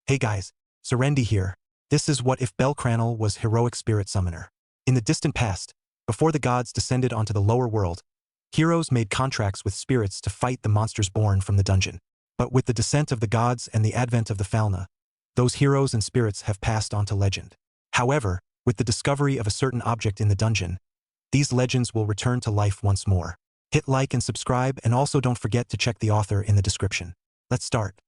Hey guys, Serendi here. This is what if Bell Cranel was heroic spirit summoner. In the distant past, before the gods descended onto the lower world, heroes made contracts with spirits to fight the monsters born from the dungeon. But with the descent of the gods and the advent of the Falna, those heroes and spirits have passed on to legend. However, with the discovery of a certain object in the dungeon, these legends will return to life once more. Hit like and subscribe, and also don't forget to check the author in the description. Let's start.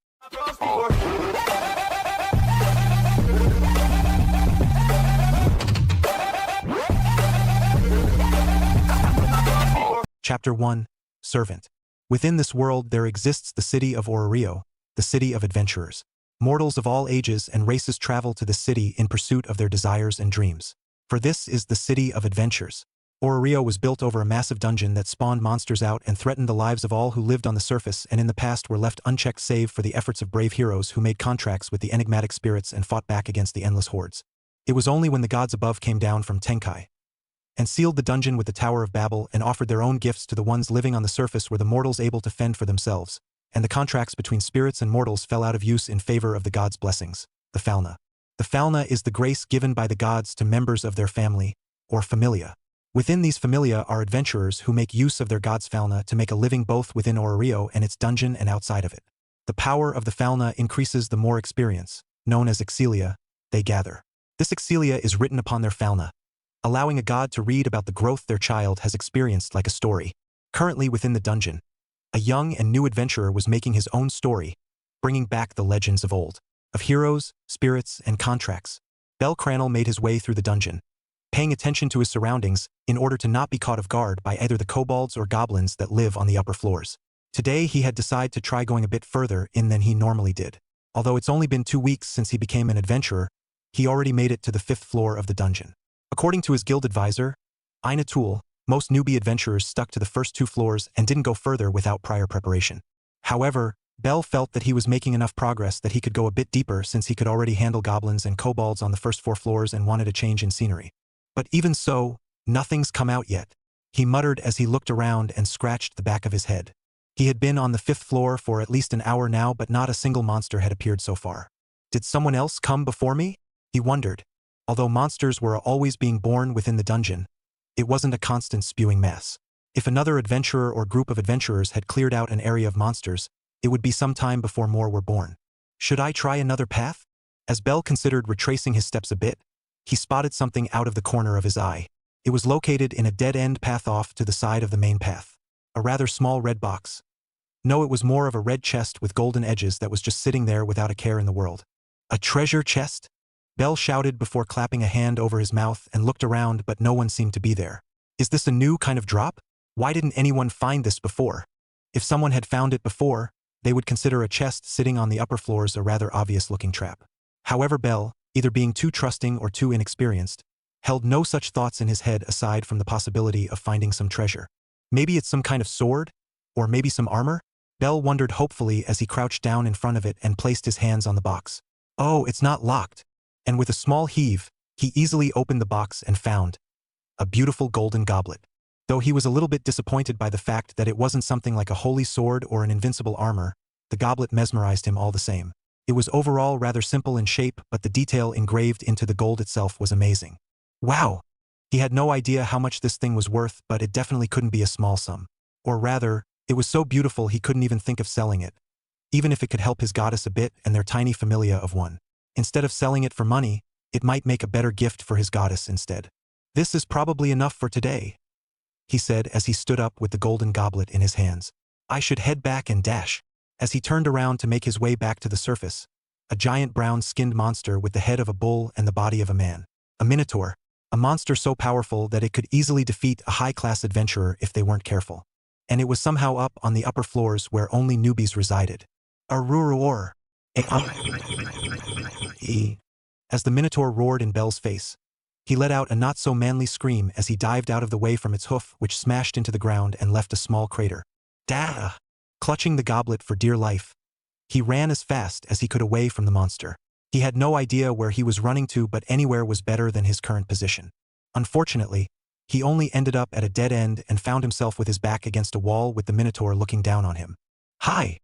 Chapter 1. Servant. Within this world there exists the city of Ororio, the city of adventurers. Mortals of all ages and races travel to this city in pursuit of their desires and dreams. For this is the city of adventures. Ororio was built over a massive dungeon that spawned monsters out and threatened the lives of all who lived on the surface and in the past were left unchecked save for the efforts of brave heroes who made contracts with the enigmatic spirits and fought back against the endless hordes. It was only when the gods above came down from Tenkai and sealed the dungeon with the Tower of Babel and offered their own gifts to the ones living on the surface were the mortals able to fend for themselves, and the contracts between spirits and mortals fell out of use in favor of the gods' blessings, the Falna. The Falna is the grace given by the gods to members of their family, or Familia. Within these Familia are adventurers who make use of their gods' Falna to make a living both within Ororio and its dungeon and outside of it. The power of the Falna increases the more experience, known as Excelia, they gather. This Excelia is written upon their Falna, allowing a god to read about the growth their child has experienced like a story. Currently within the dungeon, a young and new adventurer was making his own story, bringing back the legends of old, of heroes, spirits, and contracts. Bell Cranel made his way through the dungeon, paying attention to his surroundings in order to not be caught off guard by either the kobolds or goblins that live on the upper floors. Today he had decided to try going a bit further in than he normally did. Although it's only been 2 weeks since he became an adventurer, he already made it to the 5th floor of the dungeon. According to his guild advisor, Ina Tool, most newbie adventurers stuck to the first 2 floors and didn't go further without prior preparation. However, Bell felt that he was making enough progress that he could go a bit deeper since he could already handle goblins and kobolds on the first 4 floors and wanted a change in scenery. But even so, nothing's come out yet, he muttered as he looked around and scratched the back of his head. He had been on the 5th floor for at least an hour now, but not a single monster had appeared so far. Did someone else come before me? He wondered. Although monsters were always being born within the dungeon, it wasn't a constant spewing mass. If another adventurer or group of adventurers had cleared out an area of monsters, it would be some time before more were born. Should I try another path? As Bell considered retracing his steps a bit, he spotted something out of the corner of his eye. It was located in a dead-end path off to the side of the main path. A rather small red box. No, it was more of a red chest with golden edges that was just sitting there without a care in the world. A treasure chest? Bell shouted before clapping a hand over his mouth and looked around, but no one seemed to be there. Is this a new kind of drop? Why didn't anyone find this before? If someone had found it before, they would consider a chest sitting on the upper floors a rather obvious-looking trap. However, Bell, either being too trusting or too inexperienced, held no such thoughts in his head aside from the possibility of finding some treasure. Maybe it's some kind of sword? Or maybe some armor? Bell wondered hopefully as he crouched down in front of it and placed his hands on the box. Oh, it's not locked. And with a small heave, he easily opened the box and found a beautiful golden goblet. Though he was a little bit disappointed by the fact that it wasn't something like a holy sword or an invincible armor, the goblet mesmerized him all the same. It was overall rather simple in shape, but the detail engraved into the gold itself was amazing. Wow! He had no idea how much this thing was worth, but it definitely couldn't be a small sum. Or rather, it was so beautiful he couldn't even think of selling it, even if it could help his goddess a bit and their tiny Familia of one. Instead of selling it for money, it might make a better gift for his goddess instead. This is probably enough for today, he said as he stood up with the golden goblet in his hands. I should head back and dash. As he turned around to make his way back to the surface, a giant brown-skinned monster with the head of a bull and the body of a man. A minotaur, a monster so powerful that it could easily defeat a high-class adventurer if they weren't careful. And it was somehow up on the upper floors where only newbies resided. Aruruor. As the minotaur roared in Bell's face, he let out a not-so-manly scream as he dived out of the way from its hoof, which smashed into the ground and left a small crater. Dah! Clutching the goblet for dear life, he ran as fast as he could away from the monster. He had no idea where he was running to, but anywhere was better than his current position. Unfortunately, he only ended up at a dead end and found himself with his back against a wall with the minotaur looking down on him. Hi!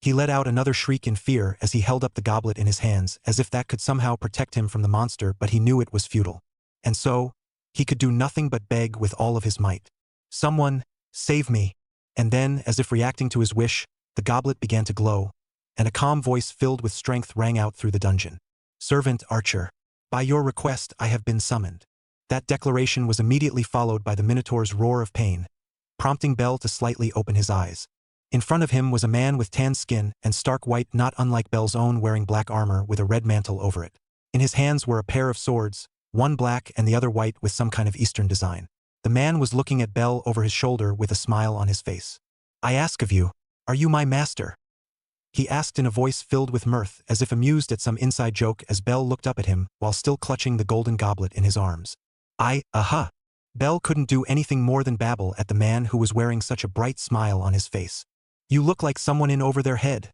He let out another shriek in fear as he held up the goblet in his hands as if that could somehow protect him from the monster, but he knew it was futile. And so, he could do nothing but beg with all of his might. "Someone, save me." And then, as if reacting to his wish, the goblet began to glow, and a calm voice filled with strength rang out through the dungeon. "Servant Archer, by your request I have been summoned." That declaration was immediately followed by the Minotaur's roar of pain, prompting Bell to slightly open his eyes. In front of him was a man with tan skin and stark white, not unlike Bell's own, wearing black armor with a red mantle over it. In his hands were a pair of swords, one black and the other white with some kind of Eastern design. The man was looking at Bell over his shoulder with a smile on his face. "I ask of you, are you my master?" he asked in a voice filled with mirth, as if amused at some inside joke, as Bell looked up at him while still clutching the golden goblet in his arms. Aha. Bell couldn't do anything more than babble at the man who was wearing such a bright smile on his face. "You look like someone in over their head,"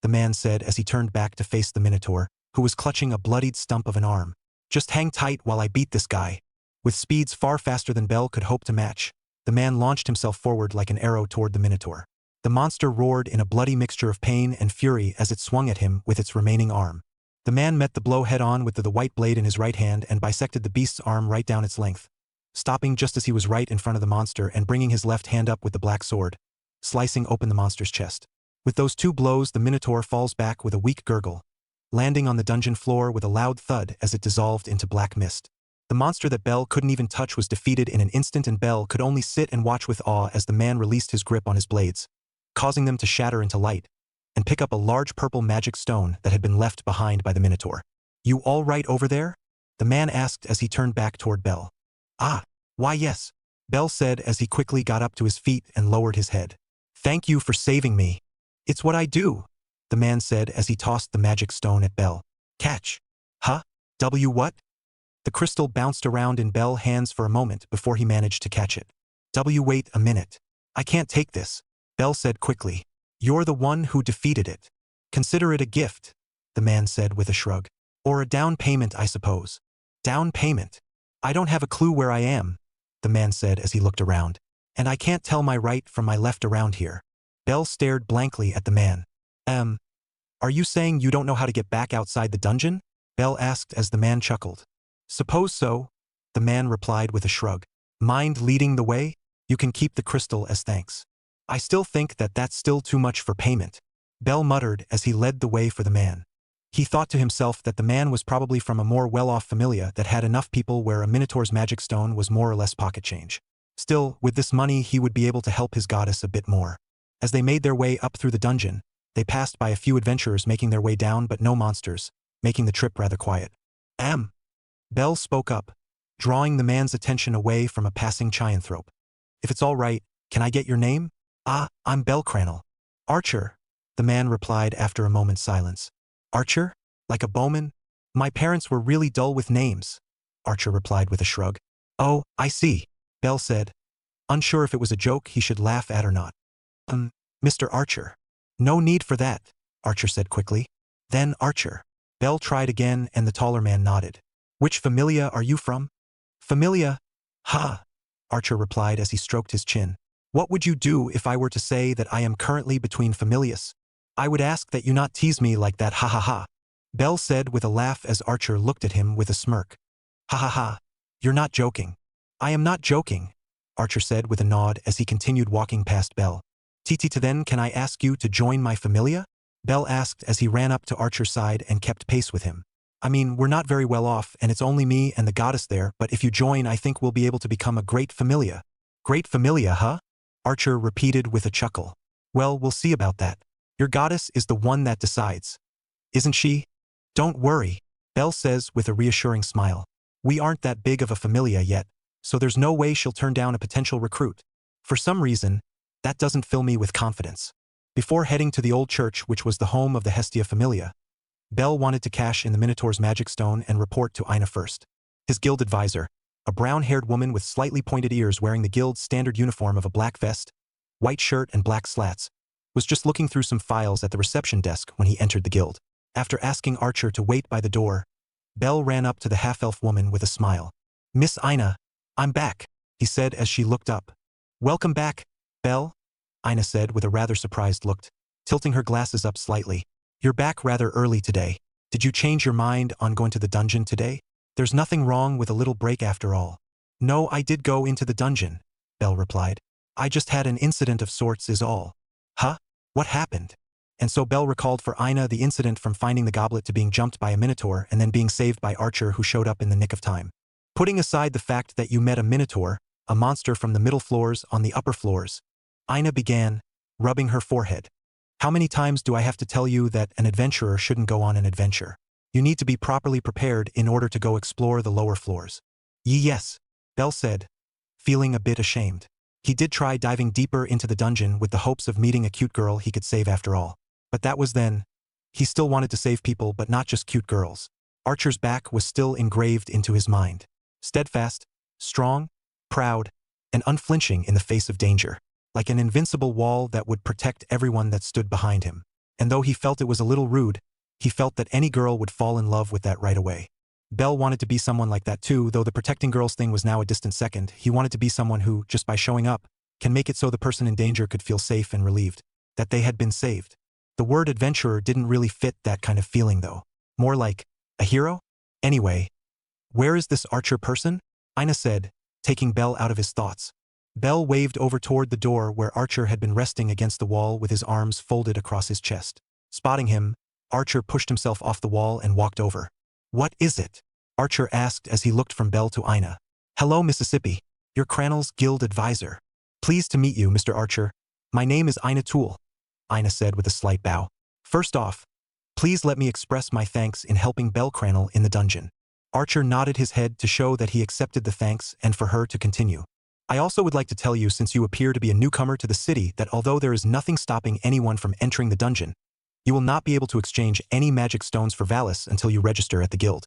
the man said as he turned back to face the Minotaur, who was clutching a bloodied stump of an arm. "Just hang tight while I beat this guy." With speeds far faster than Bell could hope to match, the man launched himself forward like an arrow toward the Minotaur. The monster roared in a bloody mixture of pain and fury as it swung at him with its remaining arm. The man met the blow head-on with the white blade in his right hand and bisected the beast's arm right down its length, stopping just as he was right in front of the monster and bringing his left hand up with the black sword, slicing open the monster's chest. With those two blows, the Minotaur falls back with a weak gurgle, landing on the dungeon floor with a loud thud as it dissolved into black mist. The monster that Bell couldn't even touch was defeated in an instant, and Bell could only sit and watch with awe as the man released his grip on his blades, causing them to shatter into light, and pick up a large purple magic stone that had been left behind by the Minotaur. "You all right over there?" the man asked as he turned back toward Bell. Why yes," Bell said as he quickly got up to his feet and lowered his head. "Thank you for saving me." "It's what I do," the man said as he tossed the magic stone at Bell. "Catch." "Huh? What?" The crystal bounced around in Bell's hands for a moment before he managed to catch it. Wait a minute. "I can't take this," Bell said quickly. "You're the one who defeated it. Consider it a gift," the man said with a shrug. "Or a down payment, I suppose." "Down payment? I don't have a clue where I am," the man said as he looked around. "And I can't tell my right from my left around here." Bell stared blankly at the man. Are you saying you don't know how to get back outside the dungeon?" Bell asked as the man chuckled. "Suppose so," the man replied with a shrug. "Mind leading the way? You can keep the crystal as thanks." "I still think that that's still too much for payment," Bell muttered as he led the way for the man. He thought to himself that the man was probably from a more well-off familia that had enough people where a Minotaur's magic stone was more or less pocket change. Still, with this money he would be able to help his goddess a bit more. As they made their way up through the dungeon, they passed by a few adventurers making their way down, but no monsters, making the trip rather quiet. Bell spoke up, drawing the man's attention away from a passing Chianthrope. "If it's all right, can I get your name?" "I'm Bell Cranel." "Archer," the man replied after a moment's silence. "Archer? Like a bowman? My parents were really dull with names," Archer replied with a shrug. "Oh, I see," Bell said, unsure if it was a joke he should laugh at or not. Mr. Archer." "No need for that," Archer said quickly. "Then Archer." Bell tried again and the taller man nodded. "Which Familia are you from?" "Familia? Archer replied as he stroked his chin. "What would you do if I were to say that I am currently between familias?" "I would ask that you not tease me like that, ha ha ha," Bell said with a laugh as Archer looked at him with a smirk. "Ha ha ha. You're not joking." "I am not joking," Archer said with a nod as he continued walking past Bell. Then can I ask you to join my familia?" Bell asked as he ran up to Archer's side and kept pace with him. "I mean, we're not very well off and it's only me and the goddess there, but if you join I think we'll be able to become a great familia." "Great familia, huh?" Archer repeated with a chuckle. "Well, we'll see about that. Your goddess is the one that decides, isn't she?" "Don't worry," Bell says with a reassuring smile. "We aren't that big of a familia yet, so there's no way she'll turn down a potential recruit. For some reason, that doesn't fill me with confidence." Before heading to the old church, which was the home of the Hestia Familia, Bell wanted to cash in the Minotaur's magic stone and report to Ina first. His guild advisor, a brown-haired woman with slightly pointed ears wearing the guild's standard uniform of a black vest, white shirt and black slats, was just looking through some files at the reception desk when he entered the guild. After asking Archer to wait by the door, Bell ran up to the half-elf woman with a smile. "Miss Ina, I'm back," he said as she looked up. "Welcome back, Bell," Ina said with a rather surprised look. tilting her glasses up slightly. You're back rather early today. Did you change your mind on going to the dungeon today? There's nothing wrong with a little break after all. No, I did go into the dungeon, Bell replied. I just had an incident of sorts is all. Huh? What happened? And so Bell recalled for Ina the incident from finding the goblet to being jumped by a minotaur and then being saved by Archer, who showed up in the nick of time. Putting aside the fact that you met a minotaur, a monster from the middle floors on the upper floors, Ina began, rubbing her forehead. How many times do I have to tell you that an adventurer shouldn't go on an adventure? You need to be properly prepared in order to go explore the lower floors. Yes, Bell said, feeling a bit ashamed. He did try diving deeper into the dungeon with the hopes of meeting a cute girl he could save after all. But that was then. He still wanted to save people, but not just cute girls. Archer's back was still engraved into his mind. Steadfast, strong, proud, and unflinching in the face of danger. Like an invincible wall that would protect everyone that stood behind him. And though he felt it was a little rude, he felt that any girl would fall in love with that right away. Bell wanted to be someone like that too, though the protecting girls thing was now a distant second. He wanted to be someone who, just by showing up, can make it so the person in danger could feel safe and relieved. That they had been saved. The word adventurer didn't really fit that kind of feeling though. More like, a hero? Anyway, where is this Archer person? Ina said, taking Bell out of his thoughts. Bell waved over toward the door where Archer had been resting against the wall with his arms folded across his chest. Spotting him, Archer pushed himself off the wall and walked over. What is it? Archer asked as he looked from Bell to Ina. Hello, Mississippi. You're Cranel's guild advisor. Pleased to meet you, Mr. Archer. My name is Ina Toole, Ina said with a slight bow. First off, please let me express my thanks in helping Bell Cranel in the dungeon. Archer nodded his head to show that he accepted the thanks and for her to continue. I also would like to tell you, since you appear to be a newcomer to the city, that although there is nothing stopping anyone from entering the dungeon, you will not be able to exchange any magic stones for Valis until you register at the guild.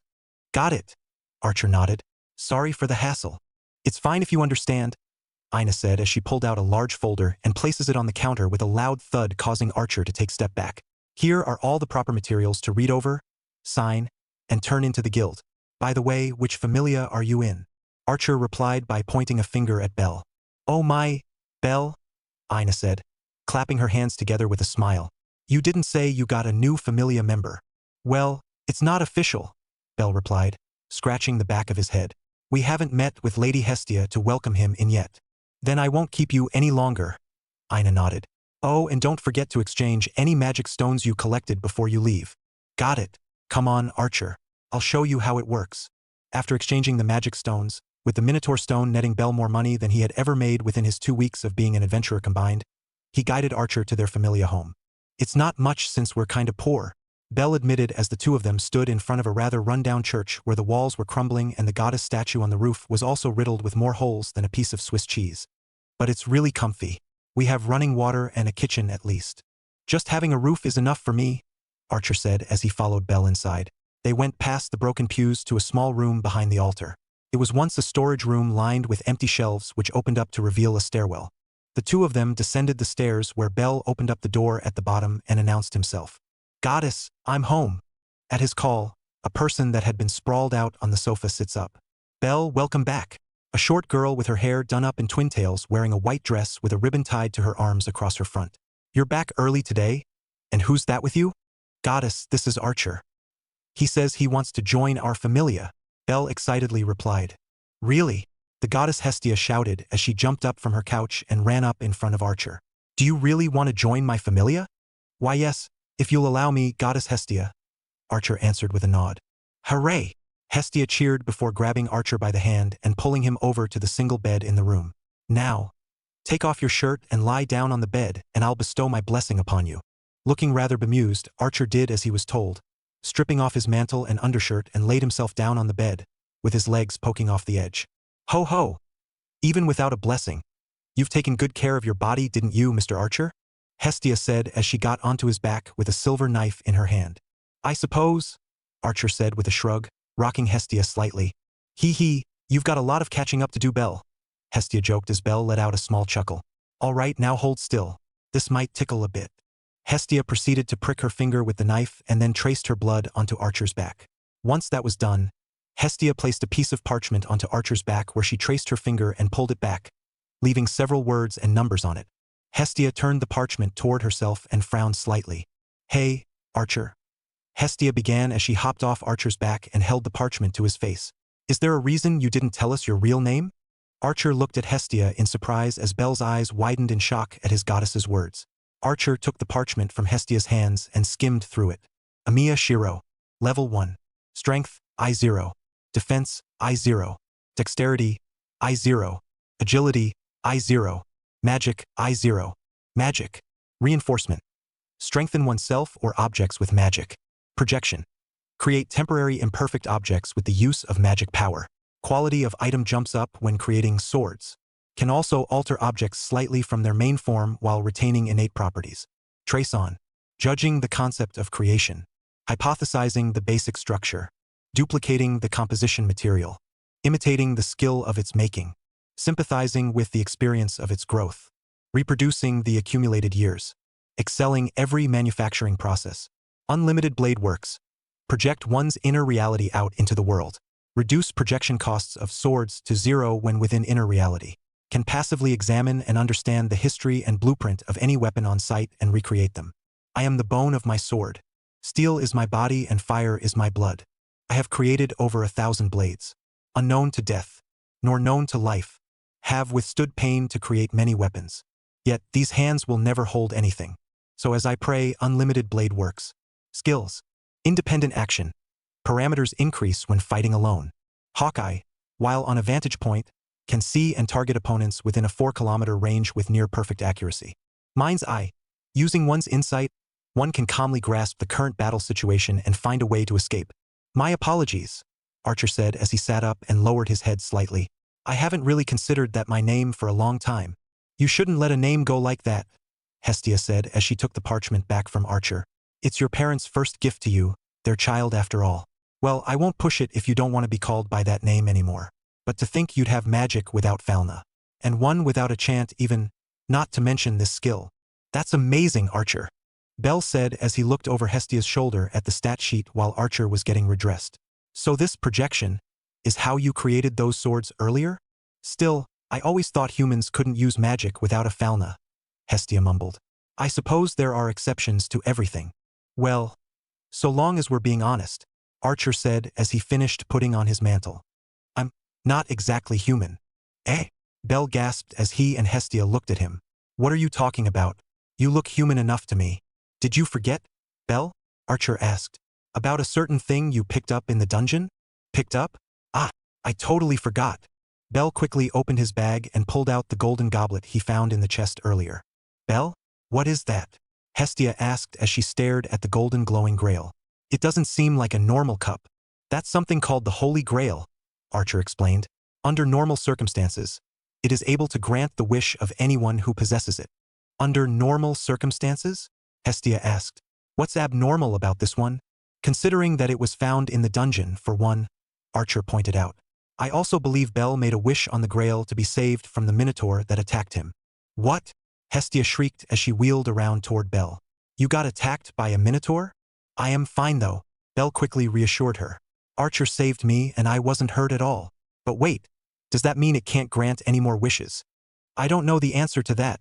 Got it, Archer nodded. Sorry for the hassle. It's fine if you understand, Ina said as she pulled out a large folder and places it on the counter with a loud thud, causing Archer to take a step back. Here are all the proper materials to read over, sign, and turn into the guild. By the way, which Familia are you in? Archer replied by pointing a finger at Bell. Oh my, Bell, Ina said, clapping her hands together with a smile. You didn't say you got a new Familia member. Well, it's not official, Bell replied, scratching the back of his head. We haven't met with Lady Hestia to welcome him in yet. Then I won't keep you any longer, Ina nodded. Oh, and don't forget to exchange any magic stones you collected before you leave. Got it. Come on, Archer. I'll show you how it works. After exchanging the magic stones, with the Minotaur stone netting Bell more money than he had ever made within his 2 weeks of being an adventurer combined, he guided Archer to their Familia home. It's not much since we're kinda poor, Bell admitted as the two of them stood in front of a rather run-down church where the walls were crumbling and the goddess statue on the roof was also riddled with more holes than a piece of Swiss cheese. But it's really comfy. We have running water and a kitchen at least. Just having a roof is enough for me, Archer said as he followed Bell inside. They went past the broken pews to a small room behind the altar. It was once a storage room lined with empty shelves which opened up to reveal a stairwell. The two of them descended the stairs where Bell opened up the door at the bottom and announced himself. Goddess, I'm home. At his call, a person that had been sprawled out on the sofa sits up. Bell, welcome back. A short girl with her hair done up in twin tails wearing a white dress with a ribbon tied to her arms across her front. You're back early today? And who's that with you? Goddess, this is Archer. He says he wants to join our Familia, Bell excitedly replied. Really? The goddess Hestia shouted as she jumped up from her couch and ran up in front of Archer. Do you really want to join my Familia? Why yes, if you'll allow me, goddess Hestia, Archer answered with a nod. Hooray! Hestia cheered before grabbing Archer by the hand and pulling him over to the single bed in the room. Now, take off your shirt and lie down on the bed and I'll bestow my blessing upon you. Looking rather bemused, Archer did as he was told, stripping off his mantle and undershirt and laid himself down on the bed, with his legs poking off the edge. Ho ho! Even without a blessing. You've taken good care of your body, didn't you, Mr. Archer? Hestia said as she got onto his back with a silver knife in her hand. I suppose, Archer said with a shrug, rocking Hestia slightly. Hee, you've got a lot of catching up to do, Bell. Hestia joked as Bell let out a small chuckle. All right, now hold still. This might tickle a bit. Hestia proceeded to prick her finger with the knife and then traced her blood onto Archer's back. Once that was done, Hestia placed a piece of parchment onto Archer's back where she traced her finger and pulled it back, leaving several words and numbers on it. Hestia turned the parchment toward herself and frowned slightly. Hey, Archer. Hestia began as she hopped off Archer's back and held the parchment to his face. Is there a reason you didn't tell us your real name? Archer looked at Hestia in surprise as Bell's eyes widened in shock at his goddess's words. Archer took the parchment from Hestia's hands and skimmed through it. Amiya Shiro. Level 1. Strength, I0. Defense, I0. Dexterity, I0. Agility, I0. Magic, I0. Magic. Reinforcement. Strengthen oneself or objects with magic. Projection. Create temporary imperfect objects with the use of magic power. Quality of item jumps up when creating swords. Can also alter objects slightly from their main form while retaining innate properties. Trace on. Judging the concept of creation. Hypothesizing the basic structure. Duplicating the composition material. Imitating the skill of its making. Sympathizing with the experience of its growth. Reproducing the accumulated years. Excelling every manufacturing process. Unlimited blade works. Project one's inner reality out into the world. Reduce projection costs of swords to 0 when within inner reality. Can passively examine and understand the history and blueprint of any weapon on sight and recreate them. I am the bone of my sword. Steel is my body and fire is my blood. I have created over 1,000 blades. Unknown to death, nor known to life. Have withstood pain to create many weapons. Yet these hands will never hold anything. So as I pray, unlimited blade works. Skills. Independent action. Parameters increase when fighting alone. Hawkeye, while on a vantage point, can see and target opponents within a 4-kilometer range with near-perfect accuracy. Mind's eye. Using one's insight, one can calmly grasp the current battle situation and find a way to escape. My apologies, Archer said as he sat up and lowered his head slightly. I haven't really considered that my name for a long time. You shouldn't let a name go like that, Hestia said as she took the parchment back from Archer. It's your parents' first gift to you, their child after all. Well, I won't push it if you don't want to be called by that name anymore. But to think you'd have magic without Falna. And one without a chant even, not to mention this skill. That's amazing, Archer. Bell said as he looked over Hestia's shoulder at the stat sheet while Archer was getting redressed. So this projection is how you created those swords earlier? Still, I always thought humans couldn't use magic without a Falna, Hestia mumbled. I suppose there are exceptions to everything. Well, so long as we're being honest, Archer said as he finished putting on his mantle. I'm not exactly human. Eh? Bell gasped as he and Hestia looked at him. What are you talking about? You look human enough to me. Did you forget, Bell? Archer asked. About a certain thing you picked up in the dungeon? Picked up? Ah, I totally forgot. Bell quickly opened his bag and pulled out the golden goblet he found in the chest earlier. Bell? What is that? Hestia asked as she stared at the golden glowing grail. It doesn't seem like a normal cup. That's something called the Holy Grail, Archer explained. Under normal circumstances, it is able to grant the wish of anyone who possesses it. Under normal circumstances? Hestia asked. What's abnormal about this one? Considering that it was found in the dungeon, for one, Archer pointed out. I also believe Bell made a wish on the Grail to be saved from the Minotaur that attacked him. What? Hestia shrieked as she wheeled around toward Bell. You got attacked by a Minotaur? I am fine though, Bell quickly reassured her. Archer saved me and I wasn't hurt at all. But wait, does that mean it can't grant any more wishes? I don't know the answer to that,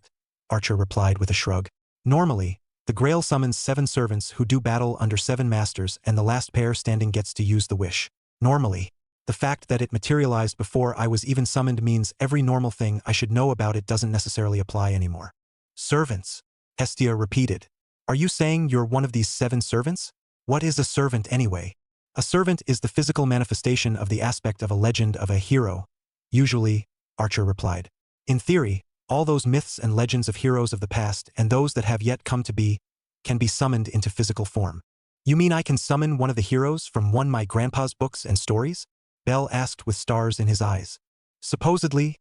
Archer replied with a shrug. Normally, the Grail summons 7 servants who do battle under 7 masters and the last pair standing gets to use the wish. Normally. The fact that it materialized before I was even summoned means every normal thing I should know about it doesn't necessarily apply anymore. Servants, Hestia repeated. Are you saying you're one of these 7 servants? What is a servant anyway? A servant is the physical manifestation of the aspect of a legend of a hero. Usually, Archer replied. In theory, all those myths and legends of heroes of the past and those that have yet come to be can be summoned into physical form. You mean I can summon one of the heroes from one of my grandpa's books and stories? Bell asked with stars in his eyes. Supposedly,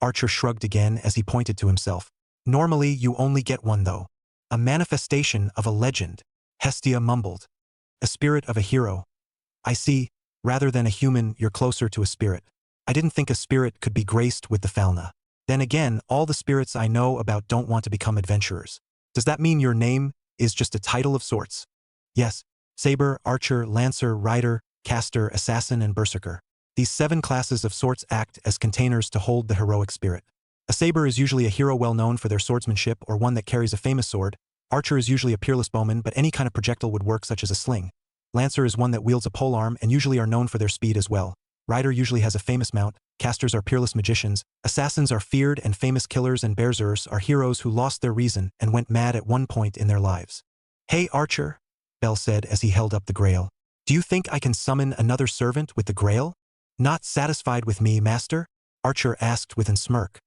Archer shrugged again as he pointed to himself. Normally you only get one though. A manifestation of a legend, Hestia mumbled. A spirit of a hero. I see, rather than a human you're closer to a spirit. I didn't think a spirit could be graced with the Falna. Then again, all the spirits I know about don't want to become adventurers. Does that mean your name is just a title of sorts? Yes, Saber, Archer, Lancer, Rider, Caster, Assassin and Berserker. These 7 classes of sorts act as containers to hold the heroic spirit. A saber is usually a hero well known for their swordsmanship or one that carries a famous sword. Archer is usually a peerless bowman, but any kind of projectile would work, such as a sling. Lancer is one that wields a polearm and usually are known for their speed as well. Rider usually has a famous mount. Casters are peerless magicians. Assassins are feared and famous killers, and berserkers are heroes who lost their reason and went mad at one point in their lives. "Hey, Archer," Bell said as he held up the grail. "Do you think I can summon another servant with the grail?" "Not satisfied with me, master?" Archer asked with a smirk.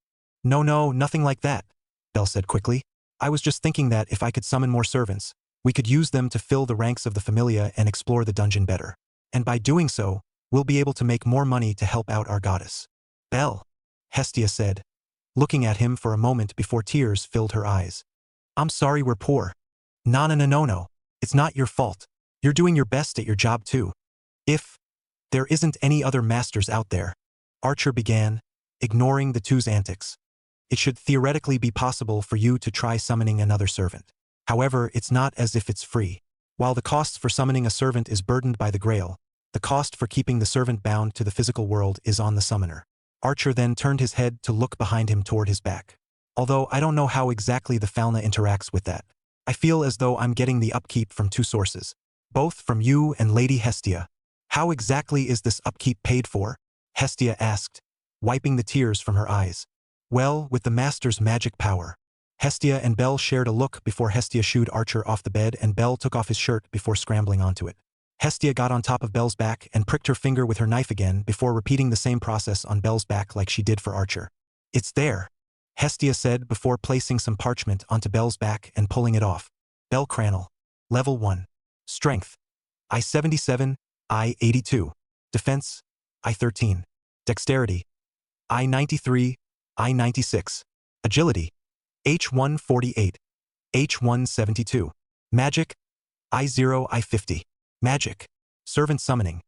No, nothing like that," Bell said quickly. "I was just thinking that if I could summon more servants, we could use them to fill the ranks of the Familia and explore the dungeon better. And by doing so, we'll be able to make more money to help out our goddess." "Bell," Hestia said, looking at him for a moment before tears filled her eyes. "I'm sorry we're poor." No. It's not your fault. You're doing your best at your job too. If there isn't any other masters out there," Archer began, ignoring the two's antics, "it should theoretically be possible for you to try summoning another servant. However, it's not as if it's free. While the costs for summoning a servant is burdened by the grail, the cost for keeping the servant bound to the physical world is on the summoner." Archer then turned his head to look behind him toward his back. "Although I don't know how exactly the Falna interacts with that. I feel as though I'm getting the upkeep from two sources, both from you and Lady Hestia." "How exactly is this upkeep paid for?" Hestia asked, wiping the tears from her eyes. "Well, with the master's magic power." Hestia and Bell shared a look before Hestia shooed Archer off the bed and Bell took off his shirt before scrambling onto it. Hestia got on top of Bell's back and pricked her finger with her knife again before repeating the same process on Bell's back like she did for Archer. "It's there," Hestia said before placing some parchment onto Bell's back and pulling it off. "Bell Cranel. Level 1. Strength. I-77, I-82. Defense. I-13. Dexterity. I-93, I-96. Agility. H-148. H-172. Magic. I-0, I-50. Magic. Servant summoning.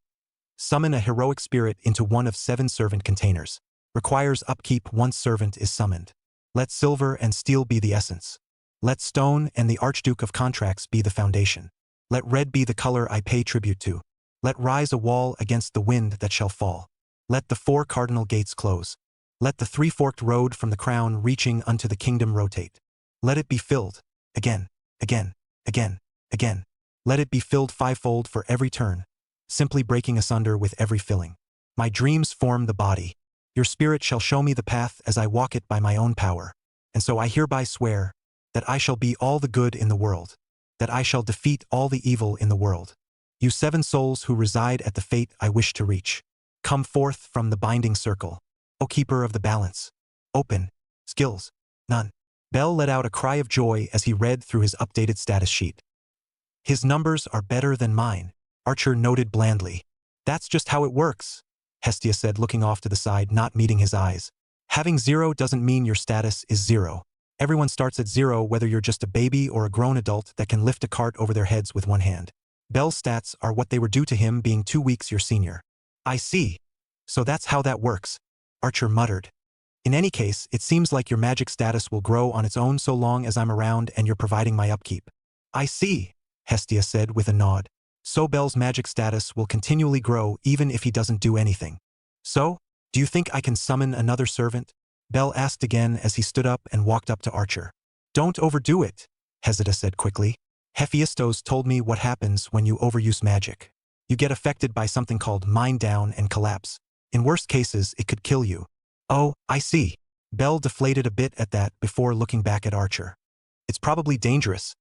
Summon a heroic spirit into one of 7 servant containers. Requires upkeep once servant is summoned. Let silver and steel be the essence. Let stone and the Archduke of Contracts be the foundation. Let red be the color I pay tribute to. Let rise a wall against the wind that shall fall. Let the 4 cardinal gates close. Let the 3-forked road from the crown reaching unto the kingdom rotate. Let it be filled. Again. Let it be filled 5-fold for every turn, simply breaking asunder with every filling. My dreams form the body. Your spirit shall show me the path as I walk it by my own power. And so I hereby swear that I shall be all the good in the world, that I shall defeat all the evil in the world. You 7 souls who reside at the fate I wish to reach, come forth from the binding circle. O keeper of the balance. Open. Skills. None." Bell let out a cry of joy as he read through his updated status sheet. "His numbers are better than mine," Archer noted blandly. "That's just how it works," Hestia said, looking off to the side, not meeting his eyes. "Having 0 doesn't mean your status is 0. Everyone starts at 0, whether you're just a baby or a grown adult that can lift a cart over their heads with one hand. Bell's stats are what they were due to him being 2 weeks your senior." "I see. So that's how that works," Archer muttered. "In any case, it seems like your magic status will grow on its own so long as I'm around and you're providing my upkeep." "I see," Hestia said with a nod. "So Bell's magic status will continually grow even if he doesn't do anything. So, do you think I can summon another servant?" Bell asked again as he stood up and walked up to Archer. "Don't overdo it," Hestia said quickly. "Hephaestos told me what happens when you overuse magic. You get affected by something called mind down and collapse. In worst cases, it could kill you." "Oh, I see." Bell deflated a bit at that before looking back at Archer. "It's probably dangerous,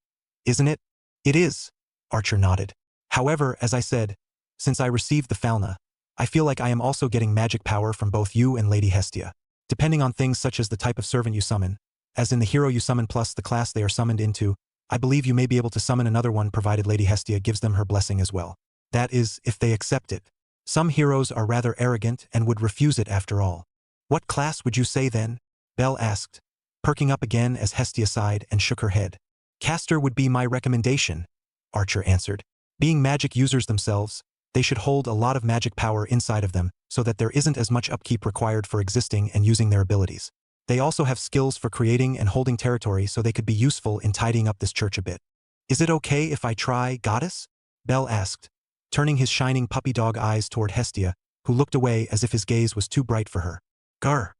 isn't it?" "It is," Archer nodded. "However, as I said, since I received the Falna, I feel like I am also getting magic power from both you and Lady Hestia. Depending on things such as the type of servant you summon, as in the hero you summon plus the class they are summoned into, I believe you may be able to summon another one provided Lady Hestia gives them her blessing as well. That is, if they accept it. Some heroes are rather arrogant and would refuse it after all." "What class would you say then?" Bell asked, perking up again as Hestia sighed and shook her head. "Caster would be my recommendation," Archer answered. "Being magic users themselves, they should hold a lot of magic power inside of them so that there isn't as much upkeep required for existing and using their abilities. They also have skills for creating and holding territory, so they could be useful in tidying up this church a bit." "Is it okay if I try, goddess?" Bell asked, turning his shining puppy dog eyes toward Hestia, who looked away as if his gaze was too bright for her. "Grr."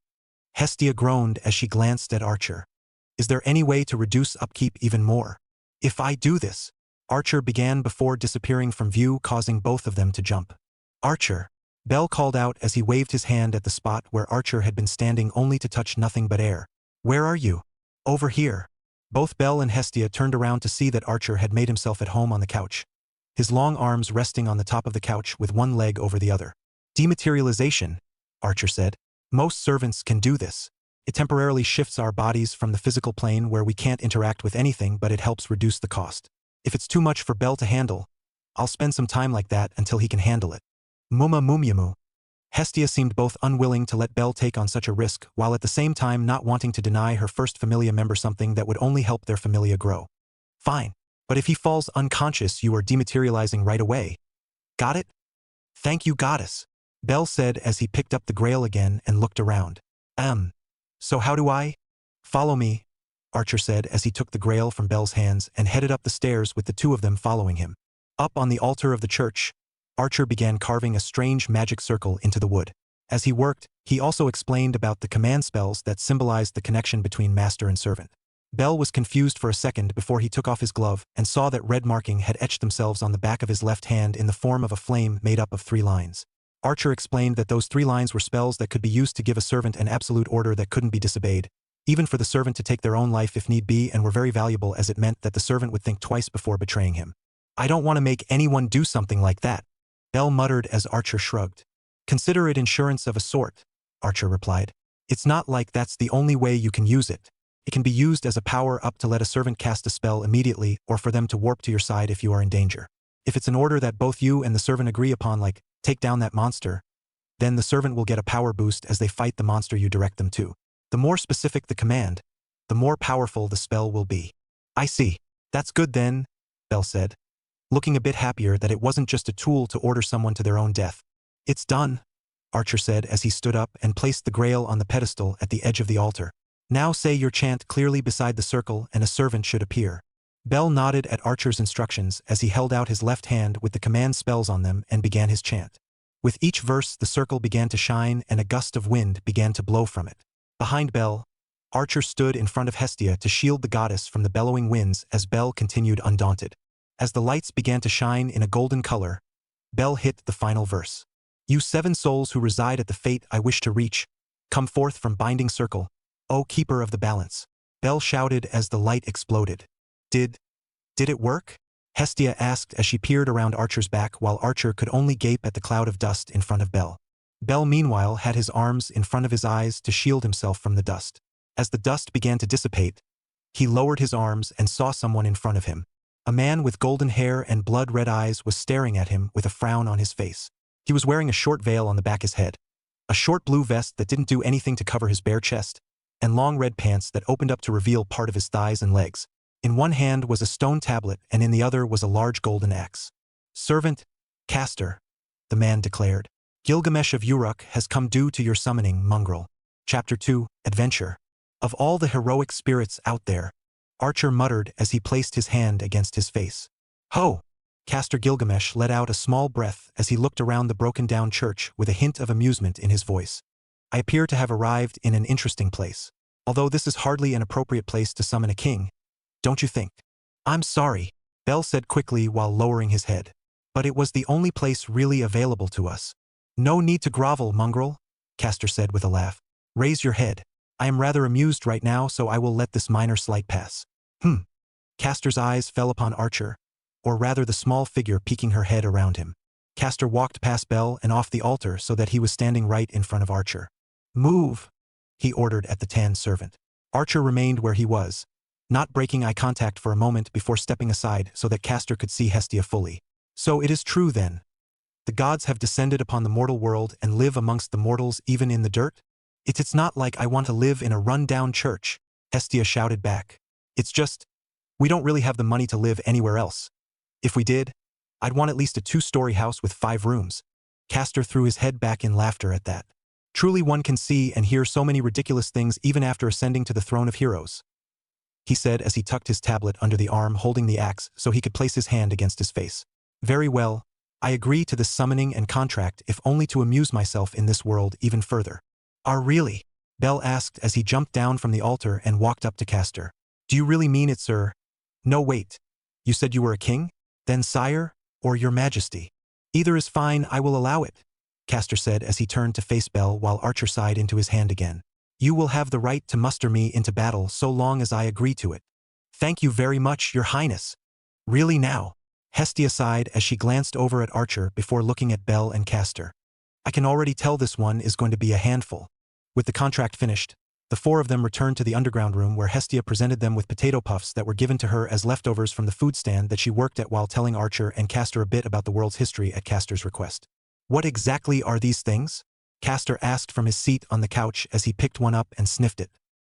Hestia groaned as she glanced at Archer. Is there any way to reduce upkeep even more? If I do this, Archer began before disappearing from view, causing both of them to jump. Archer, Bell called out as he waved his hand at the spot where Archer had been standing only to touch nothing but air. Where are you? Over here. Both Bell and Hestia turned around to see that Archer had made himself at home on the couch, his long arms resting on the top of the couch with one leg over the other. Dematerialization, Archer said. Most servants can do this. It temporarily shifts our bodies from the physical plane where we can't interact with anything, but it helps reduce the cost. If it's too much for Bell to handle, I'll spend some time like that until he can handle it. Muma mumyamu. Hestia seemed both unwilling to let Bell take on such a risk, while at the same time not wanting to deny her first Familia member something that would only help their Familia grow. Fine. But if he falls unconscious, you are dematerializing right away. Got it? Thank you, goddess, Bell said as he picked up the grail again and looked around. So how do I? Follow me, Archer said as he took the grail from Bell's hands and headed up the stairs with the two of them following him. Up on the altar of the church, Archer began carving a strange magic circle into the wood. As he worked, he also explained about the command spells that symbolized the connection between master and servant. Bell was confused for a second before he took off his glove and saw that red marking had etched themselves on the back of his left hand in the form of a flame made up of 3 lines. Archer explained that those 3 lines were spells that could be used to give a servant an absolute order that couldn't be disobeyed, even for the servant to take their own life if need be, and were very valuable as it meant that the servant would think twice before betraying him. I don't want to make anyone do something like that, Bell muttered as Archer shrugged. Consider it insurance of a sort, Archer replied. It's not like that's the only way you can use it. It can be used as a power-up to let a servant cast a spell immediately or for them to warp to your side if you are in danger. If it's an order that both you and the servant agree upon, like, take down that monster, then the servant will get a power boost as they fight the monster you direct them to. The more specific the command, the more powerful the spell will be. I see. That's good then, Bell said, looking a bit happier that it wasn't just a tool to order someone to their own death. It's done, Archer said as he stood up and placed the grail on the pedestal at the edge of the altar. Now say your chant clearly beside the circle and a servant should appear. Bell nodded at Archer's instructions as he held out his left hand with the command spells on them and began his chant. With each verse, the circle began to shine and a gust of wind began to blow from it. Behind Bell, Archer stood in front of Hestia to shield the goddess from the bellowing winds as Bell continued undaunted. As the lights began to shine in a golden color, Bell hit the final verse. You 7 souls who reside at the fate I wish to reach, come forth from binding circle, O keeper of the balance. Bell shouted as the light exploded. Did it work? Hestia asked as she peered around Archer's back while Archer could only gape at the cloud of dust in front of Bell. Bell meanwhile had his arms in front of his eyes to shield himself from the dust. As the dust began to dissipate, he lowered his arms and saw someone in front of him. A man with golden hair and blood-red eyes was staring at him with a frown on his face. He was wearing a short veil on the back of his head, a short blue vest that didn't do anything to cover his bare chest, and long red pants that opened up to reveal part of his thighs and legs. In one hand was a stone tablet and in the other was a large golden axe. Servant, caster, the man declared. Gilgamesh of Uruk has come due to your summoning, mongrel. Chapter 2, Adventure. Of all the heroic spirits out there, Archer muttered as he placed his hand against his face. Ho! Caster Gilgamesh let out a small breath as he looked around the broken-down church with a hint of amusement in his voice. I appear to have arrived in an interesting place. Although this is hardly an appropriate place to summon a king, don't you think? I'm sorry, Bell said quickly while lowering his head. But it was the only place really available to us. No need to grovel, mongrel, Caster said with a laugh. Raise your head. I am rather amused right now, so I will let this minor slight pass. Caster's eyes fell upon Archer, or rather the small figure peeking her head around him. Caster walked past Bell and off the altar so that he was standing right in front of Archer. Move, he ordered at the tan servant. Archer remained where he was, not breaking eye contact for a moment before stepping aside so that Caster could see Hestia fully. So it is true then. The gods have descended upon the mortal world and live amongst the mortals even in the dirt? It's not like I want to live in a run-down church, Hestia shouted back. It's just, we don't really have the money to live anywhere else. If we did, I'd want at least a 2-story house with 5 rooms. Caster threw his head back in laughter at that. Truly one can see and hear so many ridiculous things even after ascending to the throne of heroes, he said as he tucked his tablet under the arm holding the axe so he could place his hand against his face. Very well, I agree to this summoning and contract if only to amuse myself in this world even further. Really? Bell asked as he jumped down from the altar and walked up to Castor. Do you really mean it, sir? No, wait. You said you were a king? Then sire, or your majesty? Either is fine, I will allow it, Castor said as he turned to face Bell while Archer sighed into his hand again. You will have the right to muster me into battle so long as I agree to it. Thank you very much, your highness. Really now? Hestia sighed as she glanced over at Archer before looking at Bell and Castor. I can already tell this one is going to be a handful. With the contract finished, the four of them returned to the underground room where Hestia presented them with potato puffs that were given to her as leftovers from the food stand that she worked at while telling Archer and Castor a bit about the world's history at Castor's request. What exactly are these things? Castor asked from his seat on the couch as he picked one up and sniffed it.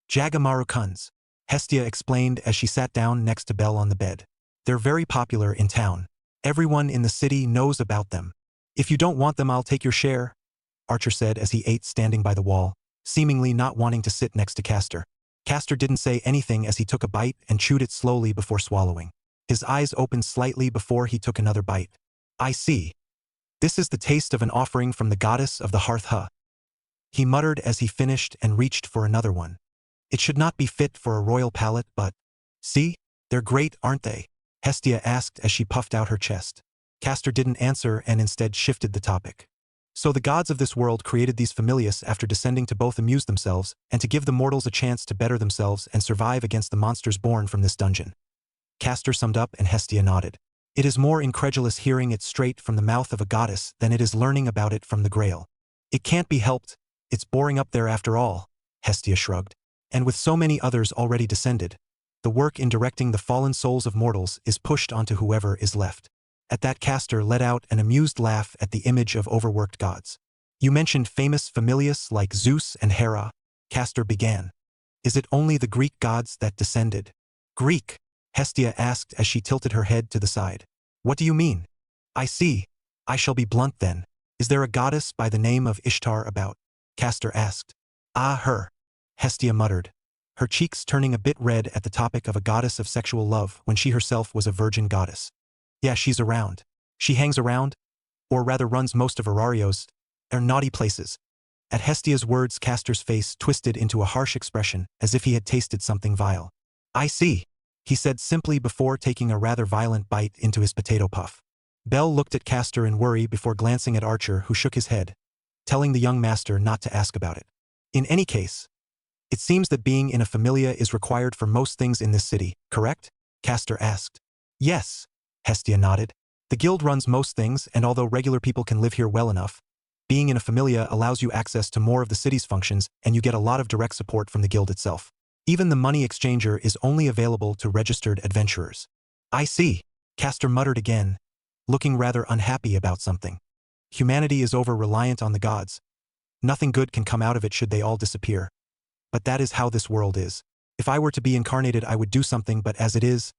Jagamaru-kuns, Hestia explained as she sat down next to Bell on the bed. They're very popular in town. Everyone in the city knows about them. If you don't want them, I'll take your share, Archer said as he ate standing by the wall, seemingly not wanting to sit next to Castor. Castor didn't say anything as he took a bite and chewed it slowly before swallowing. His eyes opened slightly before he took another bite. I see. This is the taste of an offering from the goddess of the hearth, huh? He muttered as he finished and reached for another one. It should not be fit for a royal palate, but… See? They're great, aren't they? Hestia asked as she puffed out her chest. Castor didn't answer and instead shifted the topic. So the gods of this world created these familias after descending to both amuse themselves and to give the mortals a chance to better themselves and survive against the monsters born from this dungeon. Castor summed up and Hestia nodded. It is more incredulous hearing it straight from the mouth of a goddess than it is learning about it from the Grail. It can't be helped, it's boring up there after all, Hestia shrugged. And with so many others already descended, the work in directing the fallen souls of mortals is pushed onto whoever is left. At that, Castor let out an amused laugh at the image of overworked gods. You mentioned famous familias like Zeus and Hera, Castor began. Is it only the Greek gods that descended? Greek? Hestia asked as she tilted her head to the side. What do you mean? I see. I shall be blunt then. Is there a goddess by the name of Ishtar about? Castor asked. Ah, her. Hestia muttered, her cheeks turning a bit red at the topic of a goddess of sexual love when she herself was a virgin goddess. Yeah, she's around. She hangs around, or rather runs most of Arario's, naughty places. At Hestia's words, Castor's face twisted into a harsh expression as if he had tasted something vile. I see, he said simply before taking a rather violent bite into his potato puff. Bell looked at Castor in worry before glancing at Archer, who shook his head, telling the young master not to ask about it. In any case, it seems that being in a familia is required for most things in this city, correct? Castor asked. Yes, Hestia nodded. The guild runs most things, and although regular people can live here well enough, being in a familia allows you access to more of the city's functions and you get a lot of direct support from the guild itself. Even the money exchanger is only available to registered adventurers. I see, Castor muttered again, looking rather unhappy about something. Humanity is over-reliant on the gods. Nothing good can come out of it should they all disappear. But that is how this world is. If I were to be incarnated, I would do something, but as it is,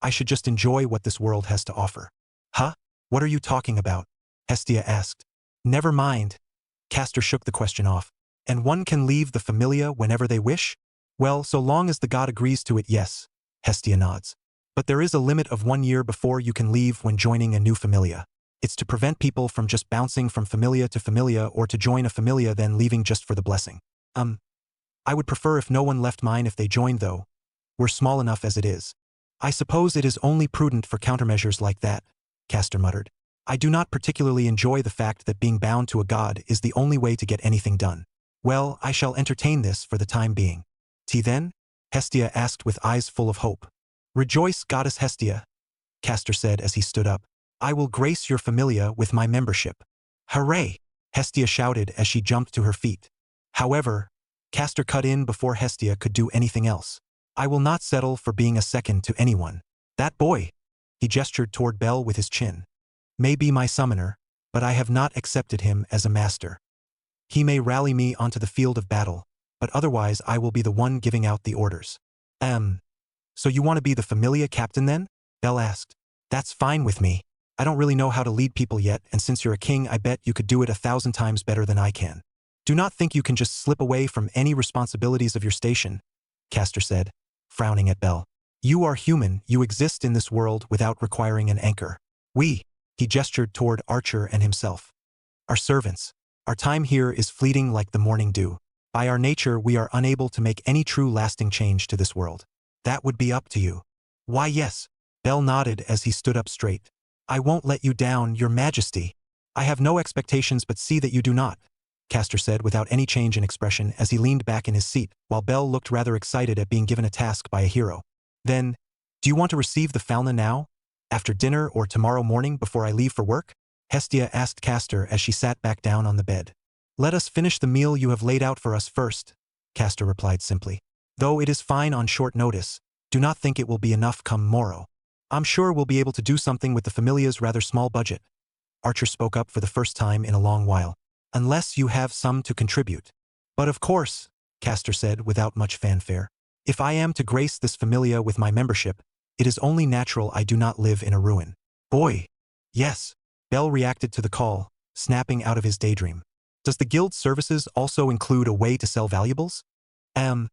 I should just enjoy what this world has to offer. Huh? What are you talking about? Hestia asked. Never mind. Castor shook the question off. And one can leave the familia whenever they wish? Well, so long as the god agrees to it, yes. Hestia nods. But there is a limit of 1 year before you can leave when joining a new familia. It's to prevent people from just bouncing from familia to familia or to join a familia then leaving just for the blessing. I would prefer if no one left mine if they joined though. We're small enough as it is. I suppose it is only prudent for countermeasures like that, Castor muttered. I do not particularly enjoy the fact that being bound to a god is the only way to get anything done. Well, I shall entertain this for the time being. Tea then? Hestia asked with eyes full of hope. Rejoice, goddess Hestia, Castor said as he stood up. I will grace your familia with my membership. Hooray! Hestia shouted as she jumped to her feet. However, Castor cut in before Hestia could do anything else. I will not settle for being a second to anyone. That boy, he gestured toward Bell with his chin, may be my summoner, but I have not accepted him as a master. He may rally me onto the field of battle, but otherwise I will be the one giving out the orders. So you want to be the familia captain then? Bell asked. That's fine with me. I don't really know how to lead people yet, and since you're a king, I bet you could do it 1,000 times better than I can. Do not think you can just slip away from any responsibilities of your station, Castor said, frowning at Bell. You are human, you exist in this world without requiring an anchor. We, he gestured toward Archer and himself, are servants. Our time here is fleeting like the morning dew. By our nature, we are unable to make any true lasting change to this world. That would be up to you. Why yes. Bell nodded as he stood up straight. I won't let you down, your majesty. I have no expectations but see that you do not, Castor said without any change in expression as he leaned back in his seat, while Bell looked rather excited at being given a task by a hero. Then, do you want to receive the Falna now? After dinner or tomorrow morning before I leave for work? Hestia asked Castor as she sat back down on the bed. Let us finish the meal you have laid out for us first, Castor replied simply. Though it is fine on short notice, do not think it will be enough come morrow. I'm sure we'll be able to do something with the Familia's rather small budget. Archer spoke up for the first time in a long while. Unless you have some to contribute. But of course, Castor said without much fanfare. If I am to grace this Familia with my membership, it is only natural I do not live in a ruin. Boy. Yes. Bell reacted to the call, snapping out of his daydream. Does the guild's services also include a way to sell valuables? I'm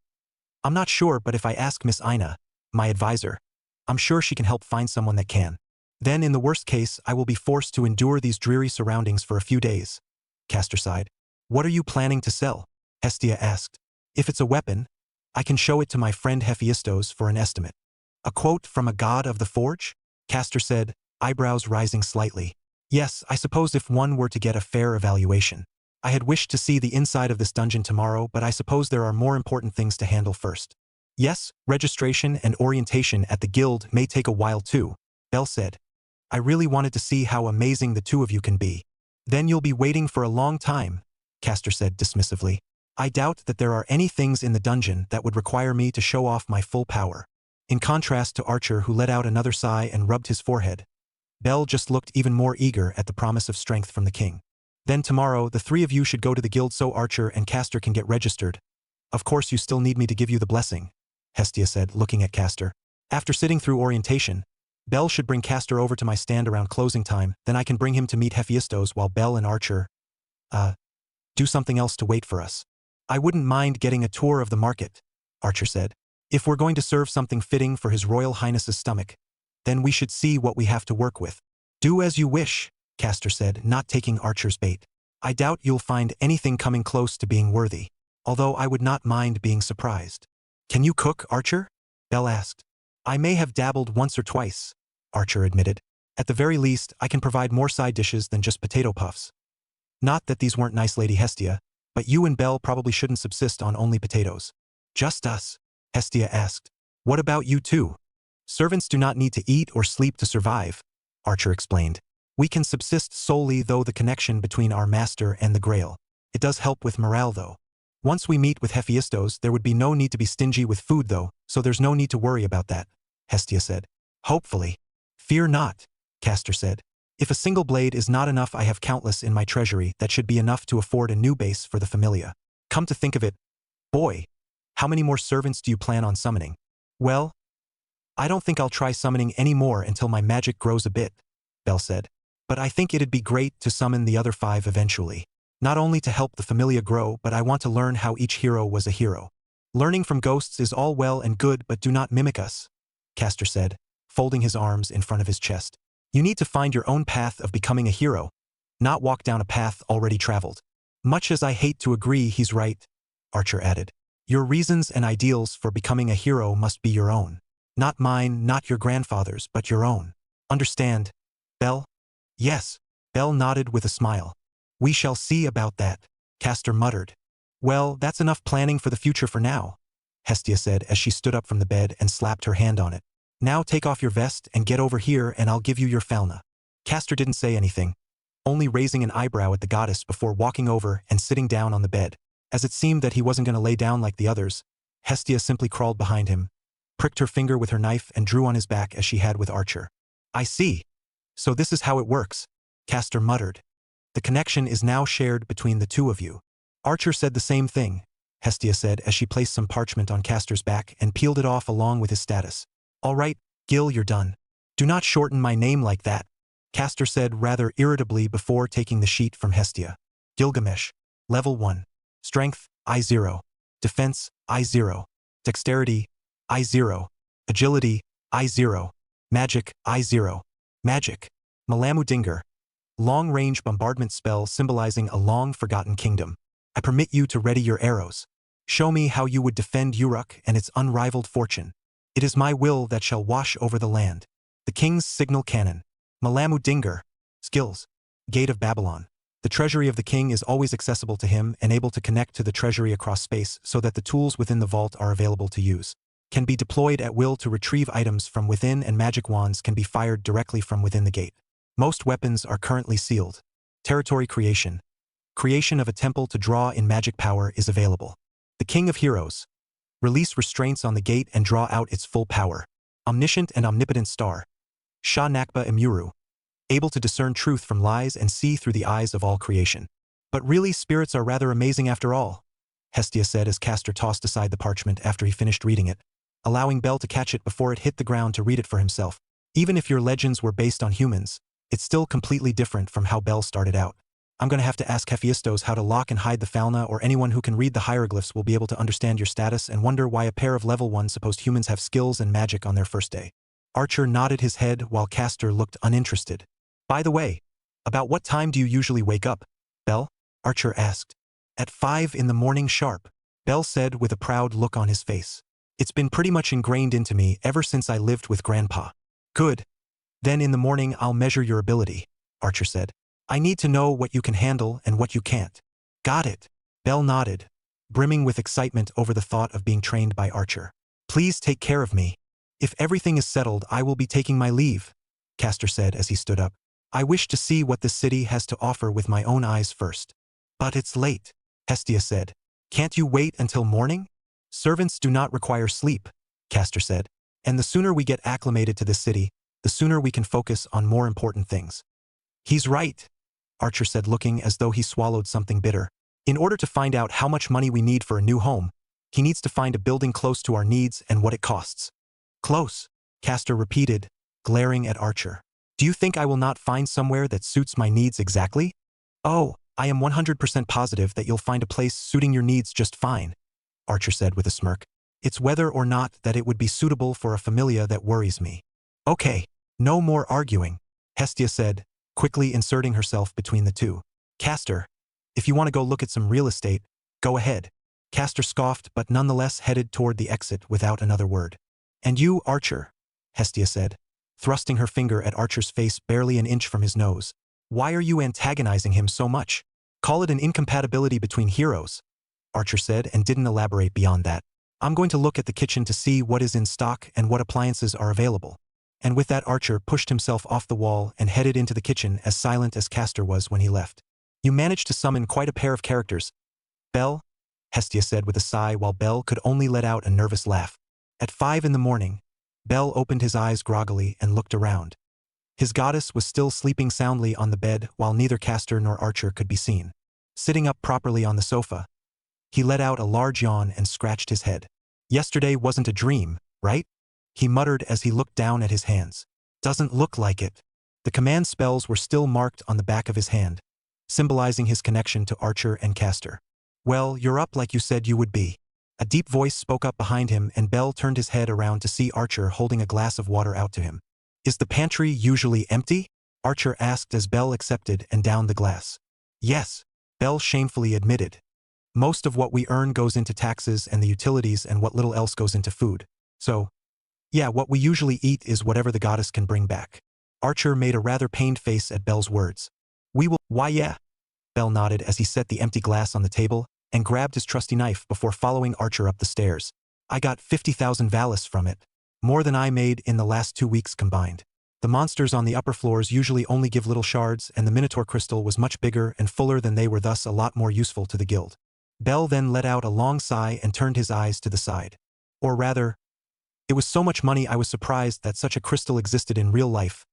not sure, but if I ask Miss Ina, my advisor, I'm sure she can help find someone that can. Then in the worst case, I will be forced to endure these dreary surroundings for a few days. Castor sighed. What are you planning to sell? Hestia asked. If it's a weapon, I can show it to my friend Hephaestos for an estimate. A quote from a god of the forge? Castor said, eyebrows rising slightly. Yes, I suppose if one were to get a fair evaluation. I had wished to see the inside of this dungeon tomorrow, but I suppose there are more important things to handle first. Yes, registration and orientation at the guild may take a while too, Bell said. I really wanted to see how amazing the two of you can be. Then you'll be waiting for a long time, Castor said dismissively. I doubt that there are any things in the dungeon that would require me to show off my full power. In contrast to Archer, who let out another sigh and rubbed his forehead, Bell just looked even more eager at the promise of strength from the king. Then tomorrow, the three of you should go to the guild so Archer and Castor can get registered. Of course you still need me to give you the blessing, Hestia said, looking at Castor. After sitting through orientation, Bell should bring Castor over to my stand around closing time, then I can bring him to meet Hephaestos while Bell and Archer, do something else to wait for us. I wouldn't mind getting a tour of the market, Archer said. If we're going to serve something fitting for His Royal Highness's stomach, then we should see what we have to work with. Do as you wish, Castor said, not taking Archer's bait. I doubt you'll find anything coming close to being worthy, although I would not mind being surprised. Can you cook, Archer? Bell asked. I may have dabbled once or twice, Archer admitted. At the very least, I can provide more side dishes than just potato puffs. Not that these weren't nice, Lady Hestia, but you and Bell probably shouldn't subsist on only potatoes. Just us? Hestia asked. What about you two? Servants do not need to eat or sleep to survive, Archer explained. We can subsist solely through the connection between our master and the Grail. It does help with morale though. Once we meet with Hephaestos, there would be no need to be stingy with food though, so there's no need to worry about that, Hestia said. Hopefully. Fear not, Castor said. If a single blade is not enough, I have countless in my treasury that should be enough to afford a new base for the Familia. Come to think of it, boy, how many more servants do you plan on summoning? Well, I don't think I'll try summoning any more until my magic grows a bit, Bell said. But I think it'd be great to summon the other 5 eventually. Not only to help the Familia grow, but I want to learn how each hero was a hero. Learning from ghosts is all well and good, but do not mimic us, Castor said, folding his arms in front of his chest. You need to find your own path of becoming a hero, not walk down a path already traveled. Much as I hate to agree, he's right, Archer added. Your reasons and ideals for becoming a hero must be your own. Not mine, not your grandfather's, but your own. Understand, Bell? Yes, Bell nodded with a smile. We shall see about that, Castor muttered. Well, that's enough planning for the future for now, Hestia said as she stood up from the bed and slapped her hand on it. Now take off your vest and get over here and I'll give you your Falna. Castor didn't say anything, only raising an eyebrow at the goddess before walking over and sitting down on the bed. As it seemed that he wasn't going to lay down like the others, Hestia simply crawled behind him, pricked her finger with her knife and drew on his back as she had with Archer. I see. So this is how it works, Castor muttered. The connection is now shared between the two of you. Archer said the same thing, Hestia said as she placed some parchment on Castor's back and peeled it off along with his status. All right, Gil, you're done. Do not shorten my name like that, Castor said rather irritably before taking the sheet from Hestia. Gilgamesh. Level 1. Strength, I0. Defense, I0. Dexterity, I0. Agility, I0. Magic, I0. Magic. Malamu Dinger. Long-range bombardment spell symbolizing a long-forgotten kingdom. I permit you to ready your arrows. Show me how you would defend Uruk and its unrivaled fortune. It is my will that shall wash over the land. The king's signal cannon. Malamu Dingar. Skills. Gate of Babylon. The treasury of the king is always accessible to him and able to connect to the treasury across space so that the tools within the vault are available to use. Can be deployed at will to retrieve items from within, and magic wands can be fired directly from within the gate. Most weapons are currently sealed. Territory creation. Creation of a temple to draw in magic power is available. The King of Heroes. Release restraints on the gate and draw out its full power. Omniscient and omnipotent star. Shah Nakba Imuru. Able to discern truth from lies and see through the eyes of all creation. But really, spirits are rather amazing after all, Hestia said as Castor tossed aside the parchment after he finished reading it, allowing Bell to catch it before it hit the ground to read it for himself. Even if your legends were based on humans, it's still completely different from how Bell started out. I'm going to have to ask Hephaestus how to lock and hide the Falna, or anyone who can read the hieroglyphs will be able to understand your status and wonder why a pair of level 1 supposed humans have skills and magic on their first day. Archer nodded his head while Castor looked uninterested. By the way, about what time do you usually wake up, Bell? Archer asked. At 5 in the morning sharp, Bell said with a proud look on his face. It's been pretty much ingrained into me ever since I lived with Grandpa. Good. Then in the morning I'll measure your ability, Archer said. I need to know what you can handle and what you can't. Got it. Bell nodded, brimming with excitement over the thought of being trained by Archer. Please take care of me. If everything is settled, I will be taking my leave, Castor said as he stood up. I wish to see what this city has to offer with my own eyes first. But it's late, Hestia said. Can't you wait until morning? Servants do not require sleep, Castor said. And the sooner we get acclimated to this city, the sooner we can focus on more important things. He's right, Archer said, looking as though he swallowed something bitter. In order to find out how much money we need for a new home, he needs to find a building close to our needs and what it costs. Close, Castor repeated, glaring at Archer. Do you think I will not find somewhere that suits my needs exactly? Oh, I am 100% positive that you'll find a place suiting your needs just fine, Archer said with a smirk. It's whether or not that it would be suitable for a Familia that worries me. Okay, no more arguing, Hestia said, quickly inserting herself between the two. Castor, if you want to go look at some real estate, go ahead. Castor scoffed but nonetheless headed toward the exit without another word. And you, Archer, Hestia said, thrusting her finger at Archer's face barely an inch from his nose. Why are you antagonizing him so much? Call it an incompatibility between heroes, Archer said, and didn't elaborate beyond that. I'm going to look at the kitchen to see what is in stock and what appliances are available. And with that, Archer pushed himself off the wall and headed into the kitchen, as silent as Castor was when he left. You managed to summon quite a pair of characters, Bell, Hestia said with a sigh while Bell could only let out a nervous laugh. At 5 in the morning, Bell opened his eyes groggily and looked around. His goddess was still sleeping soundly on the bed while neither Castor nor Archer could be seen. Sitting up properly on the sofa, he let out a large yawn and scratched his head. Yesterday wasn't a dream, right? He muttered as he looked down at his hands. Doesn't look like it. The command spells were still marked on the back of his hand, symbolizing his connection to Archer and Castor. Well, you're up like you said you would be. A deep voice spoke up behind him, and Bell turned his head around to see Archer holding a glass of water out to him. Is the pantry usually empty? Archer asked as Bell accepted and downed the glass. Yes, Bell shamefully admitted. Most of what we earn goes into taxes and the utilities, and what little else goes into food. So, yeah, what we usually eat is whatever the goddess can bring back. Archer made a rather pained face at Bell's words. We will. Why yeah. Bell nodded as he set the empty glass on the table and grabbed his trusty knife before following Archer up the stairs. I got 50,000 valis from it. More than I made in the last 2 weeks combined. The monsters on the upper floors usually only give little shards, and the Minotaur crystal was much bigger and fuller than they were, thus a lot more useful to the guild. Bell then let out a long sigh and turned his eyes to the side. Or rather, it was so much money I was surprised that such a crystal existed in real life.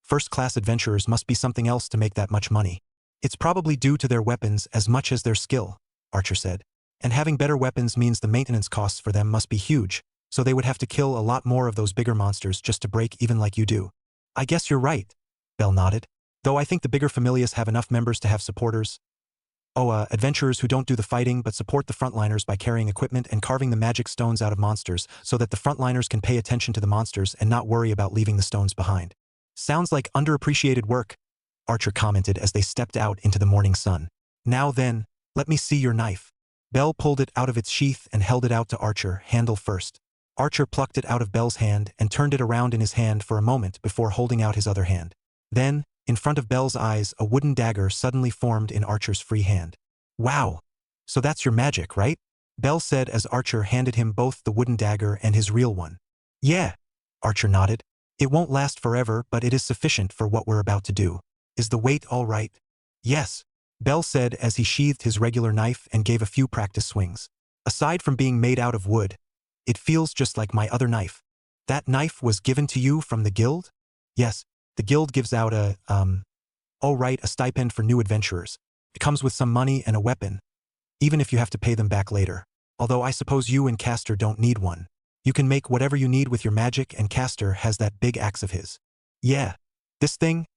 First-class adventurers must be something else to make that much money. It's probably due to their weapons as much as their skill, Archer said. And having better weapons means the maintenance costs for them must be huge, so they would have to kill a lot more of those bigger monsters just to break even like you do. I guess you're right, Bell nodded. Though I think the bigger familias have enough members to have supporters. Adventurers who don't do the fighting but support the frontliners by carrying equipment and carving the magic stones out of monsters so that the frontliners can pay attention to the monsters and not worry about leaving the stones behind. Sounds like underappreciated work, Archer commented as they stepped out into the morning sun. Now then, Let me see your knife. Bell pulled it out of its sheath and held it out to Archer, handle first. Archer plucked it out of Bell's hand and turned it around in his hand for a moment before holding out his other hand. Then, in front of Bell's eyes, a wooden dagger suddenly formed in Archer's free hand. Wow! So that's your magic, right? Bell said as Archer handed him both the wooden dagger and his real one. Yeah, Archer nodded. It won't last forever, but it is sufficient for what we're about to do. Is the weight all right? Yes, Bell said as he sheathed his regular knife and gave a few practice swings. Aside from being made out of wood, it feels just like my other knife. That knife was given to you from the guild? Yes, the guild gives out a stipend for new adventurers. It comes with some money and a weapon, even if you have to pay them back later. Although I suppose you and Castor don't need one. You can make whatever you need with your magic, and Castor has that big axe of his. Yeah. This thing?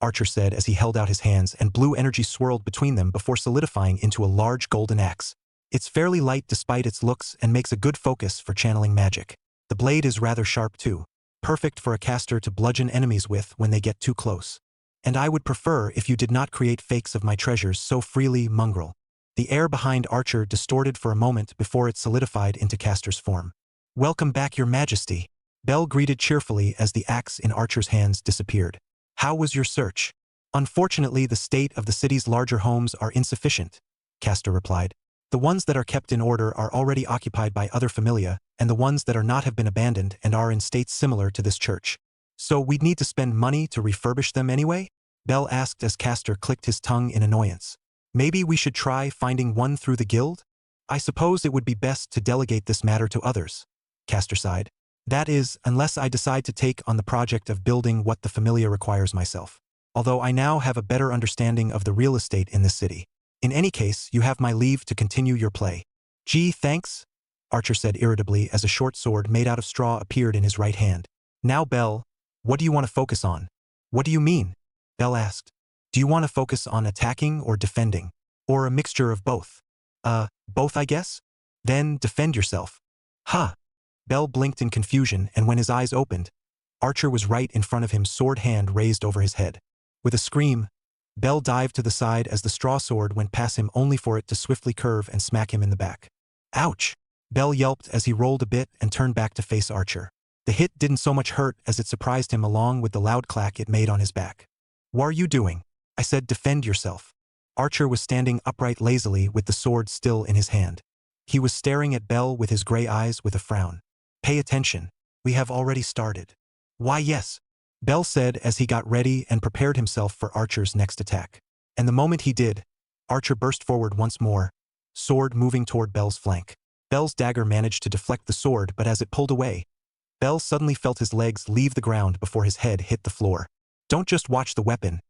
Archer said as he held out his hands and blue energy swirled between them before solidifying into a large golden axe. It's fairly light despite its looks and makes a good focus for channeling magic. The blade is rather sharp too, perfect for a caster to bludgeon enemies with when they get too close. And I would prefer if you did not create fakes of my treasures so freely, mongrel. The air behind Archer distorted for a moment before it solidified into Castor's form. Welcome back, Your Majesty. Bell greeted cheerfully as the axe in Archer's hands disappeared. How was your search? Unfortunately, the state of the city's larger homes are insufficient, Castor replied. The ones that are kept in order are already occupied by other familia, and the ones that are not have been abandoned and are in states similar to this church. So we'd need to spend money to refurbish them anyway? Bell asked as Castor clicked his tongue in annoyance. Maybe we should try finding one through the guild? I suppose it would be best to delegate this matter to others, Castor sighed. That is, unless I decide to take on the project of building what the Familia requires myself. Although I now have a better understanding of the real estate in this city. In any case, you have my leave to continue your play. Gee, thanks, Archer said irritably as a short sword made out of straw appeared in his right hand. Now, Bell, what do you want to focus on? What do you mean? Bell asked. Do you want to focus on attacking or defending? Or a mixture of both? Both, I guess? Then defend yourself. Huh. Bell blinked in confusion, and when his eyes opened, Archer was right in front of him, sword hand raised over his head. With a scream, Bell dived to the side as the straw sword went past him only for it to swiftly curve and smack him in the back. Ouch! Bell yelped as he rolled a bit and turned back to face Archer. The hit didn't so much hurt as it surprised him along with the loud clack it made on his back. What are you doing? I said defend yourself. Archer was standing upright lazily with the sword still in his hand. He was staring at Bell with his gray eyes with a frown. Pay attention. We have already started. Why yes, Bell said as he got ready and prepared himself for Archer's next attack. And the moment he did, Archer burst forward once more, sword moving toward Bell's flank. Bell's dagger managed to deflect the sword, but as it pulled away, Bell suddenly felt his legs leave the ground before his head hit the floor. Don't just watch the weapon.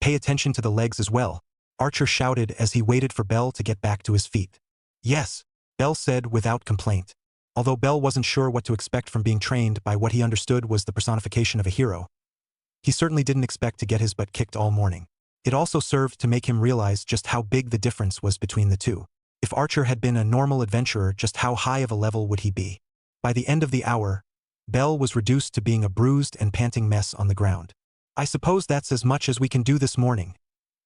Pay attention to the legs as well, Archer shouted as he waited for Bell to get back to his feet. Yes, Bell said without complaint. Although Bell wasn't sure what to expect from being trained by what he understood was the personification of a hero, he certainly didn't expect to get his butt kicked all morning. It also served to make him realize just how big the difference was between the two. If Archer had been a normal adventurer, just how high of a level would he be? By the end of the hour, Bell was reduced to being a bruised and panting mess on the ground. I suppose that's as much as we can do this morning,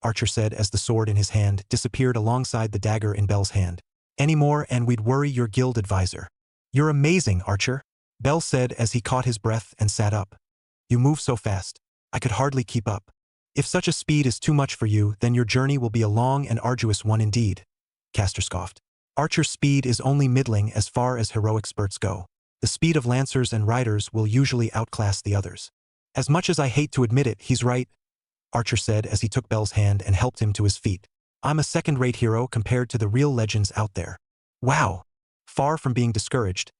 Archer said as the sword in his hand disappeared alongside the dagger in Bell's hand. Any more and we'd worry your guild advisor. You're amazing, Archer, Bell said as he caught his breath and sat up. You move so fast. I could hardly keep up. If such a speed is too much for you, then your journey will be a long and arduous one indeed, Castor scoffed. Archer's speed is only middling as far as heroic spurts go. The speed of lancers and riders will usually outclass the others. As much as I hate to admit it, he's right, Archer said as he took Bell's hand and helped him to his feet. I'm a second-rate hero compared to the real legends out there. Wow! Far from being discouraged,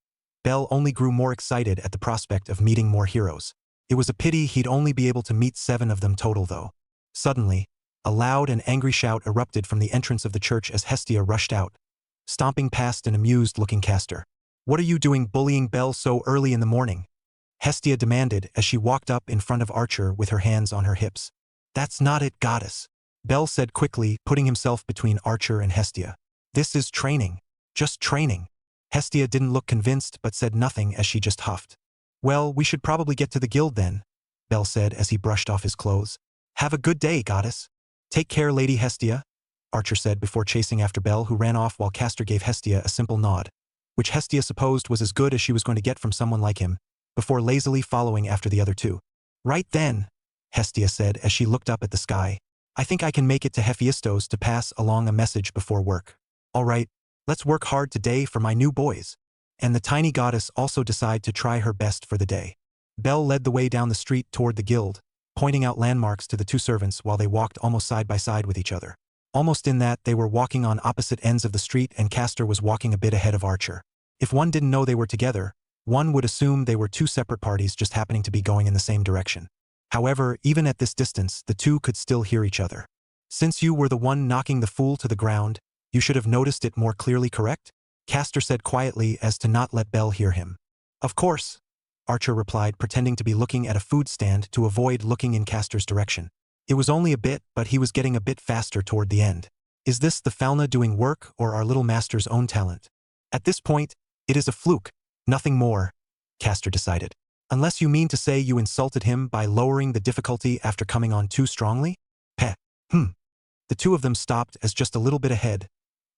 Bell only grew more excited at the prospect of meeting more heroes. It was a pity he'd only be able to meet 7 of them total though. Suddenly, a loud and angry shout erupted from the entrance of the church as Hestia rushed out, stomping past an amused-looking Castor. What are you doing bullying Bell so early in the morning? Hestia demanded as she walked up in front of Archer with her hands on her hips. That's not it, goddess, Bell said quickly, putting himself between Archer and Hestia. This is training. Just training. Hestia didn't look convinced but said nothing as she just huffed. Well, we should probably get to the guild then, Bell said as he brushed off his clothes. Have a good day, goddess. Take care, Lady Hestia. Archer said before chasing after Bell, who ran off while Castor gave Hestia a simple nod, which Hestia supposed was as good as she was going to get from someone like him, before lazily following after the other two. Right then, Hestia said as she looked up at the sky, I think I can make it to Hephaestos to pass along a message before work. All right, let's work hard today for my new boys. And the tiny goddess also decided to try her best for the day. Bell led the way down the street toward the guild, pointing out landmarks to the two servants while they walked almost side by side with each other. Almost in that, they were walking on opposite ends of the street and Castor was walking a bit ahead of Archer. If one didn't know they were together, one would assume they were two separate parties just happening to be going in the same direction. However, even at this distance, the two could still hear each other. Since you were the one knocking the fool to the ground, you should have noticed it more clearly, correct? Castor said quietly as to not let Bell hear him. Of course, Archer replied, pretending to be looking at a food stand to avoid looking in Castor's direction. It was only a bit, but he was getting a bit faster toward the end. Is this the Falna doing work or our little master's own talent? At this point, it is a fluke, nothing more, Castor decided. Unless you mean to say you insulted him by lowering the difficulty after coming on too strongly? Peh. The two of them stopped as just a little bit ahead.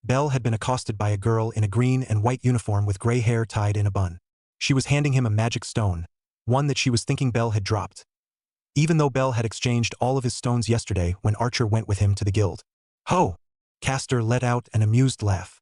Bell had been accosted by a girl in a green and white uniform with gray hair tied in a bun. She was handing him a magic stone, one that she was thinking Bell had dropped. Even though Bell had exchanged all of his stones yesterday when Archer went with him to the guild. Ho! Castor let out an amused laugh.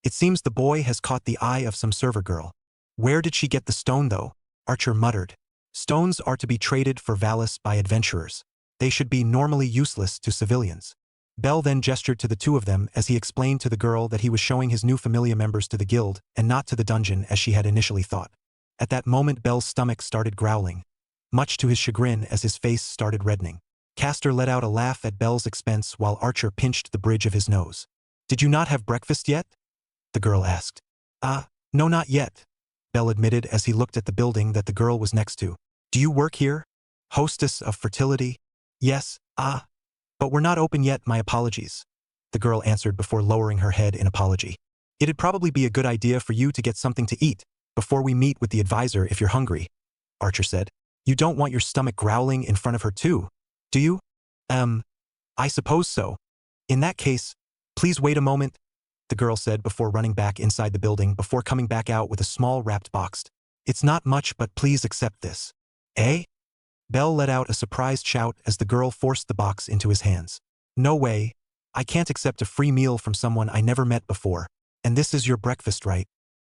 It seems the boy has caught the eye of some server girl. Where did she get the stone though? Archer muttered. Stones are to be traded for valise by adventurers. They should be normally useless to civilians. Bell then gestured to the two of them as he explained to the girl that he was showing his new Familia members to the guild and not to the dungeon as she had initially thought. At that moment Bell's stomach started growling, much to his chagrin as his face started reddening. Castor let out a laugh at Bell's expense while Archer pinched the bridge of his nose. Did you not have breakfast yet? The girl asked. No, not yet, Bell admitted as he looked at the building that the girl was next to. Do you work here? Hostess of fertility? Yes, but we're not open yet, my apologies, the girl answered before lowering her head in apology. It'd probably be a good idea for you to get something to eat before we meet with the advisor if you're hungry, Archer said. You don't want your stomach growling in front of her too, do you? I suppose so. In that case, please wait a moment, the girl said before running back inside the building before coming back out with a small wrapped box. It's not much, but please accept this. Eh? Bell let out a surprised shout as the girl forced the box into his hands. No way. I can't accept a free meal from someone I never met before. And this is your breakfast, right?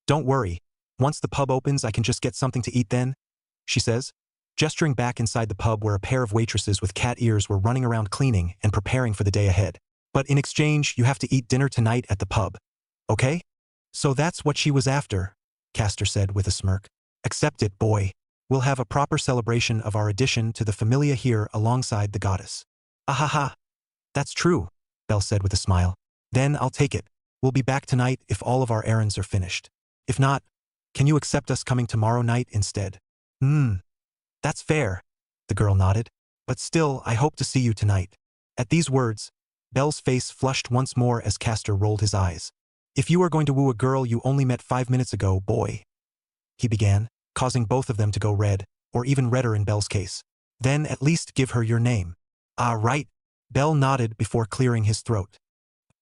Don't worry. Once the pub opens, I can just get something to eat then, she says, gesturing back inside the pub where a pair of waitresses with cat ears were running around cleaning and preparing for the day ahead. But in exchange, you have to eat dinner tonight at the pub. Okay? So that's what she was after, Castor said with a smirk. Accept it, boy. We'll have a proper celebration of our addition to the Familia here alongside the goddess. Ahaha. That's true, Bell said with a smile. Then I'll take it. We'll be back tonight if all of our errands are finished. If not, can you accept us coming tomorrow night instead? That's fair, the girl nodded. But still, I hope to see you tonight. At these words, Bell's face flushed once more as Castor rolled his eyes. If you are going to woo a girl you only met 5 minutes ago, boy, he began, causing both of them to go red, or even redder in Bell's case. Then at least give her your name. Ah, right. Bell nodded before clearing his throat.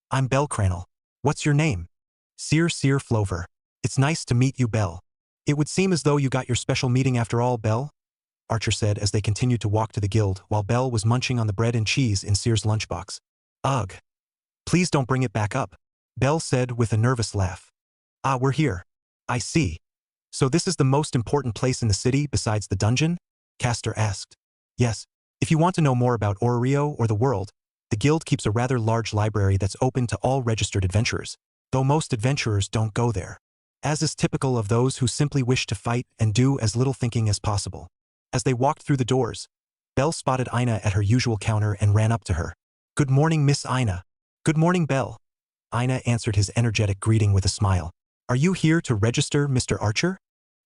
I'm Bell Cranel. What's your name? Seer Flover. It's nice to meet you, Bell. It would seem as though you got your special meeting after all, Bell, Archer said as they continued to walk to the guild while Bell was munching on the bread and cheese in Seer's lunchbox. Ugh. Please don't bring it back up, Bell said with a nervous laugh. Ah, we're here. I see. So this is the most important place in the city besides the dungeon? Castor asked. Yes. If you want to know more about Orario or the world, the guild keeps a rather large library that's open to all registered adventurers, though most adventurers don't go there, as is typical of those who simply wish to fight and do as little thinking as possible. As they walked through the doors, Bell spotted Ina at her usual counter and ran up to her. Good morning, Miss Ina. Good morning, Bell. Ina answered his energetic greeting with a smile. Are you here to register, Mr. Archer?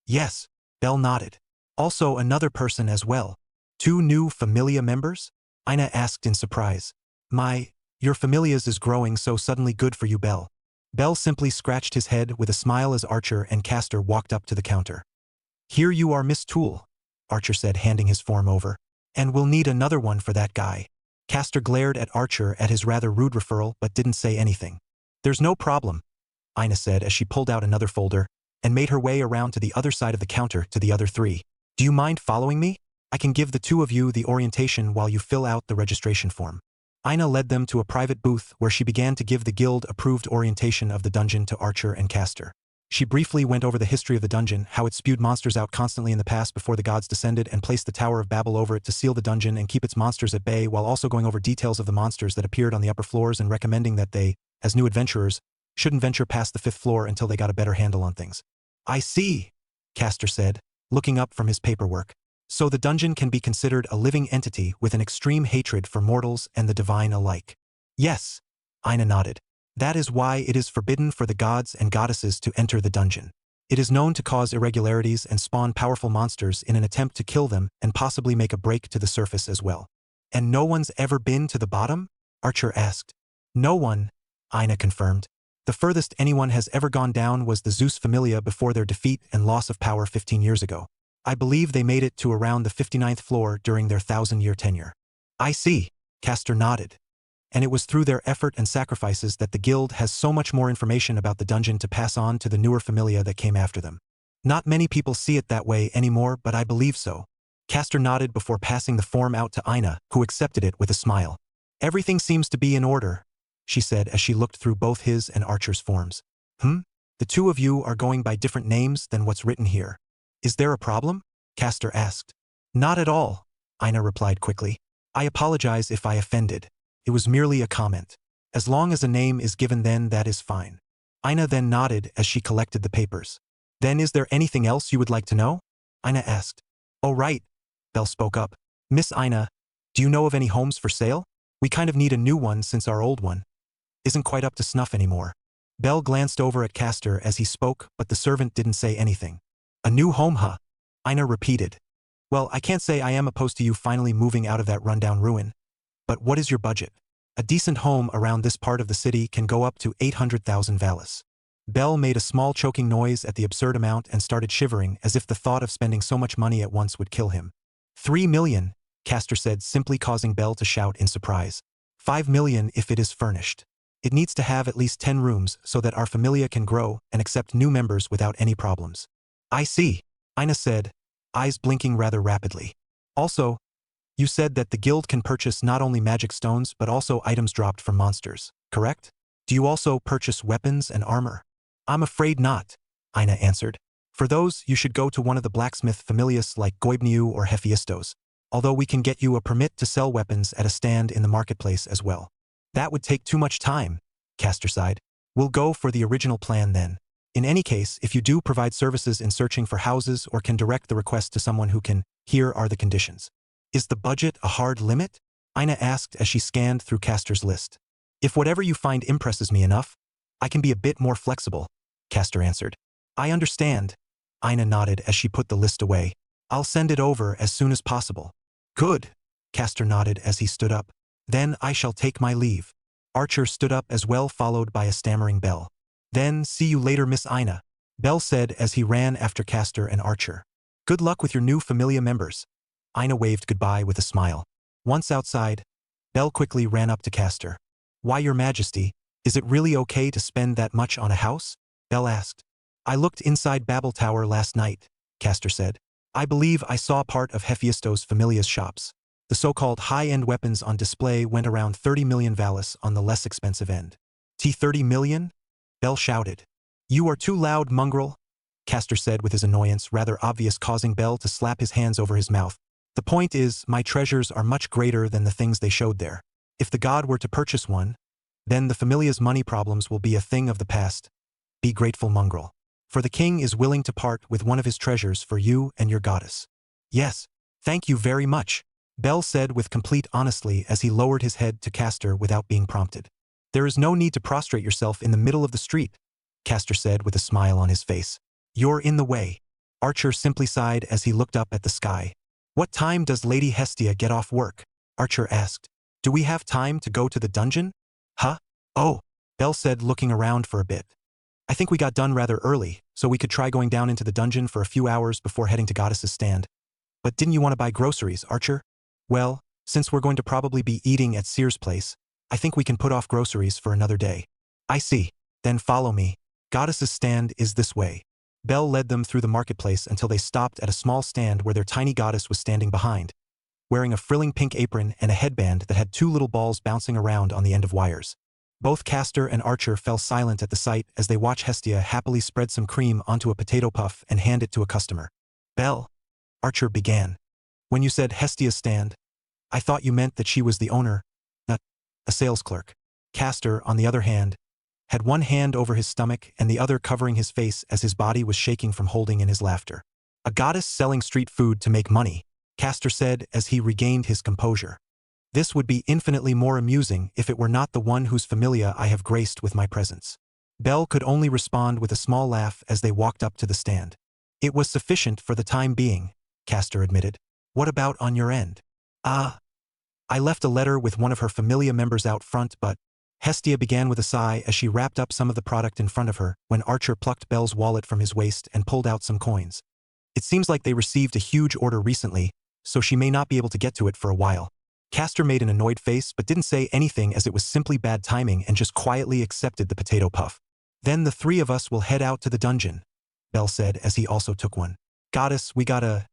Yes, Bell nodded. Also another person as well. 2 new Familia members? Ina asked in surprise. Your Familias is growing so suddenly good for you, Bell. Bell simply scratched his head with a smile as Archer and Castor walked up to the counter. Here you are, Miss Toole, Archer said, handing his form over. And we'll need another one for that guy. Castor glared at Archer at his rather rude referral but didn't say anything. There's no problem, Ina said as she pulled out another folder and made her way around to the other side of the counter to the other three. Do you mind following me? I can give the two of you the orientation while you fill out the registration form. Ina led them to a private booth where she began to give the guild-approved orientation of the dungeon to Archer and Castor. She briefly went over the history of the dungeon, how it spewed monsters out constantly in the past before the gods descended and placed the Tower of Babel over it to seal the dungeon and keep its monsters at bay, while also going over details of the monsters that appeared on the upper floors and recommending that they, as new adventurers, shouldn't venture past the 5th floor until they got a better handle on things. I see, Castor said, looking up from his paperwork. So the dungeon can be considered a living entity with an extreme hatred for mortals and the divine alike. Yes, Ina nodded. That is why it is forbidden for the gods and goddesses to enter the dungeon. It is known to cause irregularities and spawn powerful monsters in an attempt to kill them and possibly make a break to the surface as well. And no one's ever been to the bottom? Archer asked. No one, Ina confirmed. The furthest anyone has ever gone down was the Zeus Familia before their defeat and loss of power 15 years ago. I believe they made it to around the 59th floor during their 1,000-year tenure. I see, Castor nodded. And it was through their effort and sacrifices that the guild has so much more information about the dungeon to pass on to the newer Familia that came after them. Not many people see it that way anymore, but I believe so. Castor nodded before passing the form out to Ina, who accepted it with a smile. Everything seems to be in order, she said as she looked through both his and Archer's forms. The two of you are going by different names than what's written here. Is there a problem? Castor asked. Not at all, Ina replied quickly. I apologize if I offended. It was merely a comment. As long as a name is given, then that is fine. Ina then nodded as she collected the papers. Then is there anything else you would like to know? Ina asked. Oh right, Bell spoke up. Miss Ina, do you know of any homes for sale? We kind of need a new one since our old one isn't quite up to snuff anymore. Bell glanced over at Castor as he spoke, but the servant didn't say anything. A new home, huh? Ina repeated. Well, I can't say I am opposed to you finally moving out of that rundown ruin. But what is your budget? A decent home around this part of the city can go up to 800,000 valis. Bell made a small choking noise at the absurd amount and started shivering as if the thought of spending so much money at once would kill him. 3 million, Castor said, simply causing Bell to shout in surprise. 5 million if it is furnished. It needs to have at least 10 rooms so that our Familia can grow and accept new members without any problems. I see, Ina said, eyes blinking rather rapidly. Also, you said that the guild can purchase not only magic stones but also items dropped from monsters, correct? Do you also purchase weapons and armor? I'm afraid not, Ina answered. For those, you should go to one of the blacksmith familias like Goibniu or Hephaistos, although we can get you a permit to sell weapons at a stand in the marketplace as well. That would take too much time, Castor sighed. We'll go for the original plan then. In any case, if you do provide services in searching for houses or can direct the request to someone who can, here are the conditions. Is the budget a hard limit? Ina asked as she scanned through Castor's list. If whatever you find impresses me enough, I can be a bit more flexible, Castor answered. I understand. Ina nodded as she put the list away. I'll send it over as soon as possible. Good, Castor nodded as he stood up. Then I shall take my leave. Archer stood up as well, followed by a stammering Bell. Then, see you later, Miss Ina, Bell said as he ran after Castor and Archer. Good luck with your new Familia members. Ina waved goodbye with a smile. Once outside, Bell quickly ran up to Castor. Why, Your Majesty, is it really okay to spend that much on a house? Bell asked. I looked inside Babel Tower last night, Castor said. I believe I saw part of Hephaistos Familia's shops. The so-called high-end weapons on display went around 30 million valis on the less expensive end. 30 million? Bell shouted. You are too loud, mongrel, Castor said with his annoyance rather obvious, causing Bell to slap his hands over his mouth. The point is, my treasures are much greater than the things they showed there. If the god were to purchase one, then the Familia's money problems will be a thing of the past. Be grateful, mongrel. For the king is willing to part with one of his treasures for you and your goddess. Yes, thank you very much, Bell said with complete honesty as he lowered his head to Castor without being prompted. There is no need to prostrate yourself in the middle of the street, Castor said with a smile on his face. You're in the way. Archer simply sighed as he looked up at the sky. What time does Lady Hestia get off work? Archer asked. Do we have time to go to the dungeon? Huh? Oh, Bell said, looking around for a bit. I think we got done rather early, so we could try going down into the dungeon for a few hours before heading to Goddess's stand. But didn't you want to buy groceries, Archer? Well, Since we're going to probably be eating at Sears' place, I think we can put off groceries for another day. I see. Then follow me. Goddess's stand is this way. Bell led them through the marketplace until they stopped at a small stand where their tiny goddess was standing behind, wearing a frilling pink apron and a headband that had 2 little balls bouncing around on the end of wires. Both Castor and Archer fell silent at the sight as they watched Hestia happily spread some cream onto a potato puff and hand it to a customer. Bell, Archer began. When you said Hestia's stand, I thought you meant that she was the owner, not a sales clerk. Castor, on the other hand, had one hand over his stomach and the other covering his face as his body was shaking from holding in his laughter. A goddess selling street food to make money, Castor said as he regained his composure. This would be infinitely more amusing if it were not the one whose familia I have graced with my presence. Bell could only respond with a small laugh as they walked up to the stand. It was sufficient for the time being, Castor admitted. What about on your end? I left a letter with one of her familia members out front, but Hestia began with a sigh as she wrapped up some of the product in front of her when Archer plucked Bell's wallet from his waist and pulled out some coins. It seems like they received a huge order recently, so she may not be able to get to it for a while. Castor made an annoyed face but didn't say anything as it was simply bad timing and just quietly accepted the potato puff. Then the 3 of us will head out to the dungeon, Bell said as he also took one. Goddess, we got a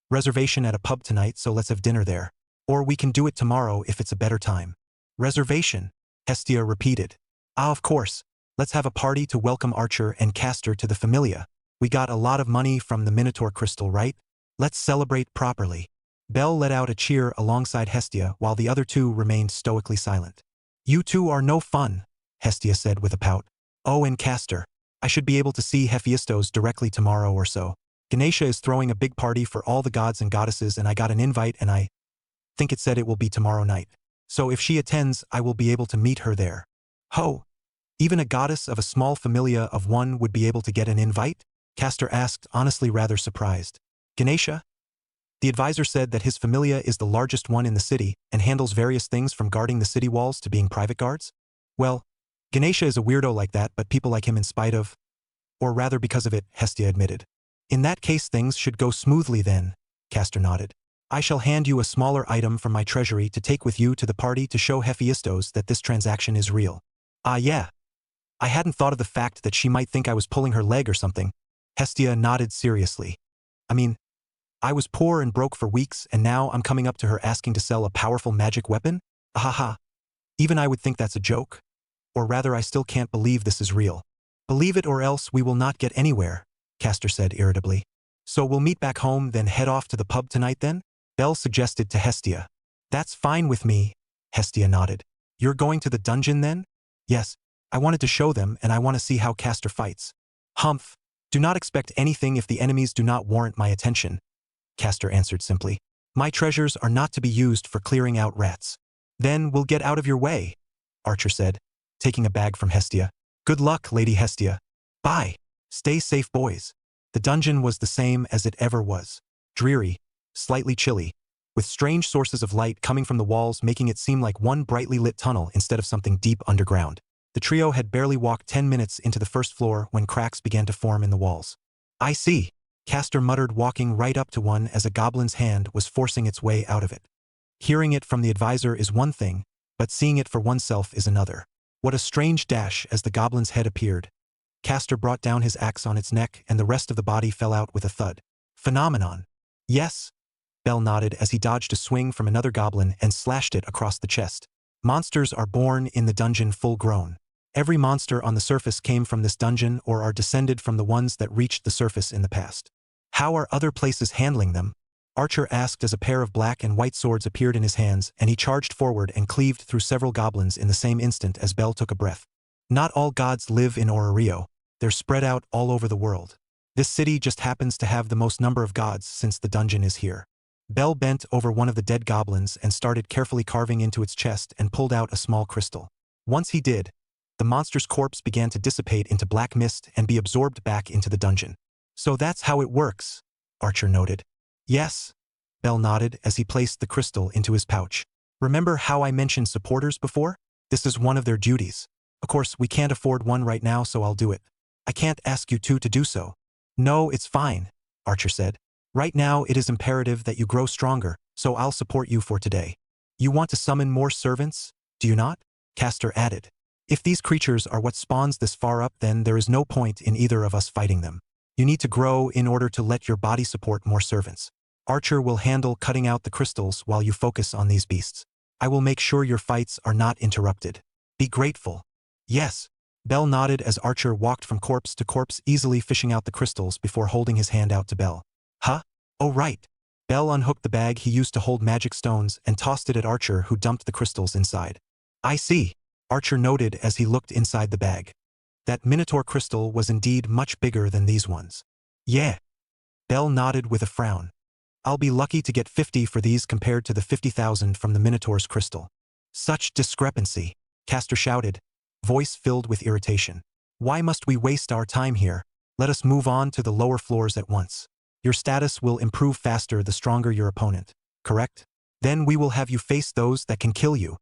reservation at a pub tonight, so let's have dinner there. Or we can do it tomorrow if it's a better time. Reservation? Hestia repeated. Of course. Let's have a party to welcome Archer and Castor to the Familia. We got a lot of money from the Minotaur crystal, right? Let's celebrate properly. Bell let out a cheer alongside Hestia while the other 2 remained stoically silent. You 2 are no fun, Hestia said with a pout. Oh, and Castor, I should be able to see Hephaestos directly tomorrow or so. Ganesha is throwing a big party for all the gods and goddesses and I got an invite and I think it said it will be tomorrow night. So if she attends, I will be able to meet her there. Ho! Even a goddess of a small familia of 1 would be able to get an invite? Castor asked, honestly rather surprised. Ganesha? The advisor said that his familia is the largest one in the city and handles various things from guarding the city walls to being private guards? Well, Ganesha is a weirdo like that, but people like him in spite of, or rather because of it, Hestia admitted. In that case things should go smoothly then, Castor nodded. I shall hand you a smaller item from my treasury to take with you to the party to show Hephaestos that this transaction is real. Yeah. I hadn't thought of the fact that she might think I was pulling her leg or something. Hestia nodded seriously. I mean, I was poor and broke for weeks and now I'm coming up to her asking to sell a powerful magic weapon? Ahaha. Even I would think that's a joke. Or rather I still can't believe this is real. Believe it or else we will not get anywhere, Castor said irritably. So we'll meet back home then head off to the pub tonight then? Bell suggested to Hestia. That's fine with me, Hestia nodded. You're going to the dungeon then? Yes, I wanted to show them and I want to see how Castor fights. Humph. Do not expect anything if the enemies do not warrant my attention, Castor answered simply. My treasures are not to be used for clearing out rats. Then we'll get out of your way, Archer said, taking a bag from Hestia. Good luck, Lady Hestia. Bye. Stay safe, boys. The dungeon was the same as it ever was. Dreary, slightly chilly, with strange sources of light coming from the walls making it seem like one brightly lit tunnel instead of something deep underground. The trio had barely walked 10 minutes into the first floor when cracks began to form in the walls. I see, Castor muttered, walking right up to one as a goblin's hand was forcing its way out of it. Hearing it from the advisor is one thing, but seeing it for oneself is another. What a strange dash as the goblin's head appeared. Castor brought down his axe on its neck and the rest of the body fell out with a thud. Phenomenon. Yes. Bell nodded as he dodged a swing from another goblin and slashed it across the chest. Monsters are born in the dungeon full grown. Every monster on the surface came from this dungeon or are descended from the ones that reached the surface in the past. How are other places handling them? Archer asked as a pair of black and white swords appeared in his hands and he charged forward and cleaved through several goblins in the same instant as Bell took a breath. Not all gods live in Orario. They're spread out all over the world. This city just happens to have the most number of gods since the dungeon is here. Bell bent over one of the dead goblins and started carefully carving into its chest and pulled out a small crystal. Once he did, the monster's corpse began to dissipate into black mist and be absorbed back into the dungeon. So that's how it works, Archer noted. Yes, Bell nodded as he placed the crystal into his pouch. Remember how I mentioned supporters before? This is one of their duties. Of course, we can't afford one right now, so I'll do it. I can't ask you two to do so. No, it's fine, Archer said. Right now it is imperative that you grow stronger, so I'll support you for today. You want to summon more servants, do you not? Castor added. If these creatures are what spawns this far up, then there is no point in either of us fighting them. You need to grow in order to let your body support more servants. Archer will handle cutting out the crystals while you focus on these beasts. I will make sure your fights are not interrupted. Be grateful. Yes. Bell nodded as Archer walked from corpse to corpse, easily fishing out the crystals before holding his hand out to Bell. Huh? Oh right. Bell unhooked the bag he used to hold magic stones and tossed it at Archer, who dumped the crystals inside. I see. Archer noted as he looked inside the bag. That Minotaur crystal was indeed much bigger than these ones. Yeah. Bell nodded with a frown. I'll be lucky to get 50 for these compared to the 50,000 from the Minotaur's crystal. Such discrepancy, Castor shouted, voice filled with irritation. Why must we waste our time here? Let us move on to the lower floors at once. Your status will improve faster the stronger your opponent, correct? Then we will have you face those that can kill you.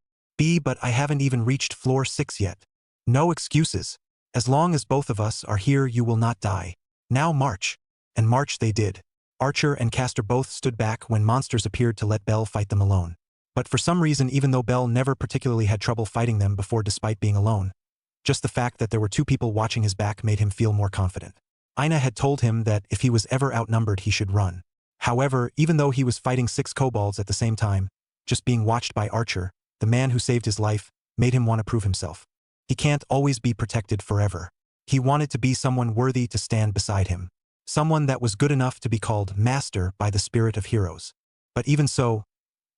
But I haven't even reached floor 6 yet. No excuses. As long as both of us are here, you will not die. Now march. And march they did. Archer and Castor both stood back when monsters appeared to let Bell fight them alone. But for some reason, even though Bell never particularly had trouble fighting them before despite being alone, just the fact that there were 2 people watching his back made him feel more confident. Aina had told him that if he was ever outnumbered, he should run. However, even though he was fighting 6 kobolds at the same time, just being watched by Archer, the man who saved his life, made him want to prove himself. He can't always be protected forever. He wanted to be someone worthy to stand beside him. Someone that was good enough to be called master by the spirit of heroes. But even so,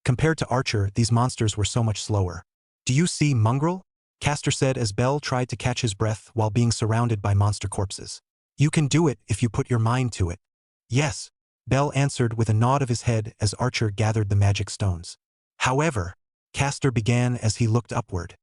compared to Archer, these monsters were so much slower. Do you see mongrel? Castor said as Bell tried to catch his breath while being surrounded by monster corpses. You can do it if you put your mind to it. Yes, Bell answered with a nod of his head as Archer gathered the magic stones. However, Castor began as he looked upward.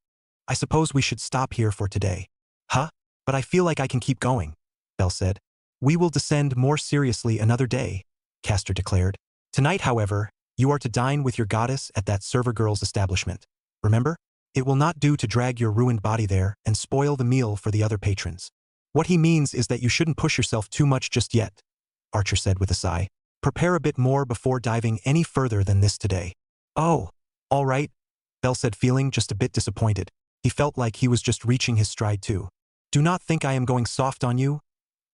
I suppose we should stop here for today. Huh? But I feel like I can keep going, Bell said. We will descend more seriously another day, Castor declared. Tonight, however, you are to dine with your goddess at that server girl's establishment. Remember? It will not do to drag your ruined body there and spoil the meal for the other patrons. What he means is that you shouldn't push yourself too much just yet, Archer said with a sigh. Prepare a bit more before diving any further than this today. Oh, all right, Bell said, feeling just a bit disappointed. He felt like he was just reaching his stride too. Do not think I am going soft on you,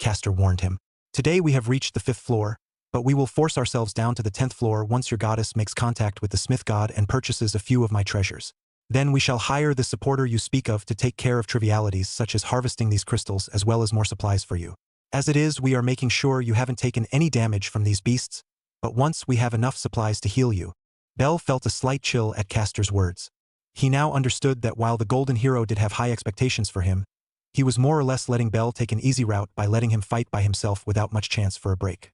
Castor warned him. Today we have reached the 5th floor, but we will force ourselves down to the 10th floor once your goddess makes contact with the smith god and purchases a few of my treasures. Then we shall hire the supporter you speak of to take care of trivialities such as harvesting these crystals as well as more supplies for you. As it is, we are making sure you haven't taken any damage from these beasts, but once we have enough supplies to heal you. Bell felt a slight chill at Castor's words. He now understood that while the Golden Hero did have high expectations for him, he was more or less letting Bell take an easy route by letting him fight by himself without much chance for a break.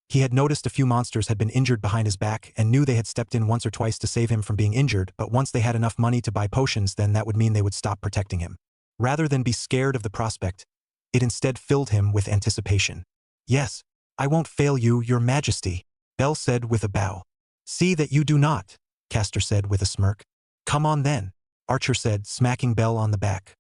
He had noticed a few monsters had been injured behind his back and knew they had stepped in once or twice to save him from being injured, but once they had enough money to buy potions, then that would mean they would stop protecting him. Rather than be scared of the prospect, it instead filled him with anticipation. Yes, I won't fail you, your majesty, Bell said with a bow. See that you do not, Castor said with a smirk. Come on then, Archer said, smacking Bell on the back.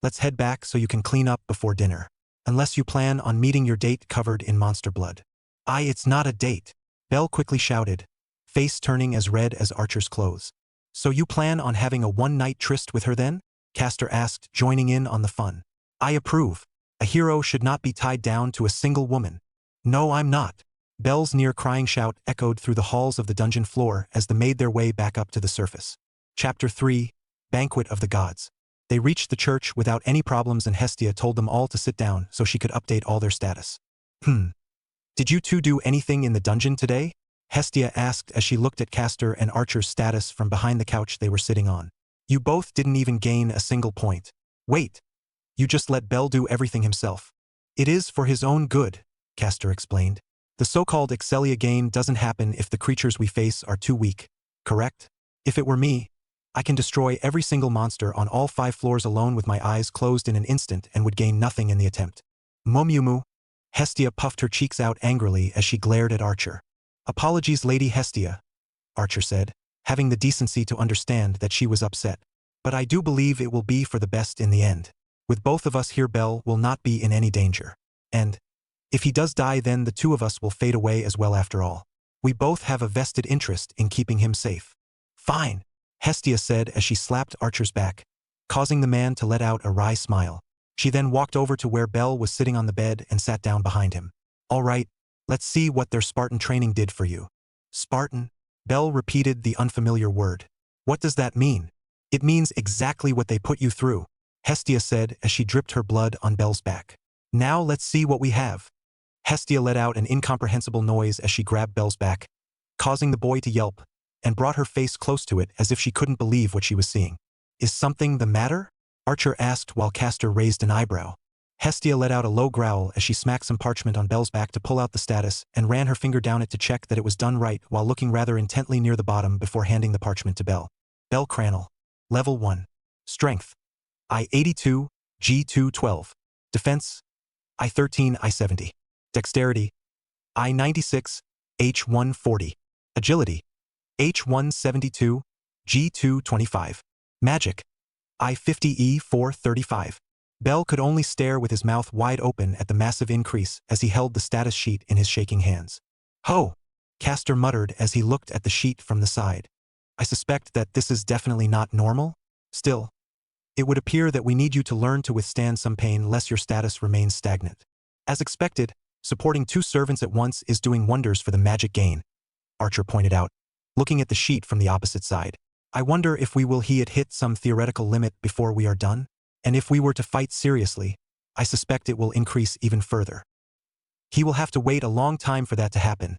Let's head back so you can clean up before dinner. Unless you plan on meeting your date covered in monster blood. It's not a date, Bell quickly shouted, face turning as red as Archer's clothes. So you plan on having a one-night tryst with her then? Castor asked, joining in on the fun. I approve. A hero should not be tied down to a single woman. No, I'm not. Bell's near-crying shout echoed through the halls of the dungeon floor as they made their way back up to the surface. Chapter 3, Banquet of the Gods. They reached the church without any problems and Hestia told them all to sit down so she could update all their status. Did you two do anything in the dungeon today? Hestia asked as she looked at Castor and Archer's status from behind the couch they were sitting on. You both didn't even gain a single point. Wait. You just let Bell do everything himself. It is for his own good, Castor explained. The so-called Excelia gain doesn't happen if the creatures we face are too weak, correct? If it were me, I can destroy every single monster on all 5 floors alone with my eyes closed in an instant and would gain nothing in the attempt. Momumu. Hestia puffed her cheeks out angrily as she glared at Archer. Apologies, Lady Hestia, Archer said, having the decency to understand that she was upset. But I do believe it will be for the best in the end. With both of us here, Bell will not be in any danger. And if he does die, then the 2 of us will fade away as well after all. We both have a vested interest in keeping him safe. Fine. Hestia said as she slapped Archer's back, causing the man to let out a wry smile. She then walked over to where Bell was sitting on the bed and sat down behind him. All right, let's see what their Spartan training did for you. Spartan? Bell repeated the unfamiliar word. What does that mean? It means exactly what they put you through, Hestia said as she dripped her blood on Bell's back. Now let's see what we have. Hestia let out an incomprehensible noise as she grabbed Bell's back, causing the boy to yelp, and brought her face close to it as if she couldn't believe what she was seeing. Is something the matter? Archer asked while Castor raised an eyebrow. Hestia let out a low growl as she smacked some parchment on Bell's back to pull out the status and ran her finger down it to check that it was done right while looking rather intently near the bottom before handing the parchment to Bell. Bell Cranel. Level 1. Strength. I-82, G212. Defense. I-13, I-70. Dexterity. I-96, H140. Agility. H172, G225. Magic. I-50, E435. Bell could only stare with his mouth wide open at the massive increase as he held the status sheet in his shaking hands. Ho! Castor muttered as he looked at the sheet from the side. I suspect that this is definitely not normal. Still, it would appear that we need you to learn to withstand some pain lest your status remains stagnant. As expected, supporting 2 servants at once is doing wonders for the magic gain, Archer pointed out, looking at the sheet from the opposite side. I wonder if we will hit some theoretical limit before we are done? And if we were to fight seriously, I suspect it will increase even further. He will have to wait a long time for that to happen.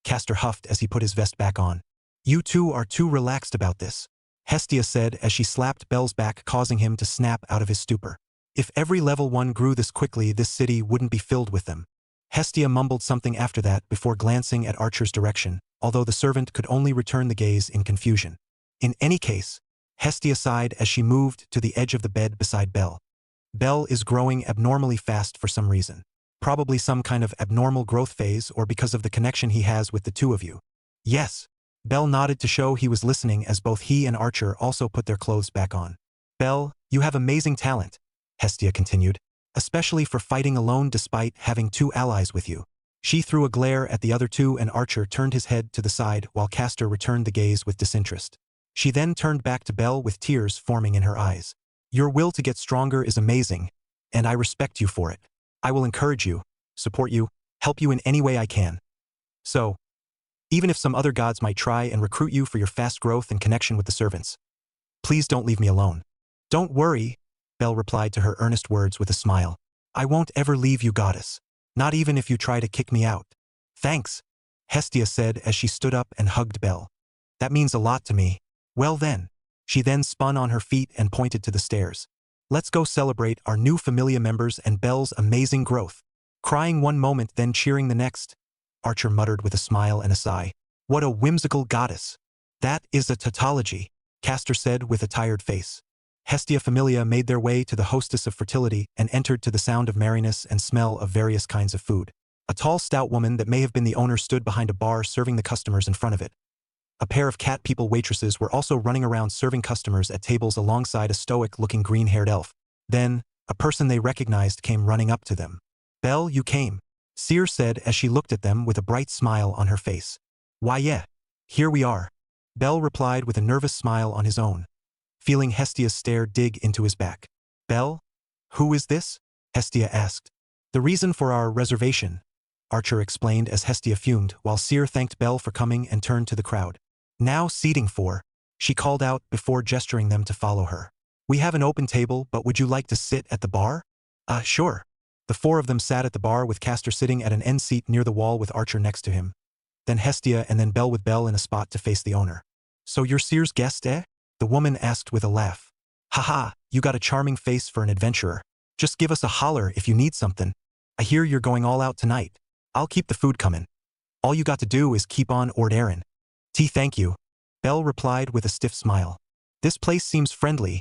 Castor huffed as he put his vest back on. You two are too relaxed about this, Hestia said as she slapped Bell's back, causing him to snap out of his stupor. If every level 1 grew this quickly, this city wouldn't be filled with them. Hestia mumbled something after that before glancing at Archer's direction, although the servant could only return the gaze in confusion. In any case, Hestia sighed as she moved to the edge of the bed beside Bell. Bell is growing abnormally fast for some reason. Probably some kind of abnormal growth phase or because of the connection he has with the two of you. Yes. Bell nodded to show he was listening as both he and Archer also put their clothes back on. Bell, you have amazing talent, Hestia continued, especially for fighting alone despite having 2 allies with you. She threw a glare at the other two and Archer turned his head to the side while Castor returned the gaze with disinterest. She then turned back to Bell with tears forming in her eyes. Your will to get stronger is amazing, and I respect you for it. I will encourage you, support you, help you in any way I can. So, even if some other gods might try and recruit you for your fast growth and connection with the servants, please don't leave me alone. Don't worry, Bell replied to her earnest words with a smile. I won't ever leave you, goddess. Not even if you try to kick me out. Thanks, Hestia said as she stood up and hugged Bell. That means a lot to me. Well then. She then spun on her feet and pointed to the stairs. Let's go celebrate our new Familia members and Bell's amazing growth. Crying one moment then cheering the next, Archer muttered with a smile and a sigh. What a whimsical goddess. That is a tautology, Castor said with a tired face. Hestia Familia made their way to the hostess of fertility and entered to the sound of merriness and smell of various kinds of food. A tall, stout woman that may have been the owner stood behind a bar serving the customers in front of it. A pair of cat people waitresses were also running around serving customers at tables alongside a stoic-looking green-haired elf. Then, a person they recognized came running up to them. Bell, you came, Seer said as she looked at them with a bright smile on her face. Why yeah, here we are, Bell replied with a nervous smile on his own, feeling Hestia's stare dig into his back. Bell? Who is this? Hestia asked. The reason for our reservation, Archer explained as Hestia fumed while Seer thanked Bell for coming and turned to the crowd. Now seating for, she called out before gesturing them to follow her. We have an open table, but would you like to sit at the bar? Sure. The 4 of them sat at the bar with Castor sitting at an end seat near the wall with Archer next to him. Then Hestia and then Bell with Bell in a spot to face the owner. So you're Seer's guest, eh? The woman asked with a laugh. Haha, you got a charming face for an adventurer. Just give us a holler if you need something. I hear you're going all out tonight. I'll keep the food coming. All you got to do is keep on ordering. Thank you, Bell replied with a stiff smile. This place seems friendly,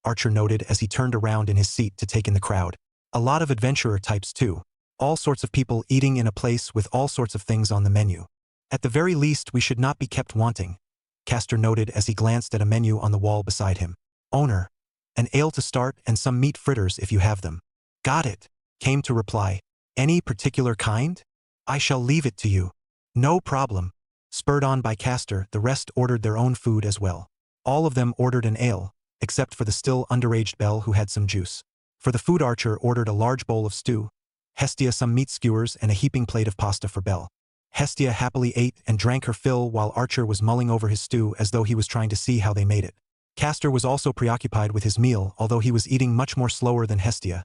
Archer noted as he turned around in his seat to take in the crowd. A lot of adventurer types too. All sorts of people eating in a place with all sorts of things on the menu. At the very least we should not be kept wanting, Castor noted as he glanced at a menu on the wall beside him. Owner, an ale to start and some meat fritters if you have them. Got it, came to reply. Any particular kind? I shall leave it to you. No problem. Spurred on by Castor, the rest ordered their own food as well. All of them ordered an ale, except for the still underaged Bell who had some juice. For the food, Archer ordered a large bowl of stew, Hestia some meat skewers and a heaping plate of pasta for Bell. Hestia happily ate and drank her fill while Archer was mulling over his stew as though he was trying to see how they made it. Castor was also preoccupied with his meal, although he was eating much more slower than Hestia,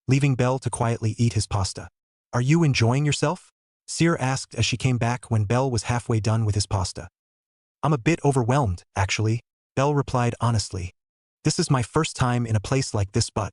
leaving Bell to quietly eat his pasta. "Are you enjoying yourself?" Seer asked as she came back when Bell was halfway done with his pasta. "I'm a bit overwhelmed, actually," Bell replied honestly. "This is my first time in a place like this, but..."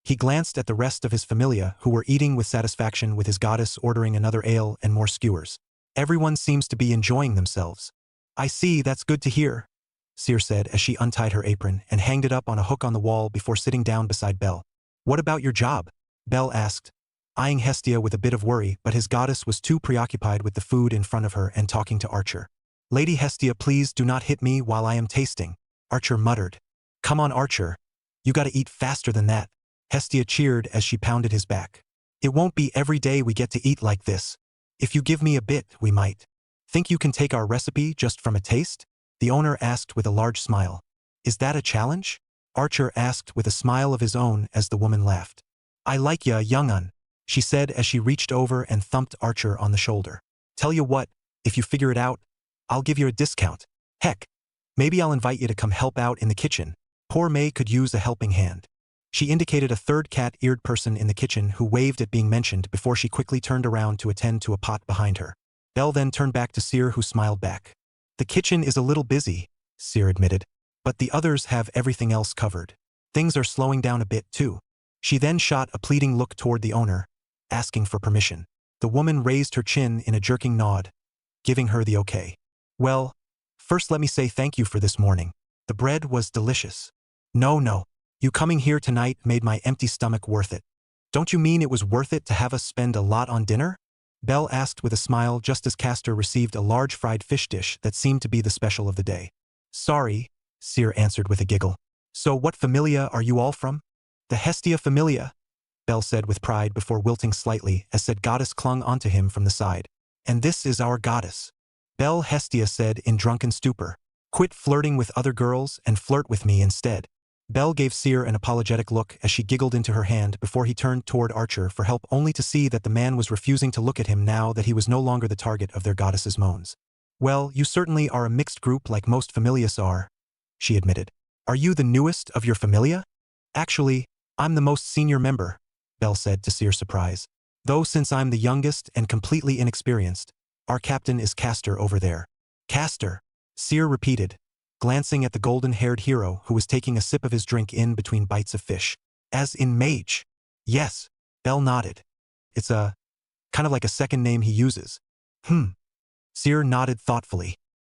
He glanced at the rest of his familia who were eating with satisfaction, with his goddess ordering another ale and more skewers. "Everyone seems to be enjoying themselves." "I see, that's good to hear," Seer said as she untied her apron and hanged it up on a hook on the wall before sitting down beside Bell. "What about your job?" Bell asked, eyeing Hestia with a bit of worry, but his goddess was too preoccupied with the food in front of her and talking to Archer. "Lady Hestia, please do not hit me while I am tasting," Archer muttered. "Come on, Archer. You gotta eat faster than that," Hestia cheered as she pounded his back. "It won't be every day we get to eat like this. If you give me a bit, we might." "Think you can take our recipe just from a taste?" the owner asked with a large smile. "Is that a challenge?" Archer asked with a smile of his own as the woman laughed. "I like ya, young'un," she said as she reached over and thumped Archer on the shoulder. "Tell you what, if you figure it out, I'll give you a discount. Heck, maybe I'll invite you to come help out in the kitchen. Poor May could use a helping hand." She indicated a third cat-eared person in the kitchen who waved at being mentioned before she quickly turned around to attend to a pot behind her. Bell then turned back to Seer, who smiled back. "The kitchen is a little busy," Seer admitted, "but the others have everything else covered. Things are slowing down a bit too." She then shot a pleading look toward the owner, asking for permission. The woman raised her chin in a jerking nod, giving her the okay. "Well, first let me say thank you for this morning. The bread was delicious." No. You coming here tonight made my empty stomach worth it." "Don't you mean it was worth it to have us spend a lot on dinner?" Bell asked with a smile just as Castor received a large fried fish dish that seemed to be the special of the day. "Sorry," Seer answered with a giggle. "So what familia are you all from?" "The Hestia familia," Bell said with pride before wilting slightly as said goddess clung onto him from the side. "And this is our goddess," Bell Hestia said in drunken stupor. "Quit flirting with other girls and flirt with me instead." Bell gave Seer an apologetic look as she giggled into her hand before he turned toward Archer for help, only to see that the man was refusing to look at him now that he was no longer the target of their goddess's moans. "Well, you certainly are a mixed group like most familias are," she admitted. "Are you the newest of your familia?" "Actually, I'm the most senior member," Bell said to Seer's surprise. "Though since I'm the youngest and completely inexperienced, our captain is Castor over there." "Castor," Seer repeated, glancing at the golden-haired hero who was taking a sip of his drink in between bites of fish. "As in mage?" "Yes," Bell nodded. "It's kind of like a second name he uses." Seer nodded thoughtfully.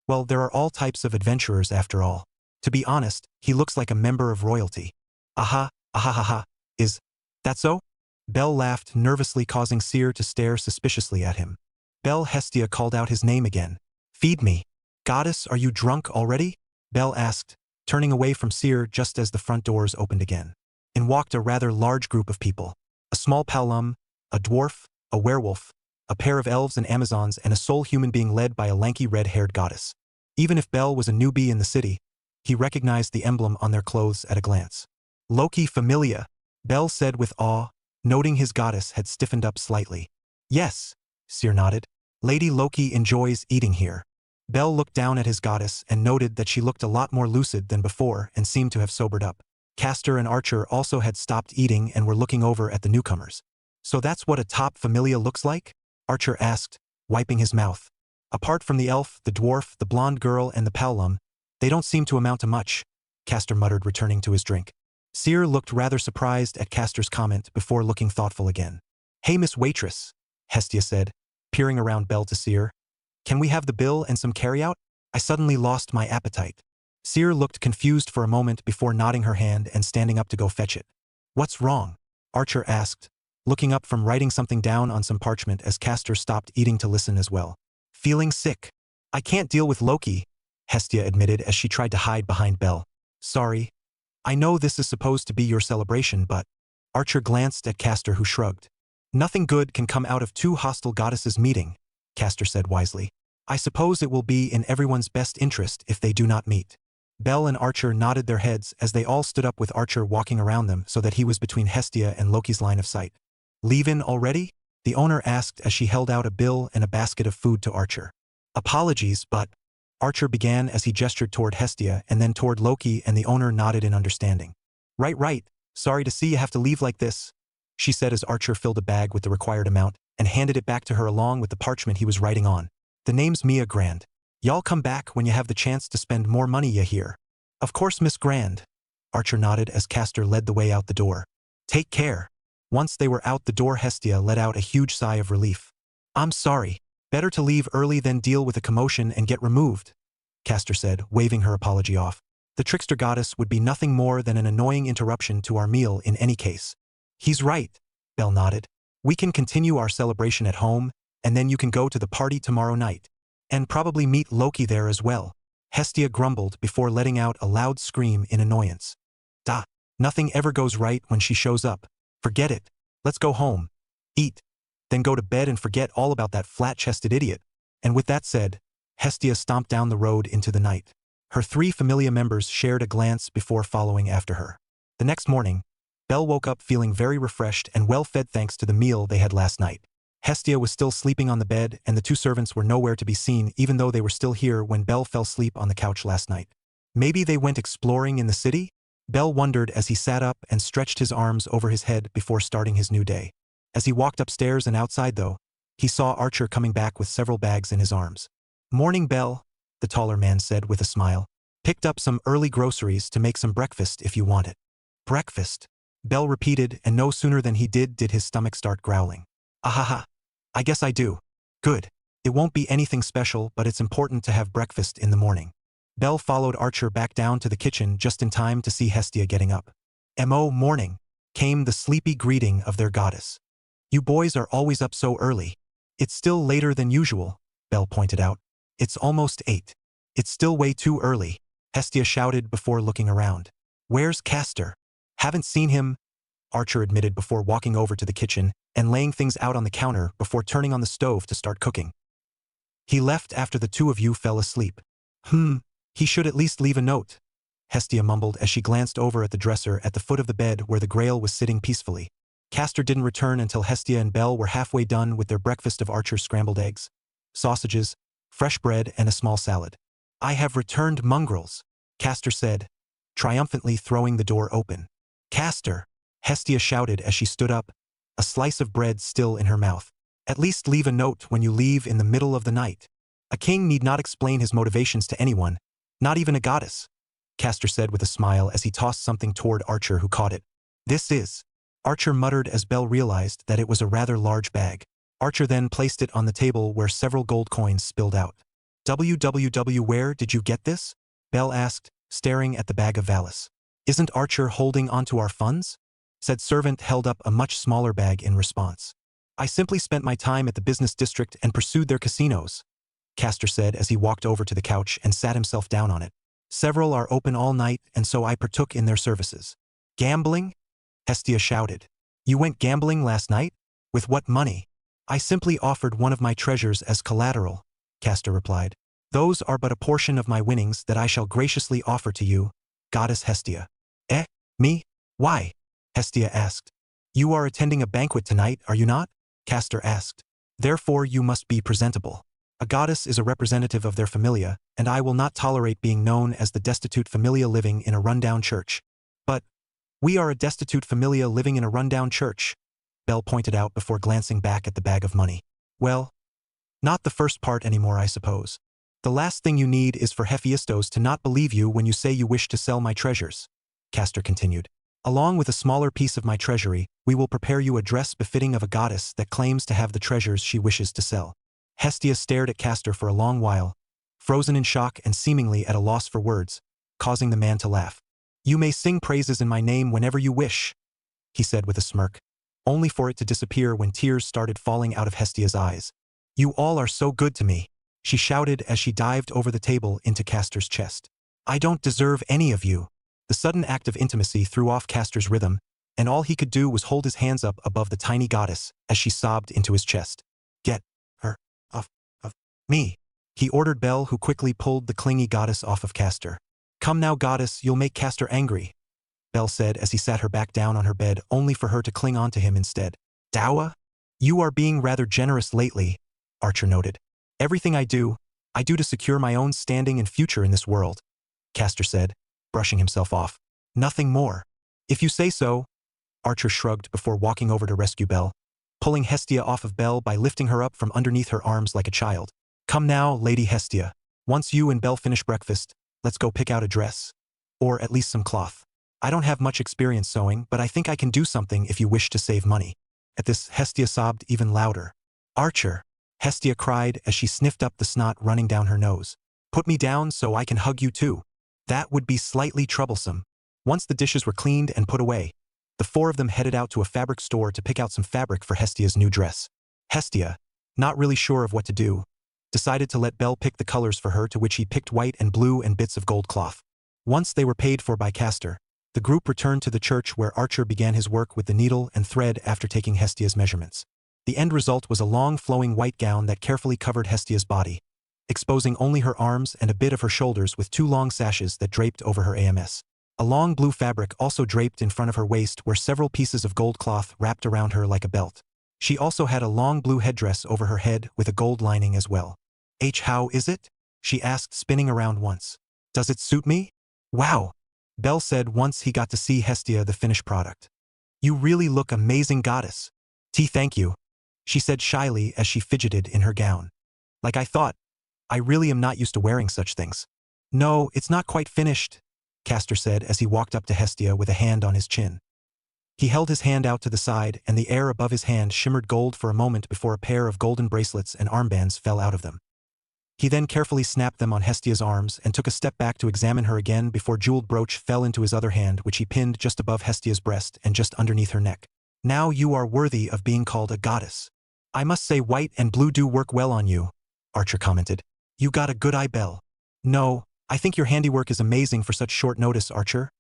"Well, there are all types of adventurers after all. To be honest, he looks like a member of royalty." "Aha, ahahaha, is that so?" Bell laughed nervously, causing Seer to stare suspiciously at him. Bell Hestia called out his name again. "Feed me." "Goddess, are you drunk already?" Bell asked, turning away from Seer just as the front doors opened again. In walked a rather large group of people. A small palum, a dwarf, a werewolf, a pair of elves and amazons, and a sole human being led by a lanky red-haired goddess. Even if Bell was a newbie in the city, he recognized the emblem on their clothes at a glance. "Loki Familia," Bell said with awe, noting his goddess had stiffened up slightly. "Yes," Seer nodded. "Lady Loki enjoys eating here." Bell looked down at his goddess and noted that she looked a lot more lucid than before and seemed to have sobered up. Castor and Archer also had stopped eating and were looking over at the newcomers. "So that's what a top familia looks like?" Archer asked, wiping his mouth. "Apart from the elf, the dwarf, the blonde girl, and the palum, they don't seem to amount to much," Castor muttered, returning to his drink. Seer looked rather surprised at Castor's comment before looking thoughtful again. "Hey, Miss Waitress," Hestia said, peering around Bell to Seer. "Can we have the bill and some carryout? I suddenly lost my appetite." Seer looked confused for a moment before nodding her hand and standing up to go fetch it. "What's wrong?" Archer asked, looking up from writing something down on some parchment as Castor stopped eating to listen as well. "Feeling sick. I can't deal with Loki," Hestia admitted as she tried to hide behind Bell. "Sorry. I know this is supposed to be your celebration, but..." Archer glanced at Castor, who shrugged. "Nothing good can come out of two hostile goddesses meeting," Castor said wisely. "I suppose it will be in everyone's best interest if they do not meet." Bell and Archer nodded their heads as they all stood up with Archer walking around them so that he was between Hestia and Loki's line of sight. "Leavin' already?" the owner asked as she held out a bill and a basket of food to Archer. "Apologies, but—" Archer began as he gestured toward Hestia and then toward Loki, and the owner nodded in understanding. Right. Sorry to see you have to leave like this," she said as Archer filled a bag with the required amount and handed it back to her along with the parchment he was writing on. "The name's Mia Grand. Y'all come back when you have the chance to spend more money you hear." "Of course, Miss Grand." Archer nodded as Castor led the way out the door. "Take care." Once they were out the door, Hestia let out a huge sigh of relief. "I'm sorry. Better to leave early than deal with a commotion and get removed," Castor said, waving her apology off. "The trickster goddess would be nothing more than an annoying interruption to our meal in any case." "He's right," Bell nodded. "We can continue our celebration at home, and then you can go to the party tomorrow night. And probably meet Loki there as well," Hestia grumbled before letting out a loud scream in annoyance. Nothing ever goes right when she shows up. Forget it. Let's go home. Eat. Then go to bed and forget all about that flat-chested idiot." And with that said, Hestia stomped down the road into the night. Her 3 Familia members shared a glance before following after her. The next morning, Bell woke up feeling very refreshed and well-fed thanks to the meal they had last night. Hestia was still sleeping on the bed, and the 2 servants were nowhere to be seen even though they were still here when Bell fell asleep on the couch last night. Maybe they went exploring in the city? Bell wondered as he sat up and stretched his arms over his head before starting his new day. As he walked upstairs and outside, though, he saw Archer coming back with several bags in his arms. "Morning, Bell," the taller man said with a smile. "Picked up some early groceries to make some breakfast if you want it." "Breakfast?" Bell repeated, and no sooner than he did his stomach start growling. "Ahaha. I guess I do." "Good. It won't be anything special, but it's important to have breakfast in the morning." Bell followed Archer back down to the kitchen just in time to see Hestia getting up. "Mo morning," came the sleepy greeting of their goddess. "You boys are always up so early." "It's still later than usual," Bell pointed out. "It's almost 8. "It's still way too early," Hestia shouted before looking around. "Where's Castor?" "Haven't seen him," Archer admitted before walking over to the kitchen and laying things out on the counter before turning on the stove to start cooking. "He left after the 2 of you fell asleep." He should at least leave a note," Hestia mumbled as she glanced over at the dresser at the foot of the bed where the Grail was sitting peacefully. Castor didn't return until Hestia and Bell were halfway done with their breakfast of Archer's scrambled eggs, sausages, fresh bread, and a small salad. "I have returned, mongrels," Castor said, triumphantly throwing the door open. "Castor," Hestia shouted as she stood up, a slice of bread still in her mouth. "At least leave a note when you leave in the middle of the night. A king need not explain his motivations to anyone, not even a goddess," Castor said with a smile as he tossed something toward Archer, who caught it. "This is," Archer muttered as Bell realized that it was a rather large bag. Archer then placed it on the table where several gold coins spilled out. Where did you get this?" Bell asked, staring at the bag of Valis. "Isn't Archer holding onto our funds?" Said servant held up a much smaller bag in response. "I simply spent my time at the business district and pursued their casinos," Castor said as he walked over to the couch and sat himself down on it. "Several are open all night, and so I partook in their services." "Gambling?" Hestia shouted. "You went gambling last night? With what money?" "I simply offered one of my treasures as collateral," Castor replied. "Those are but a portion of my winnings that I shall graciously offer to you, Goddess Hestia." "Eh? Me? Why?" Hestia asked. "You are attending a banquet tonight, are you not?" Castor asked. "Therefore you must be presentable. A goddess is a representative of their familia, and I will not tolerate being known as the destitute familia living in a rundown church." "But we are a destitute familia living in a rundown church," Bell pointed out before glancing back at the bag of money. "Well, not the first part anymore, I suppose. The last thing you need is for Hephaestos to not believe you when you say you wish to sell my treasures," Castor continued. "Along with a smaller piece of my treasury, we will prepare you a dress befitting of a goddess that claims to have the treasures she wishes to sell." Hestia stared at Castor for a long while, frozen in shock and seemingly at a loss for words, causing the man to laugh. "You may sing praises in my name whenever you wish," he said with a smirk, only for it to disappear when tears started falling out of Hestia's eyes. "You all are so good to me," she shouted as she dived over the table into Castor's chest. "I don't deserve any of you." The sudden act of intimacy threw off Castor's rhythm, and all he could do was hold his hands up above the tiny goddess as she sobbed into his chest. "Get her off of me," he ordered Bell, who quickly pulled the clingy goddess off of Castor. Come now, goddess, you'll make Castor angry, Bell said as he sat her back down on her bed only for her to cling on to him instead. Dawa? You are being rather generous lately, Archer noted. Everything I do to secure my own standing and future in this world, Castor said, brushing himself off. Nothing more. If you say so, Archer shrugged before walking over to rescue Bell, pulling Hestia off of Bell by lifting her up from underneath her arms like a child. Come now, Lady Hestia. Once you and Bell finish breakfast, let's go pick out a dress. Or at least some cloth. I don't have much experience sewing, but I think I can do something if you wish to save money. At this, Hestia sobbed even louder. Archer, Hestia cried as she sniffed up the snot running down her nose. Put me down so I can hug you too. That would be slightly troublesome. Once the dishes were cleaned and put away, the four of them headed out to a fabric store to pick out some fabric for Hestia's new dress. Hestia, not really sure of what to do, decided to let Bell pick the colors for her, to which he picked white and blue and bits of gold cloth. Once they were paid for by Castor, the group returned to the church where Archer began his work with the needle and thread after taking Hestia's measurements. The end result was a long flowing white gown that carefully covered Hestia's body, exposing only her arms and a bit of her shoulders with two long sashes that draped over her AMS. A long blue fabric also draped in front of her waist where several pieces of gold cloth wrapped around her like a belt. She also had a long blue headdress over her head with a gold lining as well. How is it? She asked, spinning around once. Does it suit me? Wow, Bell said once he got to see Hestia the finished product. You really look amazing, goddess. Thank you, she said shyly as she fidgeted in her gown. Like I thought. I really am not used to wearing such things. No, it's not quite finished, Castor said as he walked up to Hestia with a hand on his chin. He held his hand out to the side, and the air above his hand shimmered gold for a moment before a pair of golden bracelets and armbands fell out of them. He then carefully snapped them on Hestia's arms and took a step back to examine her again before jeweled brooch fell into his other hand, which he pinned just above Hestia's breast and just underneath her neck. Now you are worthy of being called a goddess. I must say white and blue do work well on you, Archer commented. You got a good eye, Bell. No, I think your handiwork is amazing for such short notice, Archer.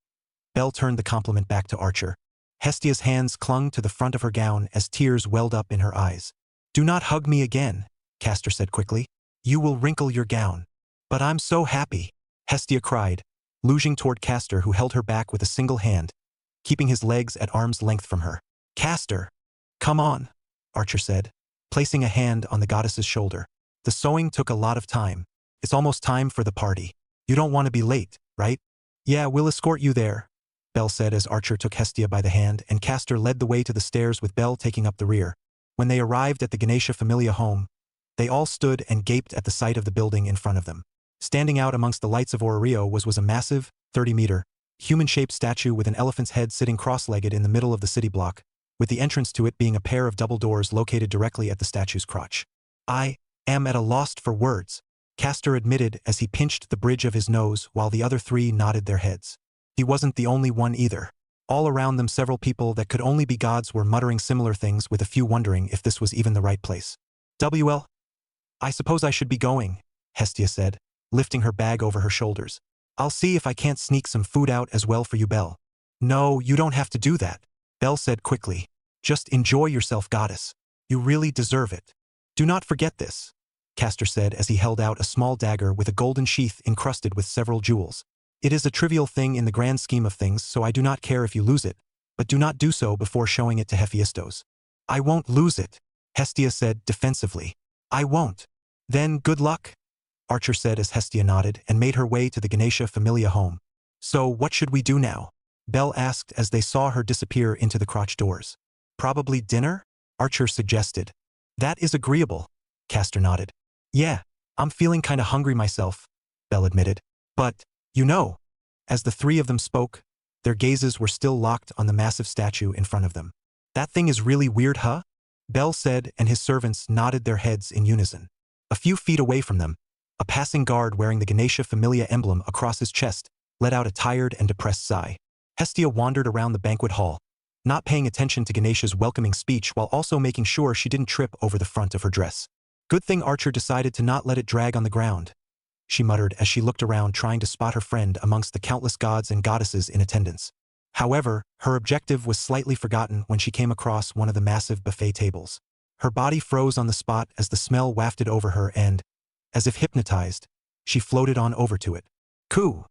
Bell turned the compliment back to Archer. Hestia's hands clung to the front of her gown as tears welled up in her eyes. Do not hug me again, Castor said quickly. You will wrinkle your gown. But I'm so happy, Hestia cried, lunging toward Castor, who held her back with a single hand, keeping his legs at arm's length from her. Castor, come on, Archer said, placing a hand on the goddess's shoulder. The sewing took a lot of time. It's almost time for the party. You don't want to be late, right? Yeah, we'll escort you there, Bell said as Archer took Hestia by the hand and Castor led the way to the stairs with Bell taking up the rear. When they arrived at the Ganesha Familia home, they all stood and gaped at the sight of the building in front of them. Standing out amongst the lights of Orario was a massive, 30-meter, human-shaped statue with an elephant's head sitting cross-legged in the middle of the city block, with the entrance to it being a pair of double doors located directly at the statue's crotch. I am at a loss for words, Castor admitted as he pinched the bridge of his nose while the other three nodded their heads. He wasn't the only one either. All around them several people that could only be gods were muttering similar things, with a few wondering if this was even the right place. WL? I suppose I should be going, Hestia said, lifting her bag over her shoulders. I'll see if I can't sneak some food out as well for you, Bell. No, you don't have to do that, Bell said quickly. Just enjoy yourself, goddess. You really deserve it. Do not forget this, Castor said as he held out a small dagger with a golden sheath encrusted with several jewels. It is a trivial thing in the grand scheme of things, so I do not care if you lose it, but do not do so before showing it to Hephaestos. I won't lose it, Hestia said defensively. I won't. Then good luck, Archer said as Hestia nodded and made her way to the Ganesha Familia home. So what should we do now? Bell asked as they saw her disappear into the crotch doors. Probably dinner? Archer suggested. That is agreeable, Castor nodded. Yeah, I'm feeling kinda hungry myself, Bell admitted. But, you know. As the three of them spoke, their gazes were still locked on the massive statue in front of them. That thing is really weird, huh? Bell said, and his servants nodded their heads in unison. A few feet away from them, a passing guard wearing the Ganesha Familia emblem across his chest let out a tired and depressed sigh. Hestia wandered around the banquet hall, not paying attention to Ganesha's welcoming speech while also making sure she didn't trip over the front of her dress. Good thing Archer decided to not let it drag on the ground, she muttered as she looked around trying to spot her friend amongst the countless gods and goddesses in attendance. However, her objective was slightly forgotten when she came across one of the massive buffet tables. Her body froze on the spot as the smell wafted over her and, as if hypnotized, she floated on over to it. Coo!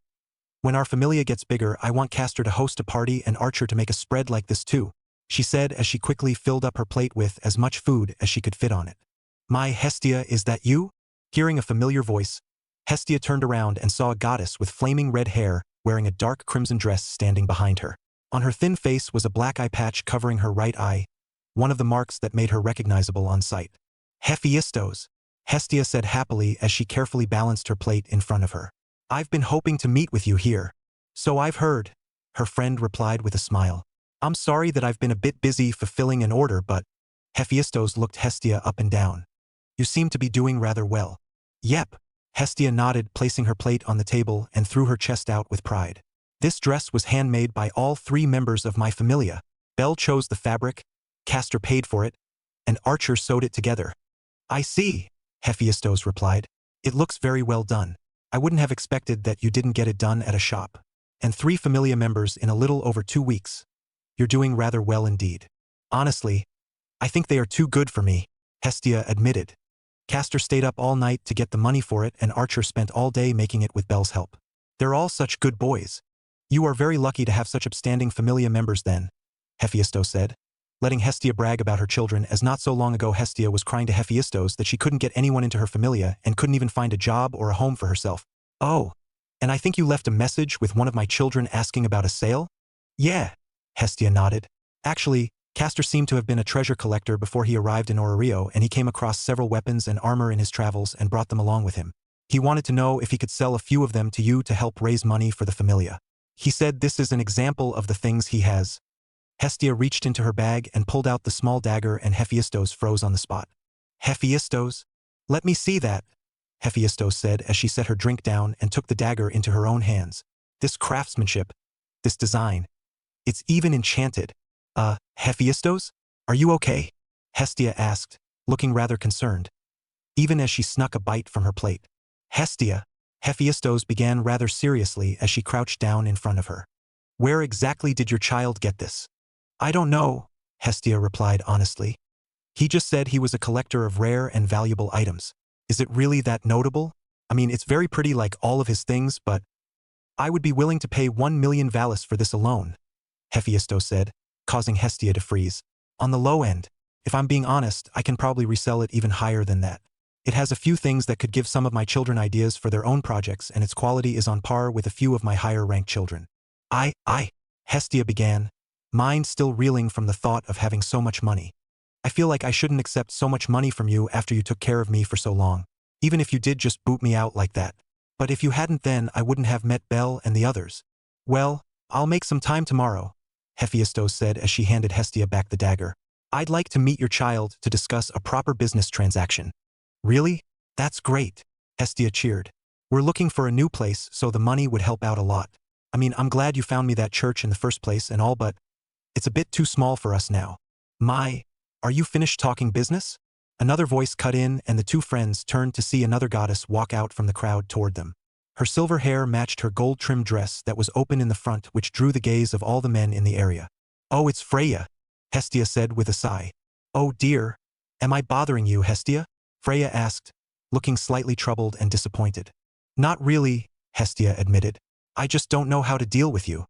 When our Familia gets bigger, I want Castor to host a party and Archer to make a spread like this too, she said as she quickly filled up her plate with as much food as she could fit on it. My Hestia, is that you? Hearing a familiar voice, Hestia turned around and saw a goddess with flaming red hair wearing a dark crimson dress standing behind her. On her thin face was a black eye patch covering her right eye, one of the marks that made her recognizable on sight. Hephaestos, Hestia said happily as she carefully balanced her plate in front of her. I've been hoping to meet with you here. So I've heard, her friend replied with a smile. I'm sorry that I've been a bit busy fulfilling an order, but Hephaestos looked Hestia up and down. You seem to be doing rather well. Yep, Hestia nodded, placing her plate on the table and threw her chest out with pride. This dress was handmade by all 3 members of my Familia. Bell chose the fabric, Castor paid for it, and Archer sewed it together. I see, Hephaestos replied. It looks very well done. I wouldn't have expected that you didn't get it done at a shop. And 3 Familia members in a little over 2 weeks. You're doing rather well indeed. Honestly, I think they are too good for me, Hestia admitted. Castor stayed up all night to get the money for it and Archer spent all day making it with Bell's help. They're all such good boys. You are very lucky to have such upstanding Familia members then, Hephaestos said, letting Hestia brag about her children, as not so long ago Hestia was crying to Hephaestos that she couldn't get anyone into her Familia and couldn't even find a job or a home for herself. Oh, and I think you left a message with one of my children asking about a sale? Yeah, Hestia nodded. Actually, Castor seemed to have been a treasure collector before he arrived in Orario, and he came across several weapons and armor in his travels and brought them along with him. He wanted to know if he could sell a few of them to you to help raise money for the Familia. He said this is an example of the things he has. Hestia reached into her bag and pulled out the small dagger, and Hephaestos froze on the spot. Hephaestos? Let me see that, Hephaestos said as she set her drink down and took the dagger into her own hands. This craftsmanship, this design, it's even enchanted. Hephaestos? Are you okay? Hestia asked, looking rather concerned, even as she snuck a bite from her plate. Hestia, Hephaestos began rather seriously as she crouched down in front of her. Where exactly did your child get this? I don't know, Hestia replied honestly. He just said he was a collector of rare and valuable items. Is it really that notable? I mean, it's very pretty like all of his things, but I would be willing to pay 1 million valis for this alone, Hephaestos said, causing Hestia to freeze. On the low end, if I'm being honest, I can probably resell it even higher than that. It has a few things that could give some of my children ideas for their own projects, and its quality is on par with a few of my higher-ranked children. Hestia began, mind still reeling from the thought of having so much money. I feel like I shouldn't accept so much money from you after you took care of me for so long, even if you did just boot me out like that. But if you hadn't, then I wouldn't have met Bell and the others. Well, I'll make some time tomorrow, Hephaestos said as she handed Hestia back the dagger. I'd like to meet your child to discuss a proper business transaction. Really? That's great, Hestia cheered. We're looking for a new place, so the money would help out a lot. I mean, I'm glad you found me that church in the first place and all, but it's a bit too small for us now. Are you finished talking business? Another voice cut in, and the 2 friends turned to see another goddess walk out from the crowd toward them. Her silver hair matched her gold-trimmed dress that was open in the front, which drew the gaze of all the men in the area. Oh, it's Freya, Hestia said with a sigh. Oh dear, am I bothering you, Hestia? Freya asked, looking slightly troubled and disappointed. Not really, Hestia admitted. I just don't know how to deal with you.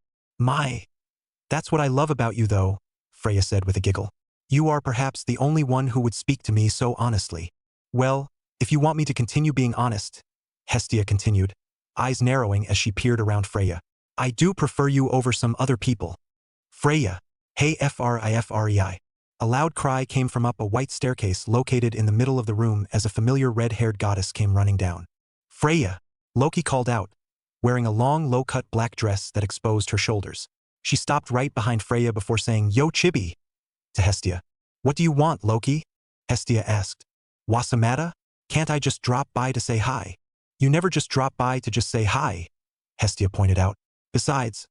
That's what I love about you though, Freya said with a giggle. You are perhaps the only one who would speak to me so honestly. Well, if you want me to continue being honest, Hestia continued, eyes narrowing as she peered around Freya, I do prefer you over some other people. Freya, hey Frei. A loud cry came from up a white staircase located in the middle of the room as a familiar red-haired goddess came running down. Freya, Loki called out, wearing a long, low-cut black dress that exposed her shoulders. She stopped right behind Freya before saying, Yo Chibi, to Hestia. What do you want, Loki? Hestia asked. Wasamata? Can't I just drop by to say hi? You never just drop by to just say hi, Hestia pointed out. Besides,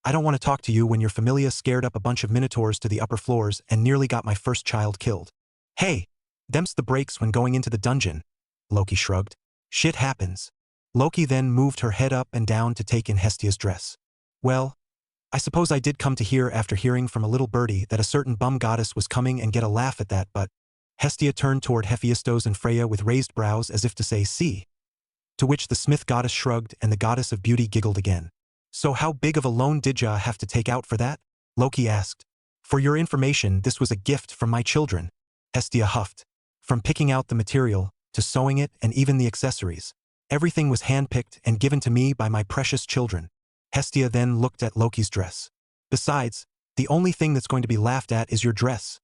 I don't want to talk to you when your Familia scared up a bunch of minotaurs to the upper floors and nearly got my first child killed. Hey, them's the breaks when going into the dungeon, Loki shrugged. Shit happens. Loki then moved her head up and down to take in Hestia's dress. Well, I suppose I did come to hear after hearing from a little birdie that a certain bum goddess was coming and get a laugh at that, but Hestia turned toward Hephaestos and Freya with raised brows as if to say, see. To which the smith goddess shrugged and the goddess of beauty giggled again. So how big of a loan did ya have to take out for that? Loki asked. For your information, this was a gift from my children. Hestia huffed. From picking out the material, to sewing it, and even the accessories. Everything was handpicked and given to me by my precious children. Hestia then looked at Loki's dress. Besides, the only thing that's going to be laughed at is your dress,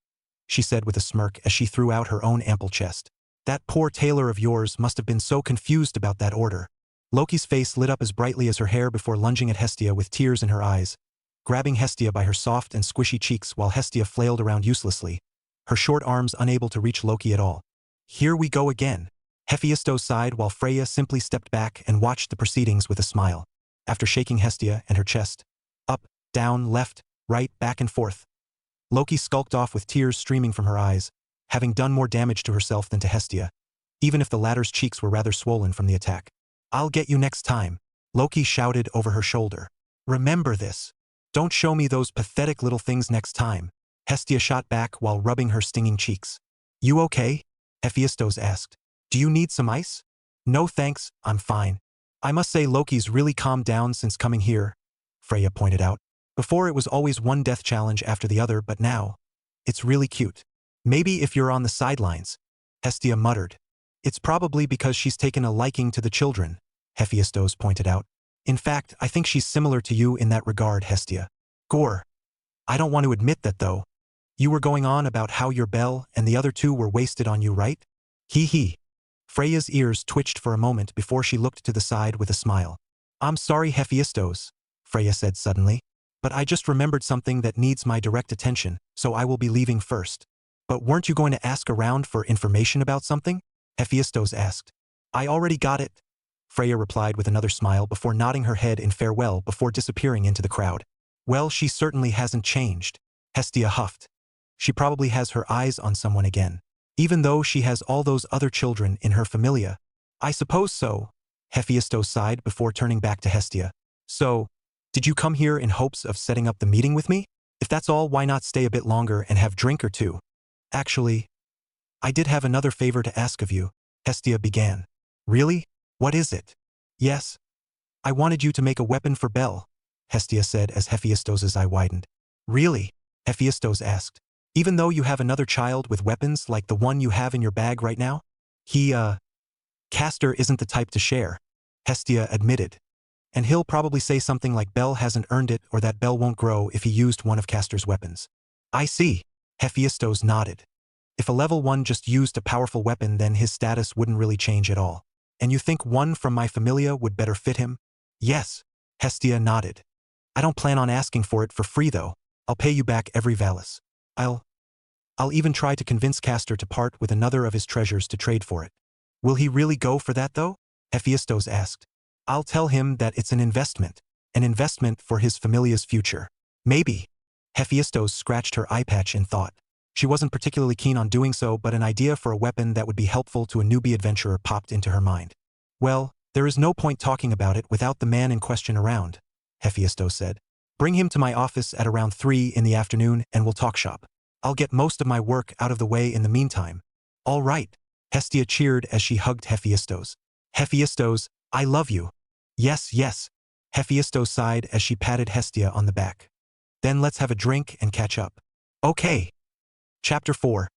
she said with a smirk as she threw out her own ample chest. That poor tailor of yours must have been so confused about that order. Loki's face lit up as brightly as her hair before lunging at Hestia with tears in her eyes, grabbing Hestia by her soft and squishy cheeks while Hestia flailed around uselessly, her short arms unable to reach Loki at all. Here we go again. Hephaestus sighed while Freya simply stepped back and watched the proceedings with a smile. After shaking Hestia and her chest, up, down, left, right, back and forth, Loki skulked off with tears streaming from her eyes, having done more damage to herself than to Hestia, even if the latter's cheeks were rather swollen from the attack. I'll get you next time, Loki shouted over her shoulder. Remember this. Don't show me those pathetic little things next time, Hestia shot back while rubbing her stinging cheeks. You okay? Hephaestus asked. Do you need some ice? No thanks, I'm fine. I must say Loki's really calmed down since coming here, Freya pointed out. Before it was always one death challenge after the other, but now, it's really cute. Maybe if you're on the sidelines, Hestia muttered. It's probably because she's taken a liking to the children, Hephaestus pointed out. In fact, I think she's similar to you in that regard, Hestia. Gore. I don't want to admit that though. You were going on about how your Bell and the other two were wasted on you, right? Hee hee. Freya's ears twitched for a moment before she looked to the side with a smile. I'm sorry, Hephaestus, Freya said suddenly, but I just remembered something that needs my direct attention, so I will be leaving first. But weren't you going to ask around for information about something? Hephaestus asked. I already got it, Freya replied with another smile before nodding her head in farewell before disappearing into the crowd. Well, she certainly hasn't changed, Hestia huffed. She probably has her eyes on someone again. Even though she has all those other children in her Familia. I suppose so, Hephaestus sighed before turning back to Hestia. So, did you come here in hopes of setting up the meeting with me? If that's all, why not stay a bit longer and have drink or two? Actually, I did have another favor to ask of you, Hestia began. Really? What is it? Yes. I wanted you to make a weapon for Bell, Hestia said as Hephaestus's eye widened. Really? Hephaestus asked. Even though you have another child with weapons like the one you have in your bag right now? Castor isn't the type to share, Hestia admitted. And he'll probably say something like Bell hasn't earned it or that Bell won't grow if he used one of Castor's weapons. I see, Hephaestus nodded. If a level 1 just used a powerful weapon, then his status wouldn't really change at all. And you think one from my Familia would better fit him? Yes, Hestia nodded. I don't plan on asking for it for free though. I'll pay you back every Valis. I'll even try to convince Castor to part with another of his treasures to trade for it. Will he really go for that though? Hephaestus asked. I'll tell him that it's an investment for his Familia's future. Maybe. Hephaestus scratched her eye patch in thought. She wasn't particularly keen on doing so, but an idea for a weapon that would be helpful to a newbie adventurer popped into her mind. Well, there is no point talking about it without the man in question around, Hephaestus said. Bring him to my office at around 3 in the afternoon and we'll talk shop. I'll get most of my work out of the way in the meantime. All right, Hestia cheered as she hugged Hephaestus. Hephaestus, I love you. Yes, yes, Hephaestus sighed as she patted Hestia on the back. Then let's have a drink and catch up. Okay. Chapter 4.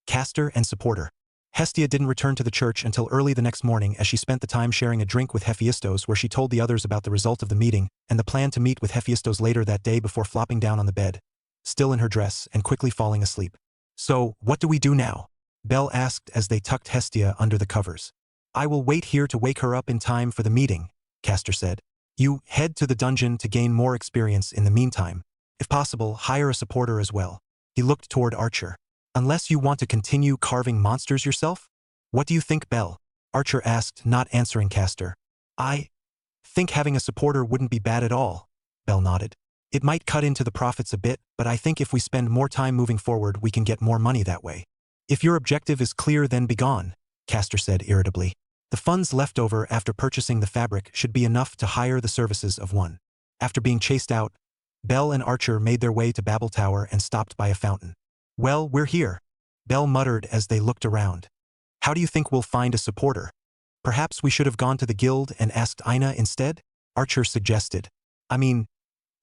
Castor and Supporter. Hestia didn't return to the church until early the next morning as she spent the time sharing a drink with Hephaestus where she told the others about the result of the meeting and the plan to meet with Hephaestus later that day before flopping down on the bed, still in her dress and quickly falling asleep. So, what do we do now? Bell asked as they tucked Hestia under the covers. I will wait here to wake her up in time for the meeting, Castor said. You head to the dungeon to gain more experience in the meantime. If possible, hire a supporter as well. He looked toward Archer. Unless you want to continue carving monsters yourself? What do you think, Bell? Archer asked, not answering Castor. I think having a supporter wouldn't be bad at all, Bell nodded. It might cut into the profits a bit, but I think if we spend more time moving forward, we can get more money that way. If your objective is clear, then begone, Castor said irritably. The funds left over after purchasing the fabric should be enough to hire the services of one. After being chased out, Bell and Archer made their way to Babel Tower and stopped by a fountain. Well, we're here, Bell muttered as they looked around. How do you think we'll find a supporter? Perhaps we should have gone to the guild and asked Ina instead? Archer suggested. I mean,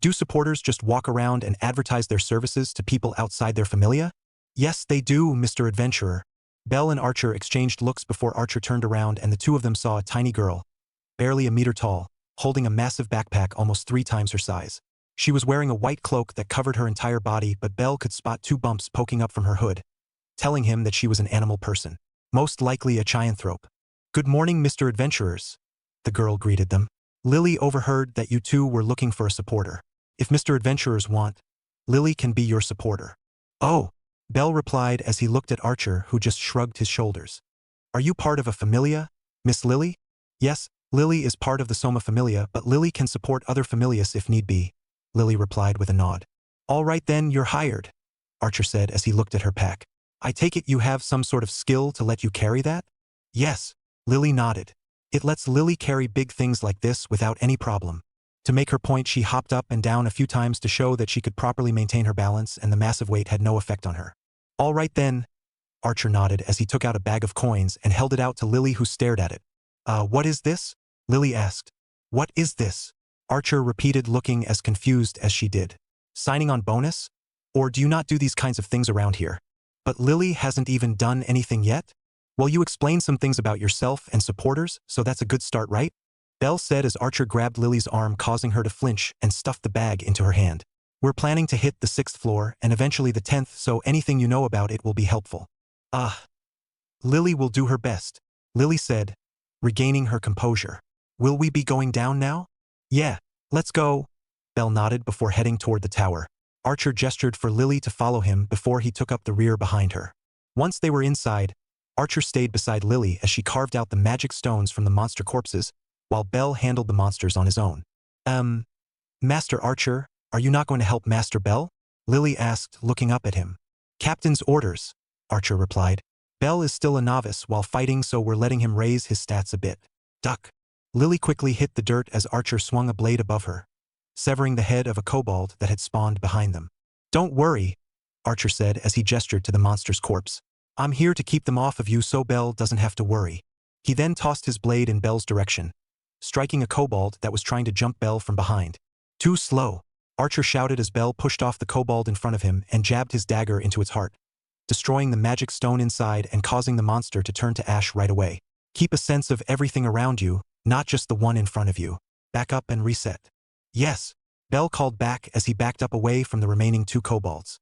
do supporters just walk around and advertise their services to people outside their familia? Yes, they do, Mr. Adventurer. Bell and Archer exchanged looks before Archer turned around and the two of them saw a tiny girl, barely a meter tall, holding a massive backpack almost 3 times her size. She was wearing a white cloak that covered her entire body, but Bell could spot 2 bumps poking up from her hood, telling him that she was an animal person, most likely a Chianthrope. Good morning, Mr. Adventurers, the girl greeted them. Lily overheard that you two were looking for a supporter. If Mr. Adventurers want, Lily can be your supporter. Oh, Bell replied as he looked at Archer, who just shrugged his shoulders. Are you part of a familia, Miss Lily? Yes, Lily is part of the Soma familia, but Lily can support other familias if need be, Lily replied with a nod. All right then, you're hired, Archer said as he looked at her pack. I take it you have some sort of skill to let you carry that? Yes, Lily nodded. It lets Lily carry big things like this without any problem. To make her point, she hopped up and down a few times to show that she could properly maintain her balance and the massive weight had no effect on her. All right then, Archer nodded as he took out a bag of coins and held it out to Lily, who stared at it. What is this? Lily asked. What is this? Archer repeated, looking as confused as she did. Signing on bonus? Or do you not do these kinds of things around here? But Lily hasn't even done anything yet? Well, you explained some things about yourself and supporters, so that's a good start, right? Bell said as Archer grabbed Lily's arm, causing her to flinch and stuffed the bag into her hand. We're planning to hit the 6th floor and eventually the 10th, so anything you know about it will be helpful. Lily will do her best, Lily said, regaining her composure. Will we be going down now? Yeah, let's go. Bell nodded before heading toward the tower. Archer gestured for Lily to follow him before he took up the rear behind her. Once they were inside, Archer stayed beside Lily as she carved out the magic stones from the monster corpses, while Bell handled the monsters on his own. Master Archer, are you not going to help Master Bell? Lily asked, looking up at him. Captain's orders, Archer replied. Bell is still a novice while fighting, so we're letting him raise his stats a bit. Duck. Lily quickly hit the dirt as Archer swung a blade above her, severing the head of a kobold that had spawned behind them. Don't worry, Archer said as he gestured to the monster's corpse. I'm here to keep them off of you so Bell doesn't have to worry. He then tossed his blade in Bell's direction, striking a kobold that was trying to jump Bell from behind. Too slow, Archer shouted as Bell pushed off the kobold in front of him and jabbed his dagger into its heart, destroying the magic stone inside and causing the monster to turn to ash right away. Keep a sense of everything around you, not just the one in front of you. Back up and reset. Yes, Bell called back as he backed up away from the remaining 2 kobolds.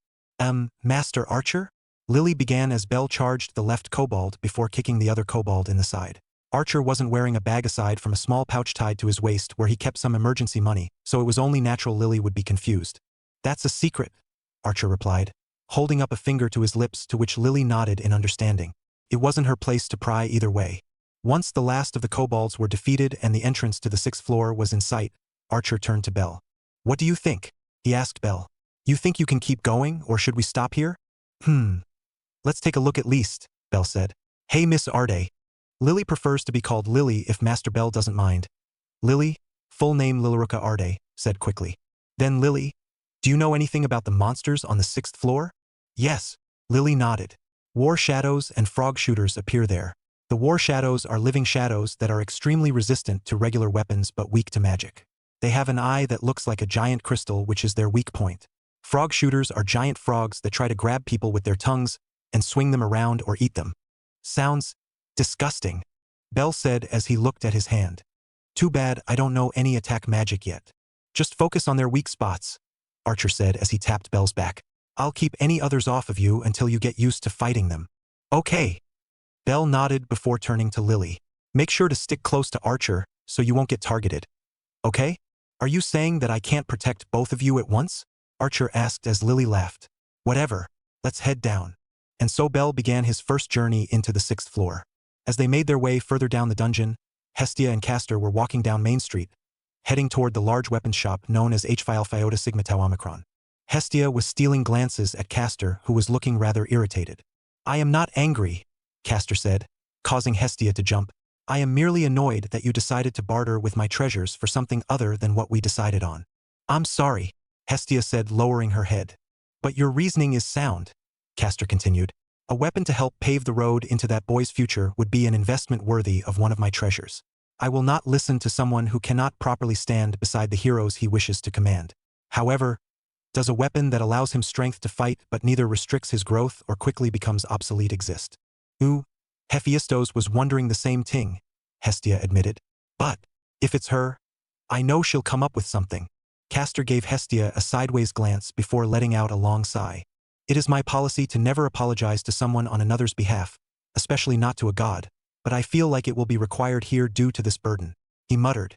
Master Archer? Lily began as Bell charged the left kobold before kicking the other kobold in the side. Archer wasn't wearing a bag aside from a small pouch tied to his waist where he kept some emergency money, so it was only natural Lily would be confused. That's a secret, Archer replied, holding up a finger to his lips, to which Lily nodded in understanding. It wasn't her place to pry either way. Once the last of the kobolds were defeated and the entrance to the 6th floor was in sight, Archer turned to Bell. What do you think? He asked Bell. You think you can keep going, or should we stop here? Let's take a look at least, Bell said. Hey, Miss Arde. Lily prefers to be called Lily if Master Bell doesn't mind. Lily, full name Lilaruka Arde, said quickly. Then Lily, do you know anything about the monsters on the 6th floor? Yes, Lily nodded. War shadows and frog shooters appear there. The war shadows are living shadows that are extremely resistant to regular weapons but weak to magic. They have an eye that looks like a giant crystal, which is their weak point. Frog shooters are giant frogs that try to grab people with their tongues and swing them around or eat them. Sounds disgusting, Bell said as he looked at his hand. Too bad I don't know any attack magic yet. Just focus on their weak spots, Archer said as he tapped Bell's back. I'll keep any others off of you until you get used to fighting them. Okay. Bell nodded before turning to Lily. Make sure to stick close to Archer so you won't get targeted. Okay? Are you saying that I can't protect both of you at once? Archer asked as Lily laughed. Whatever. Let's head down. And so Bell began his first journey into the 6th floor. As they made their way further down the dungeon, Hestia and Castor were walking down Main Street, heading toward the large weapons shop known as H-File Phiota Sigma Tau Omicron. Hestia was stealing glances at Castor, who was looking rather irritated. I am not angry, Castor said, causing Hestia to jump. I am merely annoyed that you decided to barter with my treasures for something other than what we decided on. I'm sorry, Hestia said, lowering her head. But your reasoning is sound, Castor continued. A weapon to help pave the road into that boy's future would be an investment worthy of one of my treasures. I will not listen to someone who cannot properly stand beside the heroes he wishes to command. However, does a weapon that allows him strength to fight but neither restricts his growth or quickly becomes obsolete exist? Ooh, Hephaestus was wondering the same thing, Hestia admitted. But, if it's her, I know she'll come up with something. Castor gave Hestia a sideways glance before letting out a long sigh. It is my policy to never apologize to someone on another's behalf, especially not to a god, but I feel like it will be required here due to this burden. He muttered.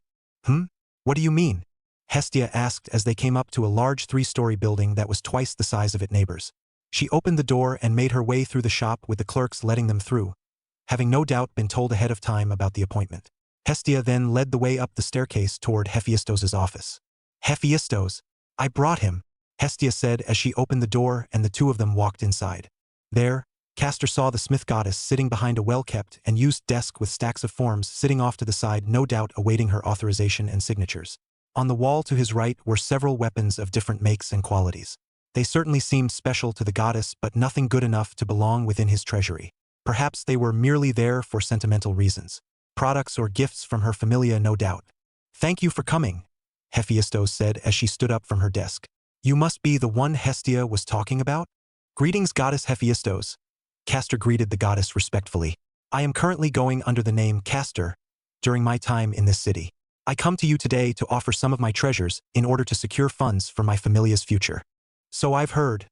What do you mean? Hestia asked as they came up to a large 3-story building that was twice the size of its neighbors. She opened the door and made her way through the shop with the clerks letting them through, having no doubt been told ahead of time about the appointment. Hestia then led the way up the staircase toward Hephaestus's office. Hephaestus, I brought him, Hestia said as she opened the door and the two of them walked inside. There, Castor saw the smith goddess sitting behind a well-kept and used desk with stacks of forms sitting off to the side, no doubt awaiting her authorization and signatures. On the wall to his right were several weapons of different makes and qualities. They certainly seemed special to the goddess, but nothing good enough to belong within his treasury. Perhaps they were merely there for sentimental reasons. Products or gifts from her Familia, no doubt. Thank you for coming, Hephaestus said as she stood up from her desk. You must be the one Hestia was talking about? Greetings, goddess Hephaestus. Castor greeted the goddess respectfully. I am currently going under the name Castor during my time in this city. I come to you today to offer some of my treasures in order to secure funds for my Familia's future. So I've heard.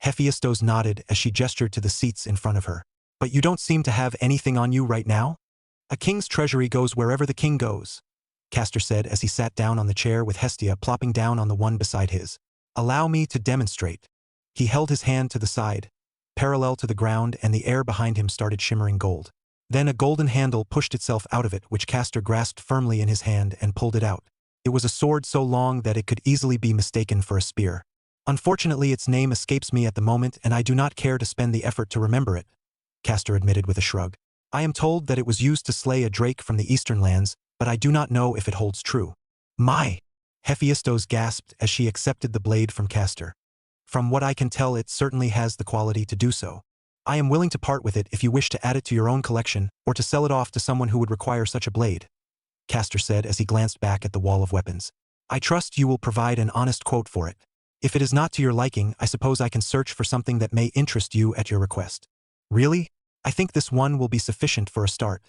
Hephaestus nodded as she gestured to the seats in front of her. But you don't seem to have anything on you right now? A king's treasury goes wherever the king goes, Castor said as he sat down on the chair with Hestia plopping down on the one beside his. Allow me to demonstrate. He held his hand to the side, parallel to the ground, and the air behind him started shimmering gold. Then a golden handle pushed itself out of it, which Castor grasped firmly in his hand and pulled it out. It was a sword so long that it could easily be mistaken for a spear. Unfortunately, its name escapes me at the moment and I do not care to spend the effort to remember it, Castor admitted with a shrug. I am told that it was used to slay a drake from the eastern lands, but I do not know if it holds true. My! Hephaestus gasped as she accepted the blade from Castor. From what I can tell, it certainly has the quality to do so. I am willing to part with it if you wish to add it to your own collection or to sell it off to someone who would require such a blade, Castor said as he glanced back at the wall of weapons. I trust you will provide an honest quote for it. If it is not to your liking, I suppose I can search for something that may interest you at your request. Really? I think this one will be sufficient for a start.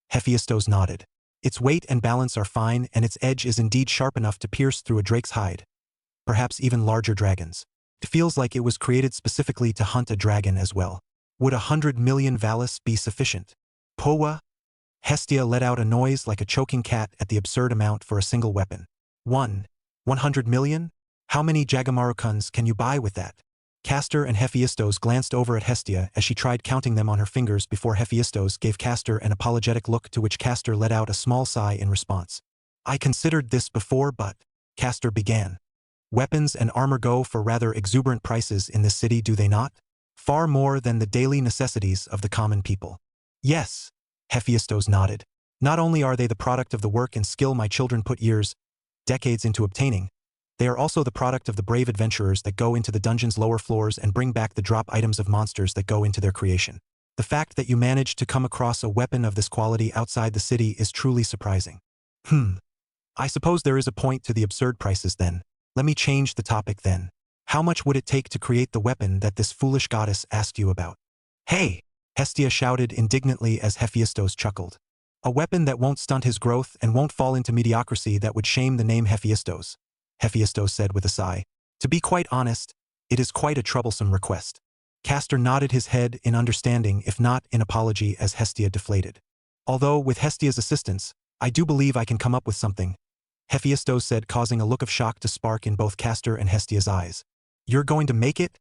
Hephaestus nodded. Its weight and balance are fine, and its edge is indeed sharp enough to pierce through a drake's hide. Perhaps even larger dragons. It feels like it was created specifically to hunt a dragon as well. Would 100 million valis be sufficient? Powa? Hestia let out a noise like a choking cat at the absurd amount for a single weapon. 100 million? How many Jagamarukuns can you buy with that? Castor and Hephaestus glanced over at Hestia as she tried counting them on her fingers before Hephaestus gave Castor an apologetic look, to which Castor let out a small sigh in response. I considered this before, but, Castor began. Weapons and armor go for rather exuberant prices in this city, do they not? Far more than the daily necessities of the common people. Yes, Hephaestus nodded. Not only are they the product of the work and skill my children put years, decades into obtaining, they are also the product of the brave adventurers that go into the dungeon's lower floors and bring back the drop items of monsters that go into their creation. The fact that you managed to come across a weapon of this quality outside the city is truly surprising. I suppose there is a point to the absurd prices then. Let me change the topic then. How much would it take to create the weapon that this foolish goddess asked you about? Hey! Hestia shouted indignantly as Hephaestus chuckled. A weapon that won't stunt his growth and won't fall into mediocrity that would shame the name Hephaestus, Hephaestus said with a sigh. To be quite honest, it is quite a troublesome request. Castor nodded his head in understanding, if not in apology, as Hestia deflated. Although, with Hestia's assistance, I do believe I can come up with something, Hephaestus said, causing a look of shock to spark in both Castor and Hestia's eyes. You're going to make it?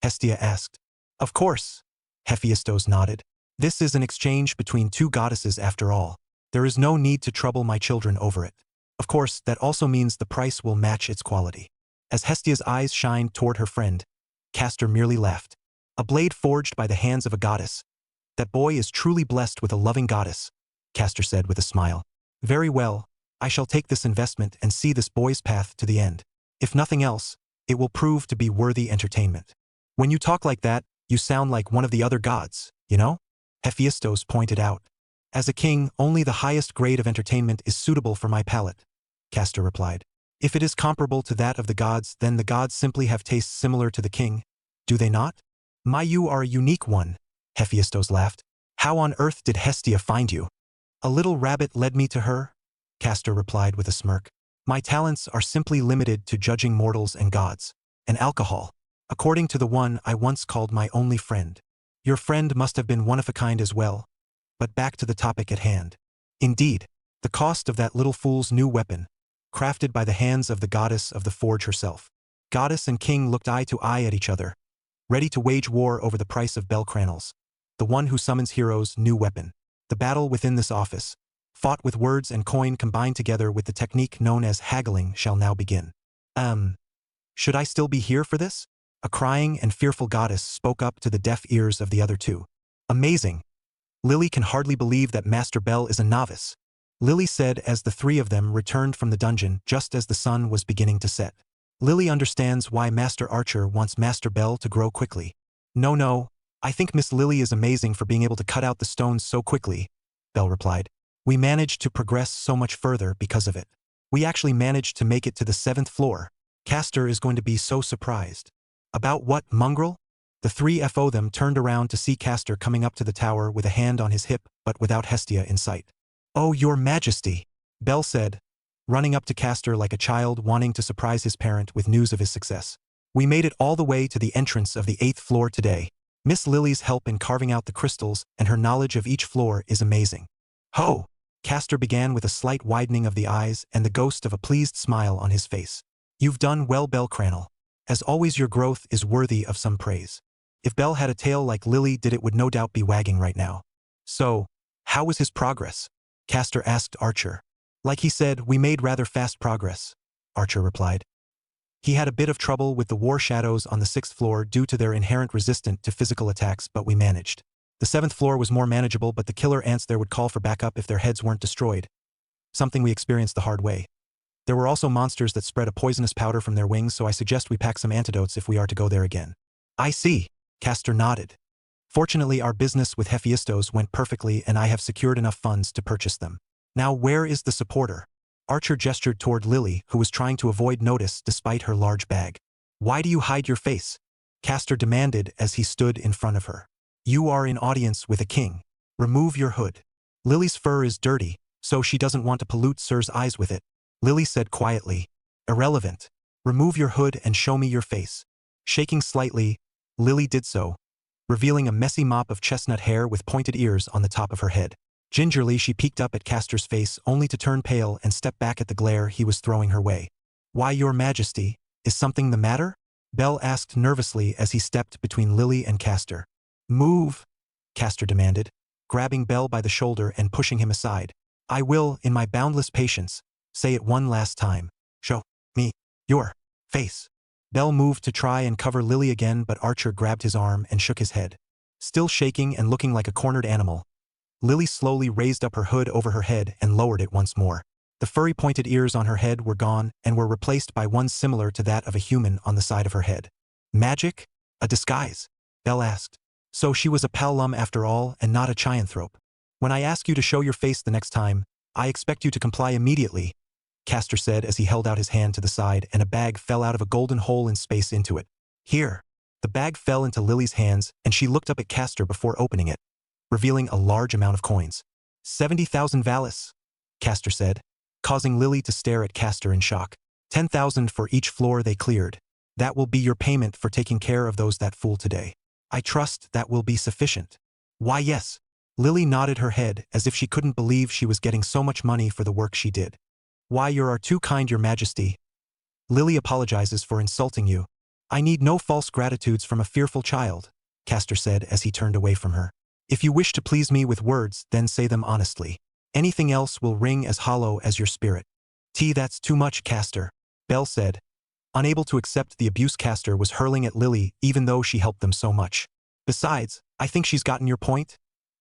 Hestia asked. Of course, Hephaestus nodded. This is an exchange between two goddesses after all. There is no need to trouble my children over it. Of course, that also means the price will match its quality. As Hestia's eyes shined toward her friend, Castor merely laughed. A blade forged by the hands of a goddess. That boy is truly blessed with a loving goddess, Castor said with a smile. Very well, I shall take this investment and see this boy's path to the end. If nothing else, it will prove to be worthy entertainment. When you talk like that, you sound like one of the other gods, you know? Hephaestus pointed out. As a king, only the highest grade of entertainment is suitable for my palate, Castor replied. If it is comparable to that of the gods, then the gods simply have tastes similar to the king, do they not? You are a unique one, Hephaestus laughed. How on earth did Hestia find you? A little rabbit led me to her, Castor replied with a smirk. My talents are simply limited to judging mortals and gods. And alcohol, according to the one I once called my only friend. Your friend must have been one of a kind as well. But back to the topic at hand. Indeed, the cost of that little fool's new weapon, crafted by the hands of the goddess of the forge herself. Goddess and king looked eye to eye at each other, ready to wage war over the price of Bell Cranel's, the one who summons heroes' new weapon. The battle within this office, fought with words and coin combined together with the technique known as haggling, shall now begin. Should I still be here for this? A crying and fearful goddess spoke up to the deaf ears of the other two. Amazing. Lily can hardly believe that Master Bell is a novice, Lily said as the three of them returned from the dungeon just as the sun was beginning to set. Lily understands why Master Archer wants Master Bell to grow quickly. No, I think Miss Lily is amazing for being able to cut out the stones so quickly, Bell replied. We managed to progress so much further because of it. We actually managed to make it to the 7th floor. Castor is going to be so surprised. About what, mongrel? The three of them turned around to see Castor coming up to the tower with a hand on his hip, but without Hestia in sight. Oh, your majesty, Bell said, running up to Castor like a child wanting to surprise his parent with news of his success. We made it all the way to the entrance of the 8th floor today. Miss Lily's help in carving out the crystals and her knowledge of each floor is amazing. Ho! Castor began with a slight widening of the eyes and the ghost of a pleased smile on his face. You've done well, Bell Cranel. As always, your growth is worthy of some praise. If Bell had a tail like Lily did, it would no doubt be wagging right now. So, how was his progress? Castor asked Archer. Like he said, we made rather fast progress, Archer replied. He had a bit of trouble with the war shadows on the 6th floor due to their inherent resistance to physical attacks, but we managed. The 7th floor was more manageable, but the killer ants there would call for backup if their heads weren't destroyed. Something we experienced the hard way. There were also monsters that spread a poisonous powder from their wings, so I suggest we pack some antidotes if we are to go there again. I see, Castor nodded. Fortunately, our business with Hephaestus went perfectly and I have secured enough funds to purchase them. Now where is the supporter? Archer gestured toward Lily, who was trying to avoid notice despite her large bag. Why do you hide your face? Castor demanded as he stood in front of her. You are in audience with a king. Remove your hood. Lily's fur is dirty, so she doesn't want to pollute Sir's eyes with it. Lily said quietly. Irrelevant. Remove your hood and show me your face. Shaking slightly, Lily did so, revealing a messy mop of chestnut hair with pointed ears on the top of her head. Gingerly, she peeked up at Castor's face only to turn pale and step back at the glare he was throwing her way. Why, your majesty, is something the matter? Bell asked nervously as he stepped between Lily and Castor. Move, Castor demanded, grabbing Bell by the shoulder and pushing him aside. I will, in my boundless patience, say it one last time. Show me your face. Bell moved to try and cover Lily again, but Archer grabbed his arm and shook his head. Still shaking and looking like a cornered animal, Lily slowly raised up her hood over her head and lowered it once more. The furry pointed ears on her head were gone and were replaced by one similar to that of a human on the side of her head. Magic? A disguise? Bell asked. So she was a Palum after all and not a Chianthrope. When I ask you to show your face the next time, I expect you to comply immediately, Castor said as he held out his hand to the side and a bag fell out of a golden hole in space into it. Here. The bag fell into Lily's hands and she looked up at Castor before opening it, revealing a large amount of coins. 70,000 Valis, Castor said, causing Lily to stare at Castor in shock. 10,000 for each floor they cleared. That will be your payment for taking care of those that fool today. I trust that will be sufficient. Why, yes. Lily nodded her head as if she couldn't believe she was getting so much money for the work she did. Why, you are too kind, your majesty. Lily apologizes for insulting you. I need no false gratitudes from a fearful child, Castor said as he turned away from her. If you wish to please me with words, then say them honestly. Anything else will ring as hollow as your spirit. That's too much, Castor, Bell said, unable to accept the abuse Castor was hurling at Lily even though she helped them so much. Besides, I think she's gotten your point,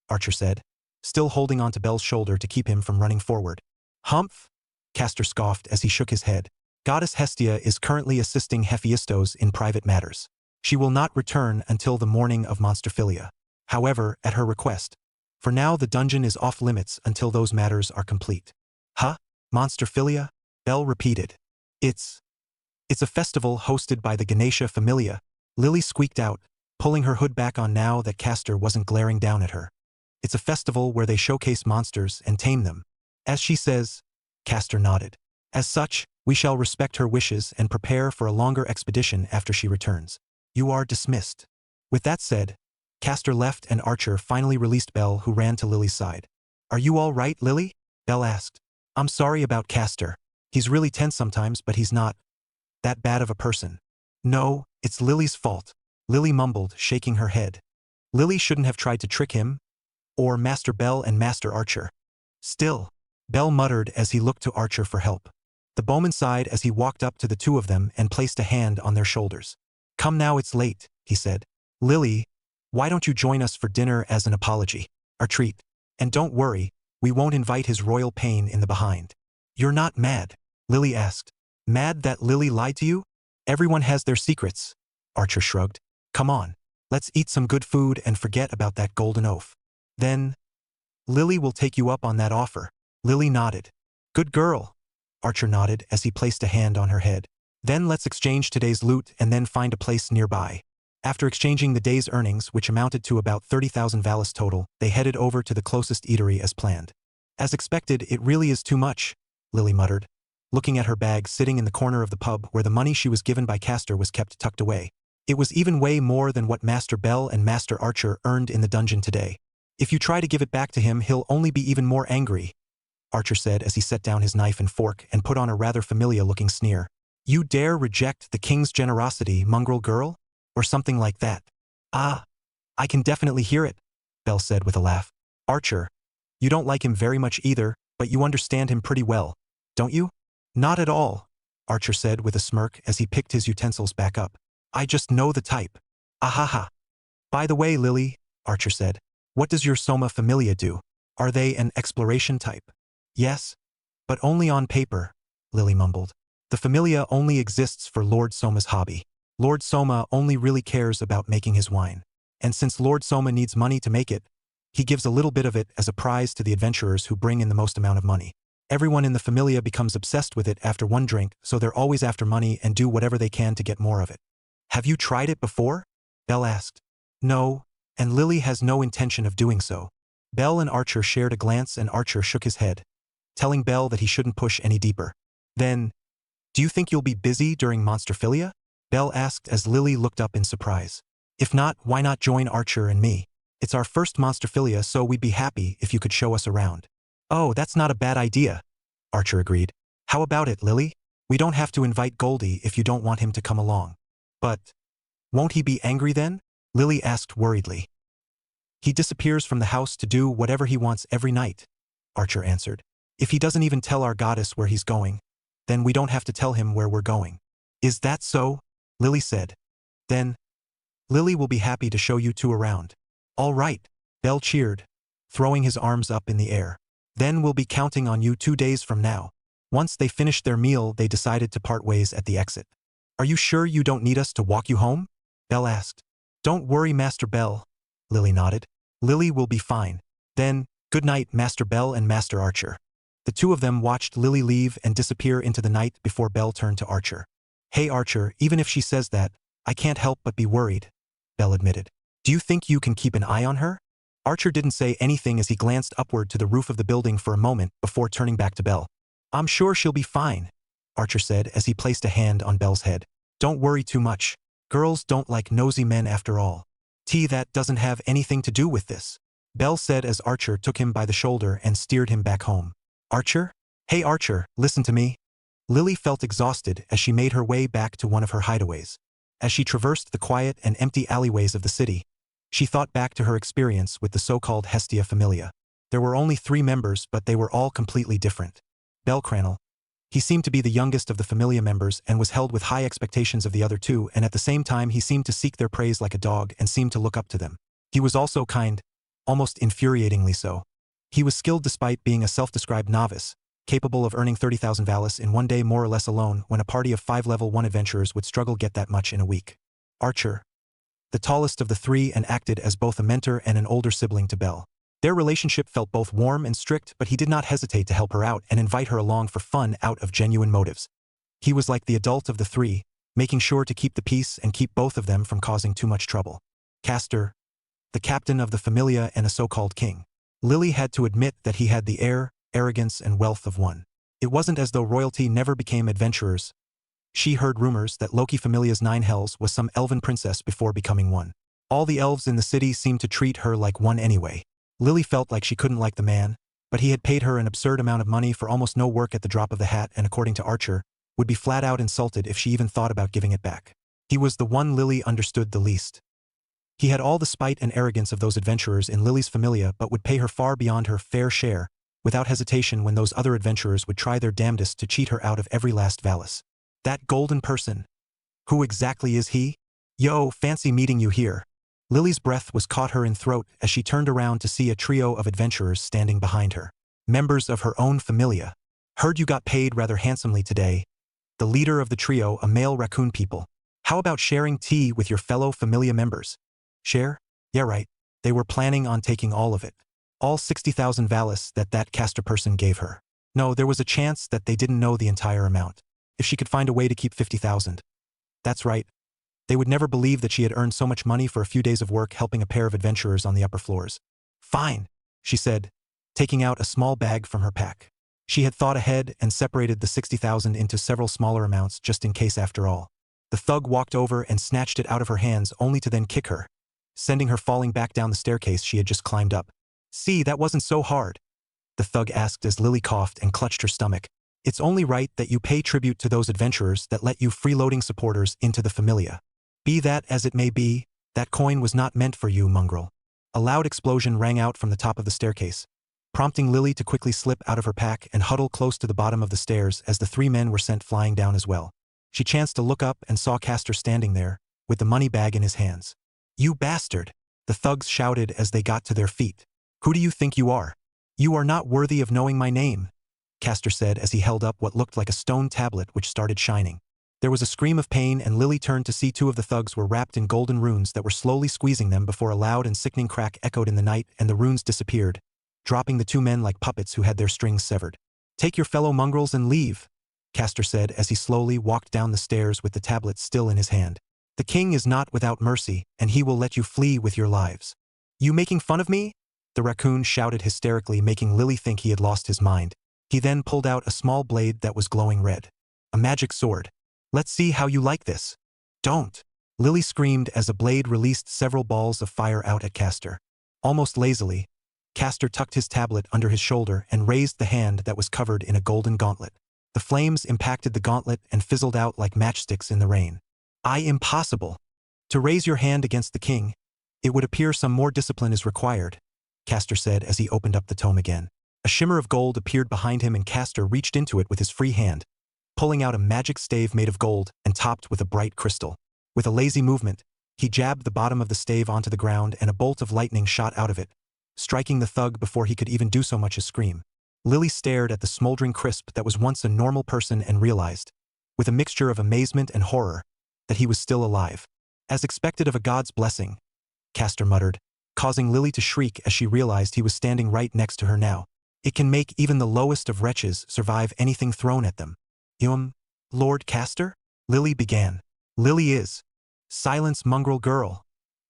Archer said, still holding onto Bell's shoulder to keep him from running forward. Humph? Castor scoffed as he shook his head. Goddess Hestia is currently assisting Hephaestus in private matters. She will not return until the morning of Monsterphilia. However, at her request, For now the dungeon is off limits until those matters are complete. Huh? Monsterphilia? Bell repeated. It's a festival hosted by the Ganesha Familia, Lily squeaked out, pulling her hood back on now that Castor wasn't glaring down at her. It's a festival where they showcase monsters and tame them. As she says, Castor nodded. As such, we shall respect her wishes and prepare for a longer expedition after she returns. You are dismissed. With that said, Castor left and Archer finally released Bell, who ran to Lily's side. Are you all right, Lily? Bell asked. I'm sorry about Castor. He's really tense sometimes, but he's not that bad of a person. No, it's Lily's fault, Lily mumbled, shaking her head. Lily shouldn't have tried to trick him, or Master Bell and Master Archer. Still, Bell muttered as he looked to Archer for help. The bowman sighed as he walked up to the two of them and placed a hand on their shoulders. Come now, it's late, he said. Lily, why don't you join us for dinner as an apology? Our treat. And don't worry, we won't invite his royal pain in the behind. You're not mad? Lily asked. Mad that Lily lied to you? Everyone has their secrets. Archer shrugged. Come on, let's eat some good food and forget about that golden oaf. Then, Lily will take you up on that offer. Lily nodded. Good girl. Archer nodded as he placed a hand on her head. Then let's exchange today's loot and then find a place nearby. After exchanging the day's earnings, which amounted to about 30,000 valis total, they headed over to the closest eatery as planned. As expected, it really is too much, Lily muttered, looking at her bag sitting in the corner of the pub where the money she was given by Castor was kept tucked away. It was even way more than what Master Bell and Master Archer earned in the dungeon today. If you try to give it back to him, he'll only be even more angry, Archer said as he set down his knife and fork and put on a rather familiar-looking sneer. You dare reject the king's generosity, mongrel girl? Or something like that. Ah, I can definitely hear it, Bell said with a laugh. Archer, you don't like him very much either, but you understand him pretty well, don't you? Not at all, Archer said with a smirk as he picked his utensils back up. I just know the type. Ahaha. By the way, Lily, Archer said, what does your Soma Familia do? Are they an exploration type? Yes, but only on paper, Lily mumbled. The Familia only exists for Lord Soma's hobby. Lord Soma only really cares about making his wine. And since Lord Soma needs money to make it, he gives a little bit of it as a prize to the adventurers who bring in the most amount of money. Everyone in the Familia becomes obsessed with it after one drink, so they're always after money and do whatever they can to get more of it. Have you tried it before? Bell asked. No, and Lily has no intention of doing so. Bell and Archer shared a glance and Archer shook his head, telling Bell that he shouldn't push any deeper. Then, do you think you'll be busy during Monsterphilia? Bell asked as Lily looked up in surprise. If not, why not join Archer and me? It's our first Monsterphilia, so we'd be happy if you could show us around. Oh, that's not a bad idea, Archer agreed. How about it, Lily? We don't have to invite Goldie if you don't want him to come along. But won't he be angry then? Lily asked worriedly. He disappears from the house to do whatever he wants every night, Archer answered. If he doesn't even tell our goddess where he's going, then we don't have to tell him where we're going. Is that so? Lily said. Then, Lily will be happy to show you two around. All right, Bell cheered, throwing his arms up in the air. Then we'll be counting on you 2 days from now. Once they finished their meal, they decided to part ways at the exit. Are you sure you don't need us to walk you home? Bell asked. Don't worry, Master Bell, Lily nodded. Lily will be fine. Then, good night, Master Bell and Master Archer. The two of them watched Lily leave and disappear into the night before Bell turned to Archer. Hey Archer, even if she says that, I can't help but be worried, Bell admitted. Do you think you can keep an eye on her? Archer didn't say anything as he glanced upward to the roof of the building for a moment before turning back to Bell. I'm sure she'll be fine, Archer said as he placed a hand on Bell's head. Don't worry too much. Girls don't like nosy men after all. That doesn't have anything to do with this, Bell said as Archer took him by the shoulder and steered him back home. Archer? Hey Archer, listen to me. Lily felt exhausted as she made her way back to one of her hideaways. As she traversed the quiet and empty alleyways of the city, she thought back to her experience with the so-called Hestia Familia. There were only 3 members, but they were all completely different. Bell Cranel. He seemed to be the youngest of the Familia members and was held with high expectations of the other 2, and at the same time he seemed to seek their praise like a dog and seemed to look up to them. He was also kind, almost infuriatingly so. He was skilled despite being a self-described novice, capable of earning 30,000 valis in one day more or less alone when a party of 5 level 1 adventurers would struggle get that much in a week. Archer, the tallest of the 3 and acted as both a mentor and an older sibling to Bell. Their relationship felt both warm and strict, but he did not hesitate to help her out and invite her along for fun out of genuine motives. He was like the adult of the three, making sure to keep the peace and keep both of them from causing too much trouble. Castor, the captain of the Familia and a so-called king. Lily had to admit that he had the air, arrogance, and wealth of one. It wasn't as though royalty never became adventurers. She heard rumors that Loki Familia's 9 hells was some elven princess before becoming one. All the elves in the city seemed to treat her like one anyway. Lily felt like she couldn't like the man, but he had paid her an absurd amount of money for almost no work at the drop of the hat and, according to Archer, would be flat out insulted if she even thought about giving it back. He was the one Lily understood the least. He had all the spite and arrogance of those adventurers in Lily's Familia, but would pay her far beyond her fair share, without hesitation, when those other adventurers would try their damnedest to cheat her out of every last Valis. That golden person. Who exactly is he? Yo, fancy meeting you here. Lily's breath was caught her in throat as she turned around to see a trio of adventurers standing behind her. Members of her own Familia. Heard you got paid rather handsomely today. The leader of the trio, a male raccoon people. How about sharing tea with your fellow Familia members? Share? Yeah, right. They were planning on taking all of it. All 60,000 Valis that Castor person gave her. No, there was a chance that they didn't know the entire amount. If she could find a way to keep 50,000. That's right. They would never believe that she had earned so much money for a few days of work helping a pair of adventurers on the upper floors. Fine, she said, taking out a small bag from her pack. She had thought ahead and separated the 60,000 into several smaller amounts just in case after all. The thug walked over and snatched it out of her hands only to then kick her, sending her falling back down the staircase she had just climbed up. See, that wasn't so hard, the thug asked as Lily coughed and clutched her stomach. It's only right that you pay tribute to those adventurers that let you freeloading supporters into the Familia. Be that as it may be, that coin was not meant for you, mongrel. A loud explosion rang out from the top of the staircase, prompting Lily to quickly slip out of her pack and huddle close to the bottom of the stairs as the 3 men were sent flying down as well. She chanced to look up and saw Castor standing there, with the money bag in his hands. You bastard! The thugs shouted as they got to their feet. Who do you think you are? You are not worthy of knowing my name, Castor said as he held up what looked like a stone tablet which started shining. There was a scream of pain and Lily turned to see 2 of the thugs were wrapped in golden runes that were slowly squeezing them before a loud and sickening crack echoed in the night and the runes disappeared, dropping the 2 men like puppets who had their strings severed. Take your fellow mongrels and leave, Castor said as he slowly walked down the stairs with the tablet still in his hand. The king is not without mercy, and he will let you flee with your lives. You making fun of me? The raccoon shouted hysterically, making Lily think he had lost his mind. He then pulled out a small blade that was glowing red. A magic sword. Let's see how you like this. Don't! Lily screamed as a blade released several balls of fire out at Castor. Almost lazily, Castor tucked his tablet under his shoulder and raised the hand that was covered in a golden gauntlet. The flames impacted the gauntlet and fizzled out like matchsticks in the rain. Impossible. To raise your hand against the king, it would appear some more discipline is required, Castor said as he opened up the tome again. A shimmer of gold appeared behind him and Castor reached into it with his free hand, pulling out a magic stave made of gold and topped with a bright crystal. With a lazy movement, he jabbed the bottom of the stave onto the ground and a bolt of lightning shot out of it, striking the thug before he could even do so much as scream. Lily stared at the smoldering crisp that was once a normal person and realized, with a mixture of amazement and horror, that he was still alive. As expected of a god's blessing, Castor muttered, causing Lily to shriek as she realized he was standing right next to her now. It can make even the lowest of wretches survive anything thrown at them. Lord Castor? Lily began. Lily is. Silence, mongrel girl,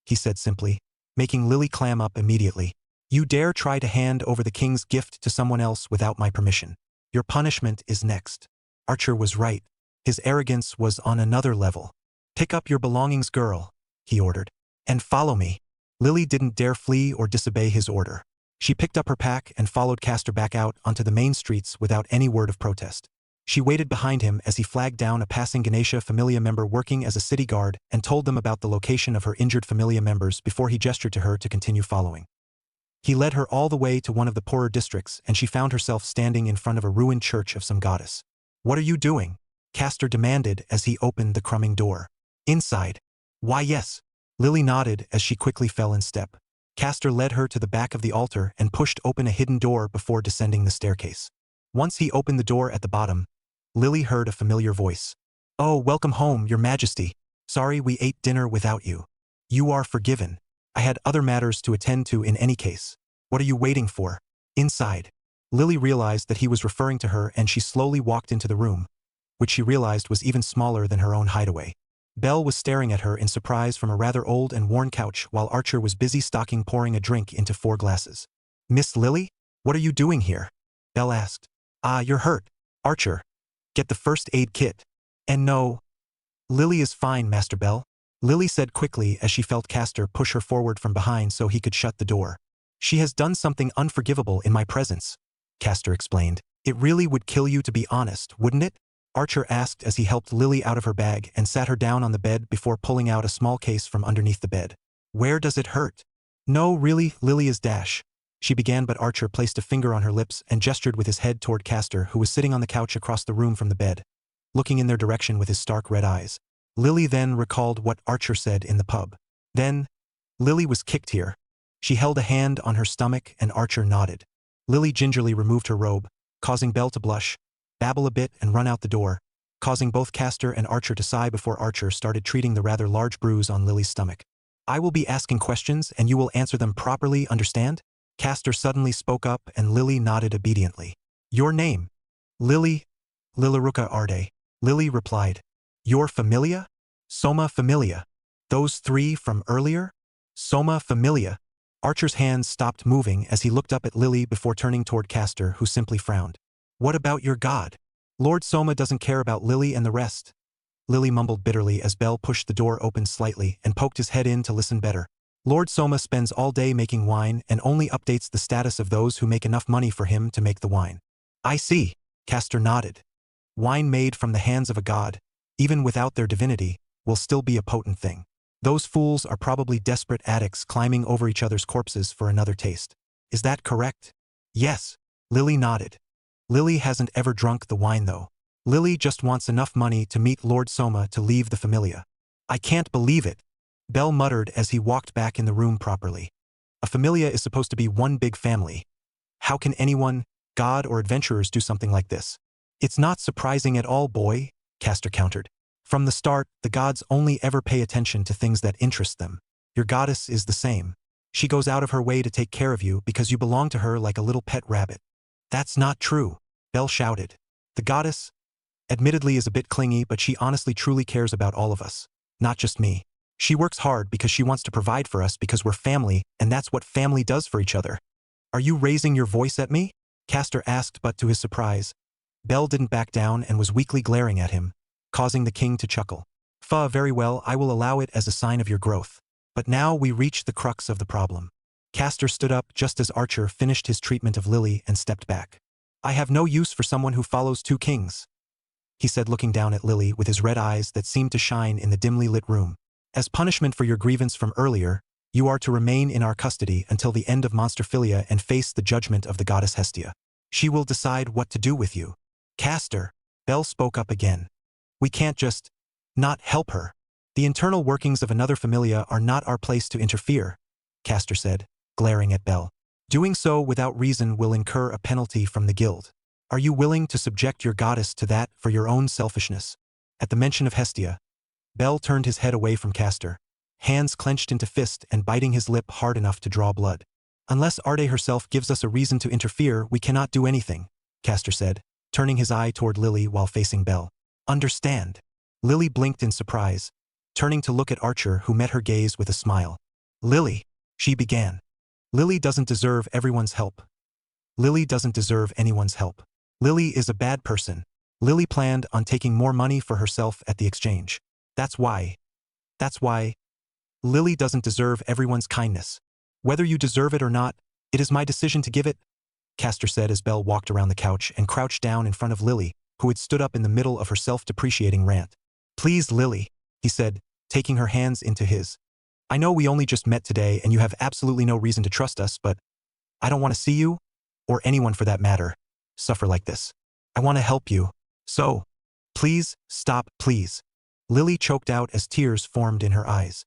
he said simply, making Lily clam up immediately. You dare try to hand over the king's gift to someone else without my permission. Your punishment is next. Archer was right. His arrogance was on another level. Pick up your belongings, girl, he ordered, and follow me. Lily didn't dare flee or disobey his order. She picked up her pack and followed Castor back out onto the main streets without any word of protest. She waited behind him as he flagged down a passing Ganesha Familia member working as a city guard and told them about the location of her injured Familia members before he gestured to her to continue following. He led her all the way to one of the poorer districts and she found herself standing in front of a ruined church of some goddess. What are you doing? Castor demanded as he opened the crumbling door. Inside. Why yes. Lily nodded as she quickly fell in step. Castor led her to the back of the altar and pushed open a hidden door before descending the staircase. Once he opened the door at the bottom, Lily heard a familiar voice. Oh, welcome home, your majesty. Sorry we ate dinner without you. You are forgiven. I had other matters to attend to in any case. What are you waiting for? Inside. Lily realized that he was referring to her and she slowly walked into the room, which she realized was even smaller than her own hideaway. Belle was staring at her in surprise from a rather old and worn couch while Archer was busy pouring a drink into 4 glasses. Miss Lily? What are you doing here? Belle asked. Ah, you're hurt. Archer. Get the first aid kit. And no. Lily is fine, Master Bell. Lily said quickly as she felt Castor push her forward from behind so he could shut the door. She has done something unforgivable in my presence, Castor explained. It really would kill you to be honest, wouldn't it? Archer asked as he helped Lily out of her bag and sat her down on the bed before pulling out a small case from underneath the bed. Where does it hurt? No, really, Lily is dash. She began, but Archer placed a finger on her lips and gestured with his head toward Castor, who was sitting on the couch across the room from the bed, looking in their direction with his stark red eyes. Lily then recalled what Archer said in the pub. Then, Lily was kicked here. She held a hand on her stomach and Archer nodded. Lily gingerly removed her robe, causing Belle to blush, babble a bit and run out the door, causing both Castor and Archer to sigh before Archer started treating the rather large bruise on Lily's stomach. I will be asking questions and you will answer them properly, understand? Castor suddenly spoke up and Lily nodded obediently. Your name? Lily. Lilaruka Arde. Lily replied. Your Familia? Soma Familia. Those 3 from earlier? Soma Familia. Archer's hands stopped moving as he looked up at Lily before turning toward Castor, who simply frowned. What about your god? Lord Soma doesn't care about Lily and the rest. Lily mumbled bitterly as Belle pushed the door open slightly and poked his head in to listen better. Lord Soma spends all day making wine and only updates the status of those who make enough money for him to make the wine. I see, Castor nodded. Wine made from the hands of a god, even without their divinity, will still be a potent thing. Those fools are probably desperate addicts climbing over each other's corpses for another taste. Is that correct? Yes. Lily nodded. Lily hasn't ever drunk the wine though. Lily just wants enough money to meet Lord Soma to leave the Familia. I can't believe it. Belle muttered as he walked back in the room properly. A Familia is supposed to be one big family. How can anyone, god or adventurers, do something like this? It's not surprising at all, boy, Castor countered. From the start, the gods only ever pay attention to things that interest them. Your goddess is the same. She goes out of her way to take care of you because you belong to her like a little pet rabbit. That's not true, Belle shouted. The goddess, admittedly, is a bit clingy, but she honestly truly cares about all of us. Not just me. She works hard because she wants to provide for us because we're family, and that's what family does for each other. Are you raising your voice at me? Castor asked, but to his surprise, Belle didn't back down and was weakly glaring at him, causing the king to chuckle. Very well, I will allow it as a sign of your growth. But now we reach the crux of the problem. Castor stood up just as Archer finished his treatment of Lily and stepped back. I have no use for someone who follows 2 kings, he said, looking down at Lily with his red eyes that seemed to shine in the dimly lit room. As punishment for your grievance from earlier, you are to remain in our custody until the end of Monsterphilia and face the judgment of the goddess Hestia. She will decide what to do with you. Castor, Belle spoke up again. We can't just not help her. The internal workings of another Familia are not our place to interfere, Castor said, glaring at Belle. Doing so without reason will incur a penalty from the guild. Are you willing to subject your goddess to that for your own selfishness? At the mention of Hestia, Belle turned his head away from Castor, hands clenched into fist and biting his lip hard enough to draw blood. Unless Arde herself gives us a reason to interfere, we cannot do anything, Castor said, turning his eye toward Lily while facing Belle. Understand. Lily blinked in surprise, turning to look at Archer, who met her gaze with a smile. Lily, she began. Lily doesn't deserve everyone's help. Lily doesn't deserve anyone's help. Lily is a bad person. Lily planned on taking more money for herself at the exchange. That's why. Lily doesn't deserve everyone's kindness. Whether you deserve it or not, it is my decision to give it, Castor said as Belle walked around the couch and crouched down in front of Lily, who had stood up in the middle of her self-depreciating rant. Please, Lily, he said, taking her hands into his. I know we only just met today and you have absolutely no reason to trust us, but I don't want to see you, or anyone for that matter, suffer like this. I want to help you. So, please, stop, please. Lily choked out as tears formed in her eyes.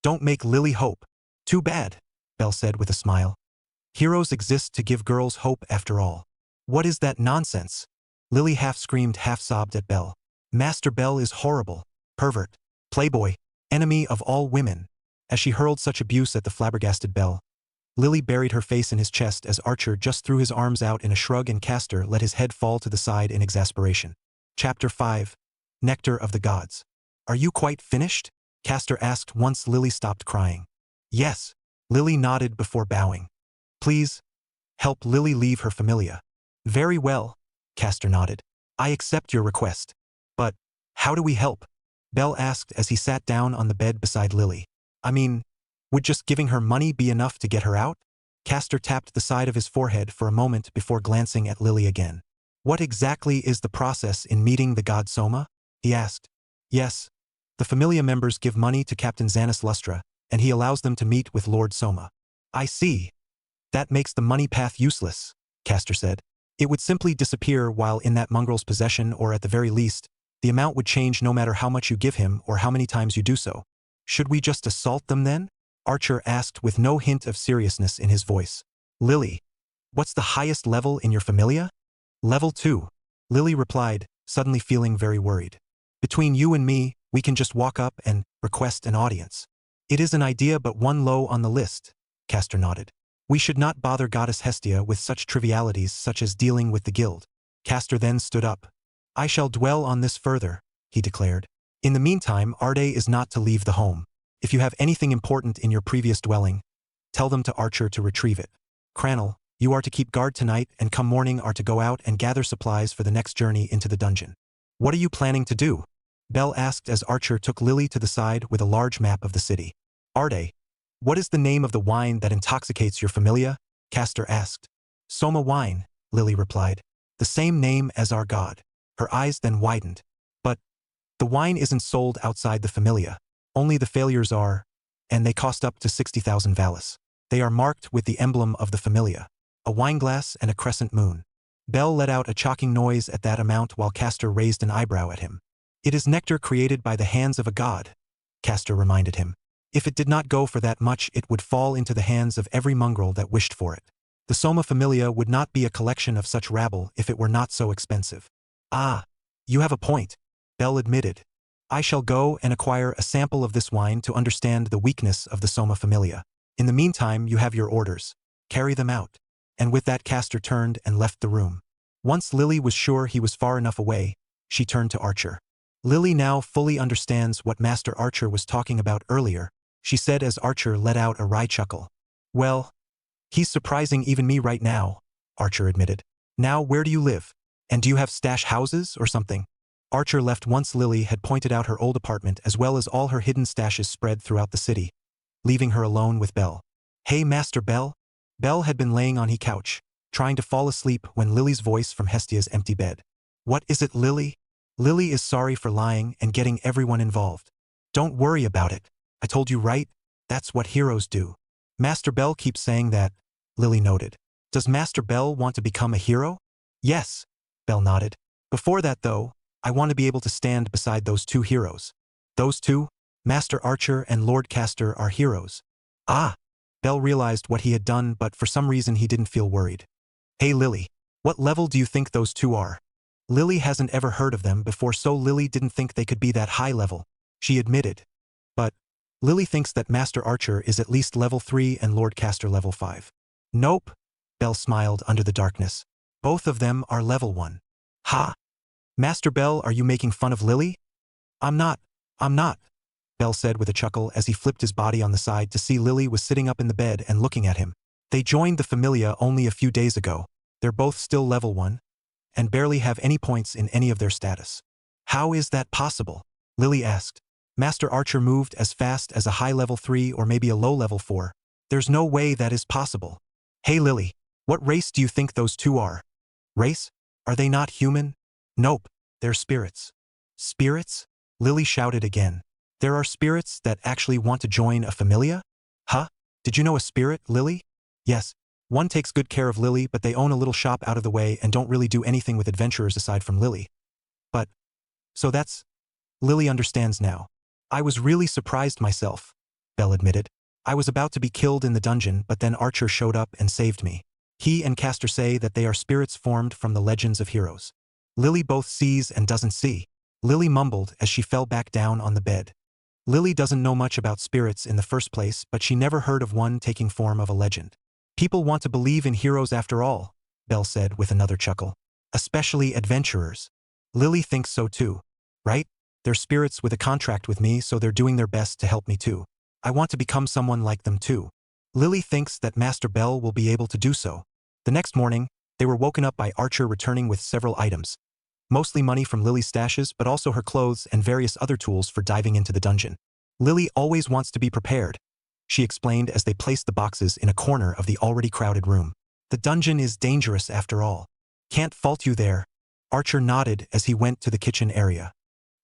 Don't make Lily hope. Too bad, Belle said with a smile. Heroes exist to give girls hope after all. What is that nonsense? Lily half screamed, half sobbed at Belle. Master Bell is horrible, pervert, playboy, enemy of all women. As she hurled such abuse at the flabbergasted Belle, Lily buried her face in his chest as Archer just threw his arms out in a shrug and Castor let his head fall to the side in exasperation. Chapter 5. Nectar of the Gods. Are you quite finished? Castor asked once Lily stopped crying. Yes. Lily nodded before bowing. Please, help Lily leave her Familia. Very well. Castor nodded. I accept your request. But, how do we help? Bell asked as he sat down on the bed beside Lily. I mean, would just giving her money be enough to get her out? Castor tapped the side of his forehead for a moment before glancing at Lily again. What exactly is the process in meeting the god Soma? He asked. Yes. The Familia members give money to Captain Xanis Lustra, and he allows them to meet with Lord Soma. I see. That makes the money path useless, Castor said. It would simply disappear while in that mongrel's possession, or at the very least, the amount would change no matter how much you give him or how many times you do so. Should we just assault them then? Archer asked with no hint of seriousness in his voice. Lily, what's the highest level in your Familia? Level 2. Lily replied, suddenly feeling very worried. Between you and me, we can just walk up and request an audience. It is an idea but one low on the list, Castor nodded. We should not bother goddess Hestia with such trivialities such as dealing with the guild. Castor then stood up. I shall dwell on this further, he declared. In the meantime, Arde is not to leave the home. If you have anything important in your previous dwelling, tell them to Archer to retrieve it. Cranel, you are to keep guard tonight and come morning are to go out and gather supplies for the next journey into the dungeon. What are you planning to do? Bell asked as Archer took Lily to the side with a large map of the city. Arde, what is the name of the wine that intoxicates your Familia? Castor asked. Soma wine, Lily replied. The same name as our god. Her eyes then widened. But the wine isn't sold outside the Familia. Only the failures are, and they cost up to 60,000 valis. They are marked with the emblem of the Familia, a wineglass and a crescent moon. Bell let out a choking noise at that amount while Castor raised an eyebrow at him. It is nectar created by the hands of a god, Castor reminded him. If it did not go for that much, it would fall into the hands of every mongrel that wished for it. The Soma Familia would not be a collection of such rabble if it were not so expensive. Ah, you have a point, Bell admitted. I shall go and acquire a sample of this wine to understand the weakness of the Soma Familia. In the meantime, you have your orders. Carry them out. And with that Castor turned and left the room. Once Lily was sure he was far enough away, she turned to Archer. Lily now fully understands what Master Archer was talking about earlier, she said as Archer let out a wry chuckle. Well, he's surprising even me right now, Archer admitted. Now where do you live? And do you have stash houses or something? Archer left once Lily had pointed out her old apartment as well as all her hidden stashes spread throughout the city, leaving her alone with Bell. Hey Master Bell? Bell had been laying on his couch, trying to fall asleep when Lily's voice from Hestia's empty bed. What is it, Lily? Lily is sorry for lying and getting everyone involved. Don't worry about it. I told you right? That's what heroes do. Master Bell keeps saying that, Lily noted. Does Master Bell want to become a hero? Yes, Bell nodded. Before that though, I want to be able to stand beside those two heroes. Those two, Master Archer and Lord Castor, are heroes. Ah! Bell realized what he had done, but for some reason he didn't feel worried. Hey Lily, what level do you think those two are? Lily hasn't ever heard of them before, so Lily didn't think they could be that high level, she admitted. But Lily thinks that Master Archer is at least level 3 and Lord Castor level 5. Nope, Bell smiled under the darkness. Both of them are level 1. Ha! Master Bell, are you making fun of Lily? I'm not, Bell said with a chuckle as he flipped his body on the side to see Lily was sitting up in the bed and looking at him. They joined the Familia only a few days ago. They're both still level 1, and barely have any points in any of their status. How is that possible? Lily asked. Master Archer moved as fast as a high level 3 or maybe a low level 4. There's no way that is possible. Hey Lily, what race do you think those two are? Race? Are they not human? Nope, they're spirits. Spirits? Lily shouted again. There are spirits that actually want to join a Familia? Huh? Did you know a spirit, Lily? Yes. One takes good care of Lily, but they own a little shop out of the way and don't really do anything with adventurers aside from Lily. But, so that's... Lily understands now. I was really surprised myself, Bell admitted. I was about to be killed in the dungeon, but then Archer showed up and saved me. He and Castor say that they are spirits formed from the legends of heroes. Lily both sees and doesn't see. Lily mumbled as she fell back down on the bed. Lily doesn't know much about spirits in the first place, but she never heard of one taking form of a legend. People want to believe in heroes after all, Bell said with another chuckle. Especially adventurers. Lily thinks so too. Right? They're spirits with a contract with me, so they're doing their best to help me too. I want to become someone like them too. Lily thinks that Master Bell will be able to do so. The next morning, they were woken up by Archer returning with several items. Mostly money from Lily's stashes, but also her clothes and various other tools for diving into the dungeon. Lily always wants to be prepared, she explained as they placed the boxes in a corner of the already crowded room. The dungeon is dangerous after all. Can't fault you there. Archer nodded as he went to the kitchen area.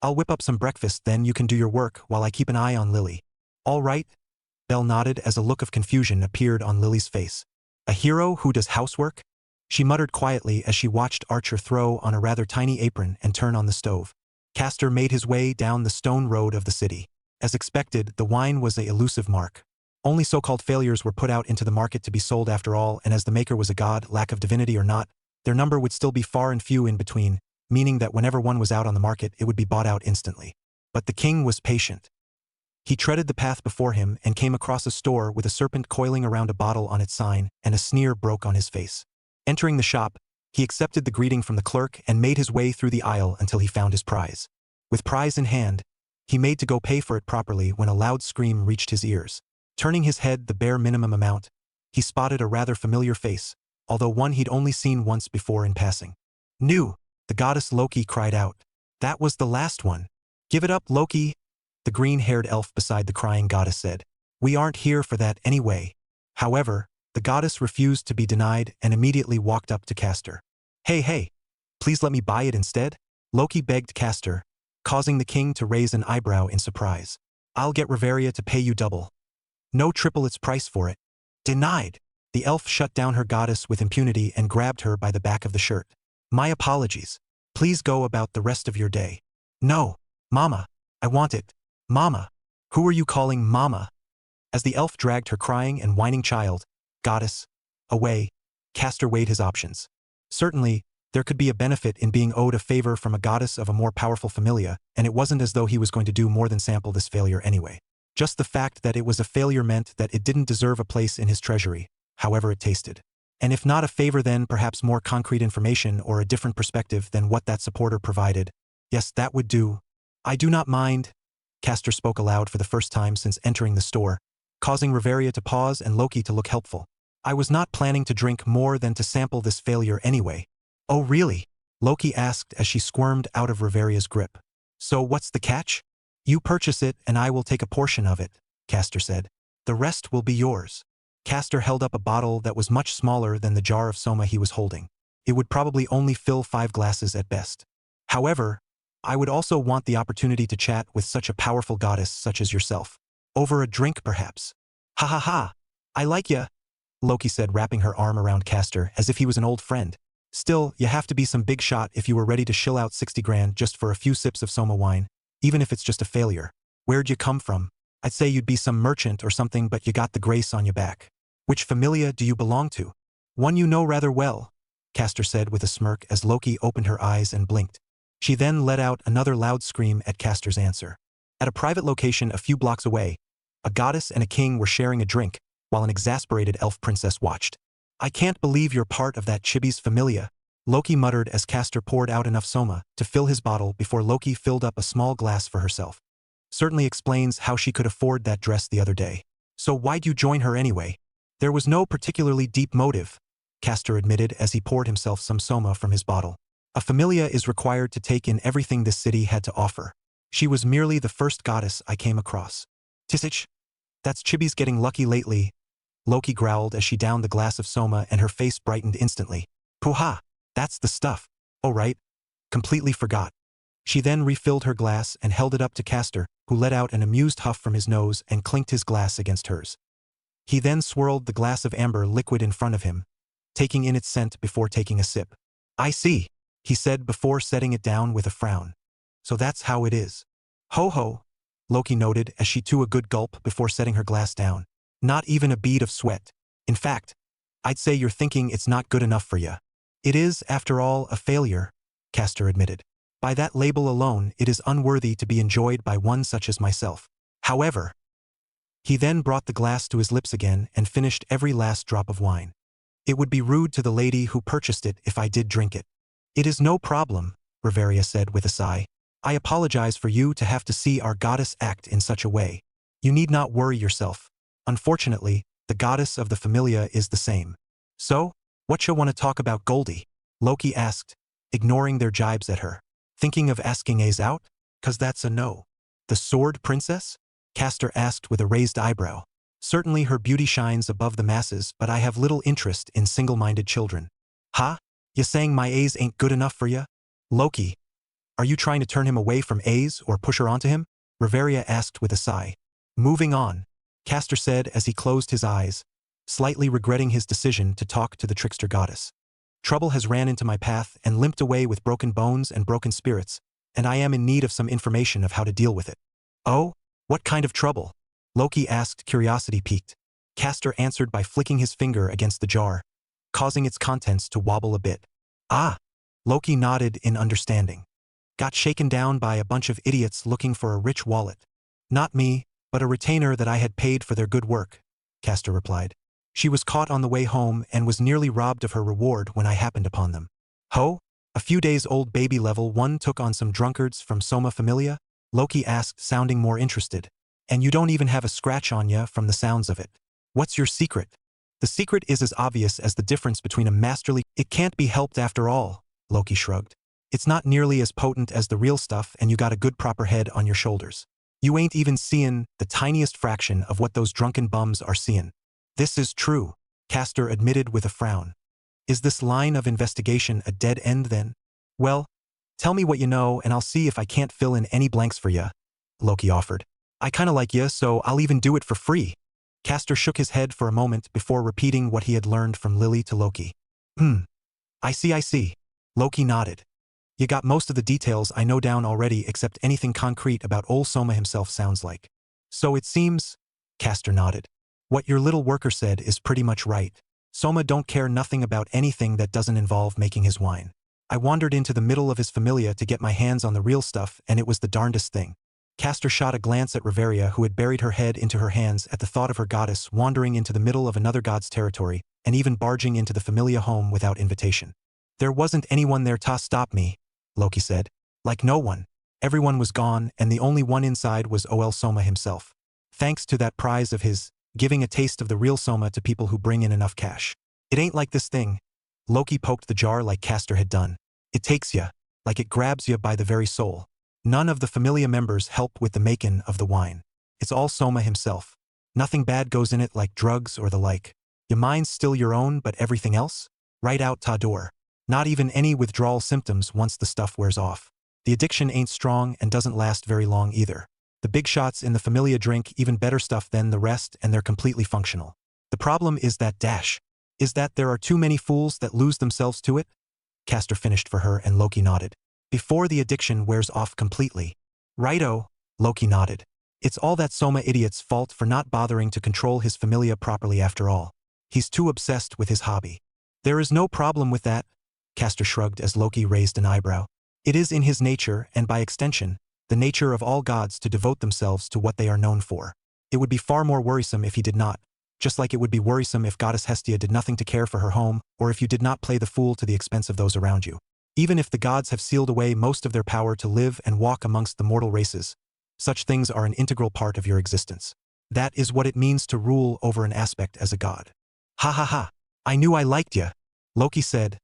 I'll whip up some breakfast, then you can do your work while I keep an eye on Lily. All right? Bell nodded as a look of confusion appeared on Lily's face. A hero who does housework? She muttered quietly as she watched Archer throw on a rather tiny apron and turn on the stove. Castor made his way down the stone road of the city. As expected, the wine was an elusive mark. Only so-called failures were put out into the market to be sold after all, and as the maker was a god, lack of divinity or not, their number would still be far and few in between, meaning that whenever one was out on the market, it would be bought out instantly. But the king was patient. He treaded the path before him and came across a store with a serpent coiling around a bottle on its sign, and a sneer broke on his face. Entering the shop, he accepted the greeting from the clerk and made his way through the aisle until he found his prize. With prize in hand, he made to go pay for it properly when a loud scream reached his ears. Turning his head the bare minimum amount, he spotted a rather familiar face, although one he'd only seen once before in passing. "New!" the goddess Loki cried out. "That was the last one. Give it up, Loki!" The green-haired elf beside the crying goddess said. "We aren't here for that anyway." However, the goddess refused to be denied and immediately walked up to Castor. Hey, please let me buy it instead," Loki begged Castor, causing the king to raise an eyebrow in surprise. "I'll get Riveria to pay you double. No, triple its price for it." "Denied." The elf shut down her goddess with impunity and grabbed her by the back of the shirt. "My apologies. Please go about the rest of your day." "No, Mama. I want it. Mama." "Who are you calling Mama?" As the elf dragged her crying and whining child, goddess, away, Castor weighed his options. Certainly, there could be a benefit in being owed a favor from a goddess of a more powerful familia, and it wasn't as though he was going to do more than sample this failure anyway. Just the fact that it was a failure meant that it didn't deserve a place in his treasury, however it tasted. And if not a favor, then perhaps more concrete information or a different perspective than what that supporter provided. Yes, that would do. "I do not mind." Castor spoke aloud for the first time since entering the store, causing Riveria to pause and Loki to look helpful. "I was not planning to drink more than to sample this failure anyway." "Oh really?" Loki asked as she squirmed out of Riveria's grip. "So what's the catch?" "You purchase it and I will take a portion of it," Castor said. "The rest will be yours." Castor held up a bottle that was much smaller than the jar of Soma he was holding. It would probably only fill 5 glasses at best. "However, I would also want the opportunity to chat with such a powerful goddess such as yourself. Over a drink perhaps." "Ha ha ha. I like ya," Loki said, wrapping her arm around Castor as if he was an old friend. "Still, you have to be some big shot if you were ready to shill out 60 grand just for a few sips of Soma wine, even if it's just a failure. Where'd you come from? I'd say you'd be some merchant or something, but you got the grace on your back. Which familia do you belong to?" "One you know rather well," Castor said with a smirk as Loki opened her eyes and blinked. She then let out another loud scream at Castor's answer. At a private location a few blocks away, a goddess and a king were sharing a drink, while an exasperated elf princess watched. "I can't believe you're part of that Chibi's familia," Loki muttered as Castor poured out enough Soma to fill his bottle before Loki filled up a small glass for herself. "Certainly explains how she could afford that dress the other day. So why'd you join her anyway?" "There was no particularly deep motive," Castor admitted as he poured himself some Soma from his bottle. "A familia is required to take in everything this city had to offer. She was merely the first goddess I came across." "Tisich? That's Chibi's getting lucky lately," Loki growled as she downed the glass of Soma and her face brightened instantly. "Puha! That's the stuff. Oh right. Completely forgot." She then refilled her glass and held it up to Castor, who let out an amused huff from his nose and clinked his glass against hers. He then swirled the glass of amber liquid in front of him, taking in its scent before taking a sip. "I see," he said before setting it down with a frown. "So that's how it is." "Ho ho," Loki noted as she took a good gulp before setting her glass down. "Not even a bead of sweat. In fact, I'd say you're thinking it's not good enough for ya." "It is, after all, a failure," Castor admitted. "By that label alone, it is unworthy to be enjoyed by one such as myself. However, He then brought the glass to his lips again and finished every last drop of wine. It would be rude to the lady who purchased it if I did drink it. It is no problem, Riveria said with a sigh. I apologize for you to have to see our goddess act in such a way. You need not worry yourself. Unfortunately, the goddess of the Familia is the same. So, what you want to talk about, Goldie? Loki asked, ignoring their jibes at her. Thinking of asking Ace out? 'Cause that's a no. The sword princess? Castor asked with a raised eyebrow. Certainly her beauty shines above the masses, but I have little interest in single-minded children. Ha? Ya saying my Ace ain't good enough for ya? Loki, are you trying to turn him away from Ace or push her onto him? Riveria asked with a sigh. Moving on, Castor said as he closed his eyes, slightly regretting his decision to talk to the trickster goddess. Trouble has ran into my path and limped away with broken bones and broken spirits, and I am in need of some information of how to deal with it. Oh? What kind of trouble? Loki asked, curiosity piqued. Castor answered by flicking his finger against the jar, causing its contents to wobble a bit. Ah! Loki nodded in understanding. Got shaken down by a bunch of idiots looking for a rich wallet. Not me, but a retainer that I had paid for their good work, Castor replied. She was caught on the way home and was nearly robbed of her reward when I happened upon them. Ho? A few days old baby level 1 took on some drunkards from Soma Familia? Loki asked, sounding more interested. And you don't even have a scratch on ya from the sounds of it. What's your secret? The secret is as obvious as the difference between a masterly— It can't be helped after all, Loki shrugged. It's not nearly as potent as the real stuff and you got a good proper head on your shoulders. You ain't even seein' the tiniest fraction of what those drunken bums are seein'. This is true, Castor admitted with a frown. Is this line of investigation a dead end then? Well, tell me what you know and I'll see if I can't fill in any blanks for ya, Loki offered. I kinda like ya, so I'll even do it for free. Castor shook his head for a moment before repeating what he had learned from Lily to Loki. I see. Loki nodded. You got most of the details I know down already except anything concrete about old Soma himself sounds like. So it seems, Castor nodded. What your little worker said is pretty much right. Soma don't care nothing about anything that doesn't involve making his wine. I wandered into the middle of his Familia to get my hands on the real stuff and it was the darndest thing. Castor shot a glance at Riveria who had buried her head into her hands at the thought of her goddess wandering into the middle of another god's territory and even barging into the Familia home without invitation. There wasn't anyone there to stop me, Loki said. Like no one. Everyone was gone and the only one inside was Ol Soma himself. Thanks to that prize of his, giving a taste of the real Soma to people who bring in enough cash. It ain't like this thing. Loki poked the jar like Castor had done. It takes ya, like it grabs ya by the very soul. None of the Familia members help with the making of the wine. It's all Soma himself. Nothing bad goes in it like drugs or the like. Your mind's still your own but everything else? Right out ta door. Not even any withdrawal symptoms once the stuff wears off. The addiction ain't strong and doesn't last very long either. The big shots in the Familia drink even better stuff than the rest and they're completely functional. The problem is that is that there are too many fools that lose themselves to it? Castor finished for her and Loki nodded. Before the addiction wears off completely. Righto, Loki nodded. It's all that Soma idiot's fault for not bothering to control his Familia properly after all. He's too obsessed with his hobby. There is no problem with that, Castor shrugged as Loki raised an eyebrow. It is in his nature and by extension, the nature of all gods to devote themselves to what they are known for. It would be far more worrisome if he did not, just like it would be worrisome if goddess Hestia did nothing to care for her home or if you did not play the fool to the expense of those around you. Even if the gods have sealed away most of their power to live and walk amongst the mortal races, such things are an integral part of your existence. That is what it means to rule over an aspect as a god. Ha ha ha, I knew I liked ya, Loki said,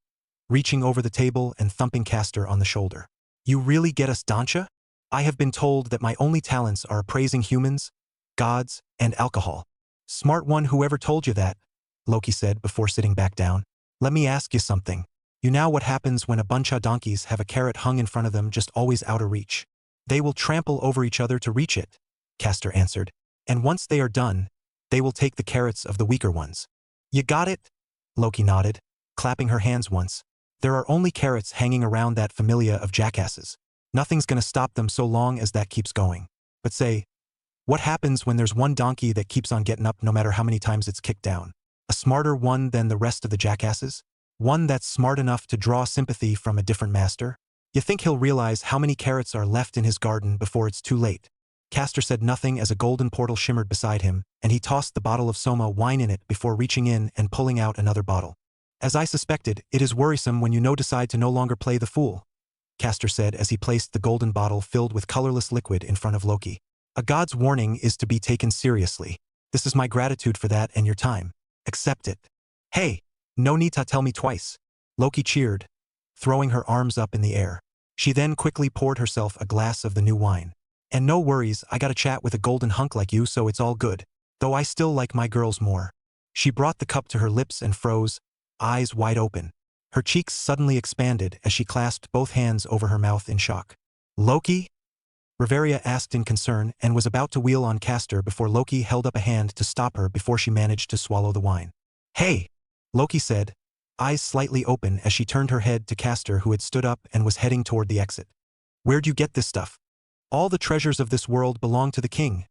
reaching over the table and thumping Castor on the shoulder. You really get us, don't ya? I have been told that my only talents are appraising humans, gods, and alcohol. Smart one whoever told you that, Loki said before sitting back down. Let me ask you something. You know what happens when a bunch of donkeys have a carrot hung in front of them just always out of reach? They will trample over each other to reach it, Castor answered. And once they are done, they will take the carrots of the weaker ones. You got it? Loki nodded, clapping her hands once. There are only carrots hanging around that Familia of jackasses. Nothing's gonna stop them so long as that keeps going. But say, what happens when there's one donkey that keeps on getting up no matter how many times it's kicked down? A smarter one than the rest of the jackasses? One that's smart enough to draw sympathy from a different master? You think he'll realize how many carrots are left in his garden before it's too late? Castor said nothing as a golden portal shimmered beside him, and he tossed the bottle of Soma wine in it before reaching in and pulling out another bottle. As I suspected, it is worrisome when you decide to no longer play the fool, Castor said as he placed the golden bottle filled with colorless liquid in front of Loki. A god's warning is to be taken seriously. This is my gratitude for that and your time. Accept it. Hey, no need to tell me twice. Loki cheered, throwing her arms up in the air. She then quickly poured herself a glass of the new wine. And no worries, I got a chat with a golden hunk like you, so it's all good. Though I still like my girls more. She brought the cup to her lips and froze, eyes wide open. Her cheeks suddenly expanded as she clasped both hands over her mouth in shock. Loki? Reveria asked in concern and was about to wheel on Castor before Loki held up a hand to stop her before she managed to swallow the wine. Hey! Loki said, eyes slightly open as she turned her head to Castor, who had stood up and was heading toward the exit. Where'd you get this stuff? All the treasures of this world belong to the king,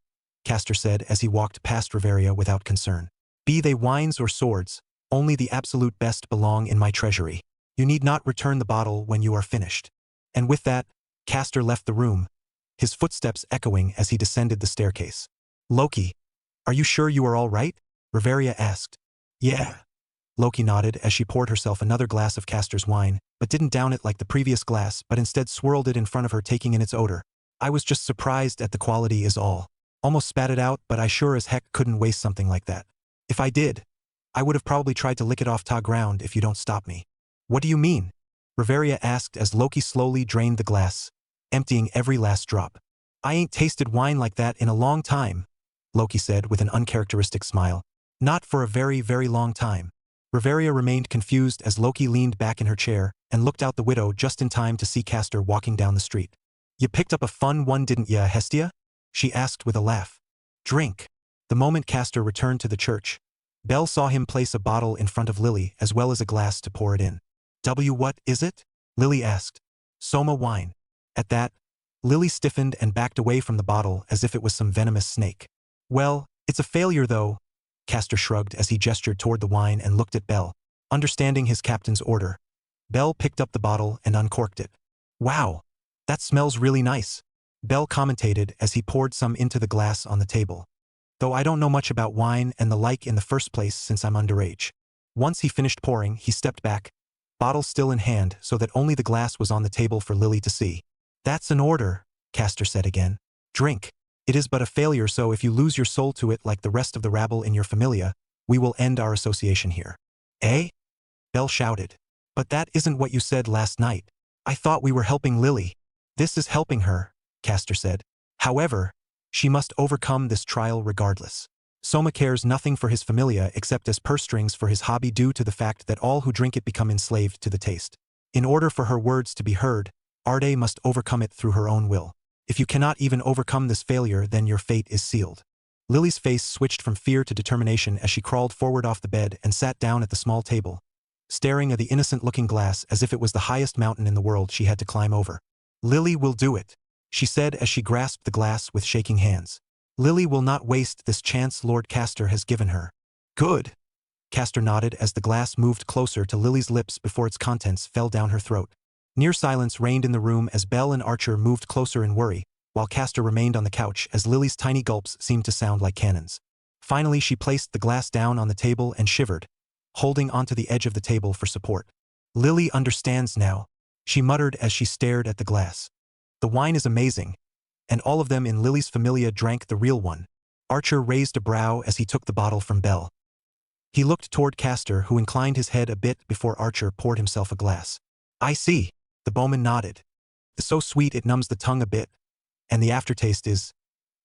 Castor said as he walked past Reveria without concern. Be they wines or swords, only the absolute best belong in my treasury. You need not return the bottle when you are finished. And with that, Castor left the room, his footsteps echoing as he descended the staircase. Loki, are you sure you are all right? Reveria asked. Yeah. Loki nodded as she poured herself another glass of Castor's wine, but didn't down it like the previous glass but instead swirled it in front of her, taking in its odor. I was just surprised at the quality is all. Almost spat it out, but I sure as heck couldn't waste something like that. If I did, I would have probably tried to lick it off ta ground if you don't stop me. What do you mean? Reveria asked as Loki slowly drained the glass, emptying every last drop. I ain't tasted wine like that in a long time, Loki said with an uncharacteristic smile. Not for a very, very long time. Reveria remained confused as Loki leaned back in her chair and looked out the window just in time to see Castor walking down the street. You picked up a fun one, didn't ya, Hestia? She asked with a laugh. Drink. The moment Castor returned to the church, Bell saw him place a bottle in front of Lily as well as a glass to pour it in. What is it? Lily asked. Soma wine. At that, Lily stiffened and backed away from the bottle as if it was some venomous snake. Well, it's a failure though, Castor shrugged as he gestured toward the wine and looked at Bell. Understanding his captain's order, Bell picked up the bottle and uncorked it. Wow, that smells really nice, Bell commentated as he poured some into the glass on the table. Though I don't know much about wine and the like in the first place since I'm underage. Once he finished pouring, he stepped back, bottle still in hand so that only the glass was on the table for Lily to see. That's an order, Castor said again. Drink. It is but a failure, so if you lose your soul to it like the rest of the rabble in your Familia, we will end our association here. Eh? Bell shouted. But that isn't what you said last night. I thought we were helping Lily. This is helping her, Castor said. However, she must overcome this trial regardless. Soma cares nothing for his Familia except as purse strings for his hobby due to the fact that all who drink it become enslaved to the taste. In order for her words to be heard, Arde must overcome it through her own will. If you cannot even overcome this failure, then your fate is sealed. Lily's face switched from fear to determination as she crawled forward off the bed and sat down at the small table, staring at the innocent-looking glass as if it was the highest mountain in the world she had to climb over. Lily will do it, she said as she grasped the glass with shaking hands. Lily will not waste this chance Lord Castor has given her. Good. Castor nodded as the glass moved closer to Lily's lips before its contents fell down her throat. Near silence reigned in the room as Bell and Archer moved closer in worry, while Castor remained on the couch as Lily's tiny gulps seemed to sound like cannons. Finally, she placed the glass down on the table and shivered, holding onto the edge of the table for support. Lily understands now, she muttered as she stared at the glass. The wine is amazing, and all of them in Lily's Familia drank the real one. Archer raised a brow as he took the bottle from Bell. He looked toward Castor, who inclined his head a bit before Archer poured himself a glass. I see. The bowman nodded. It's so sweet it numbs the tongue a bit, and the aftertaste is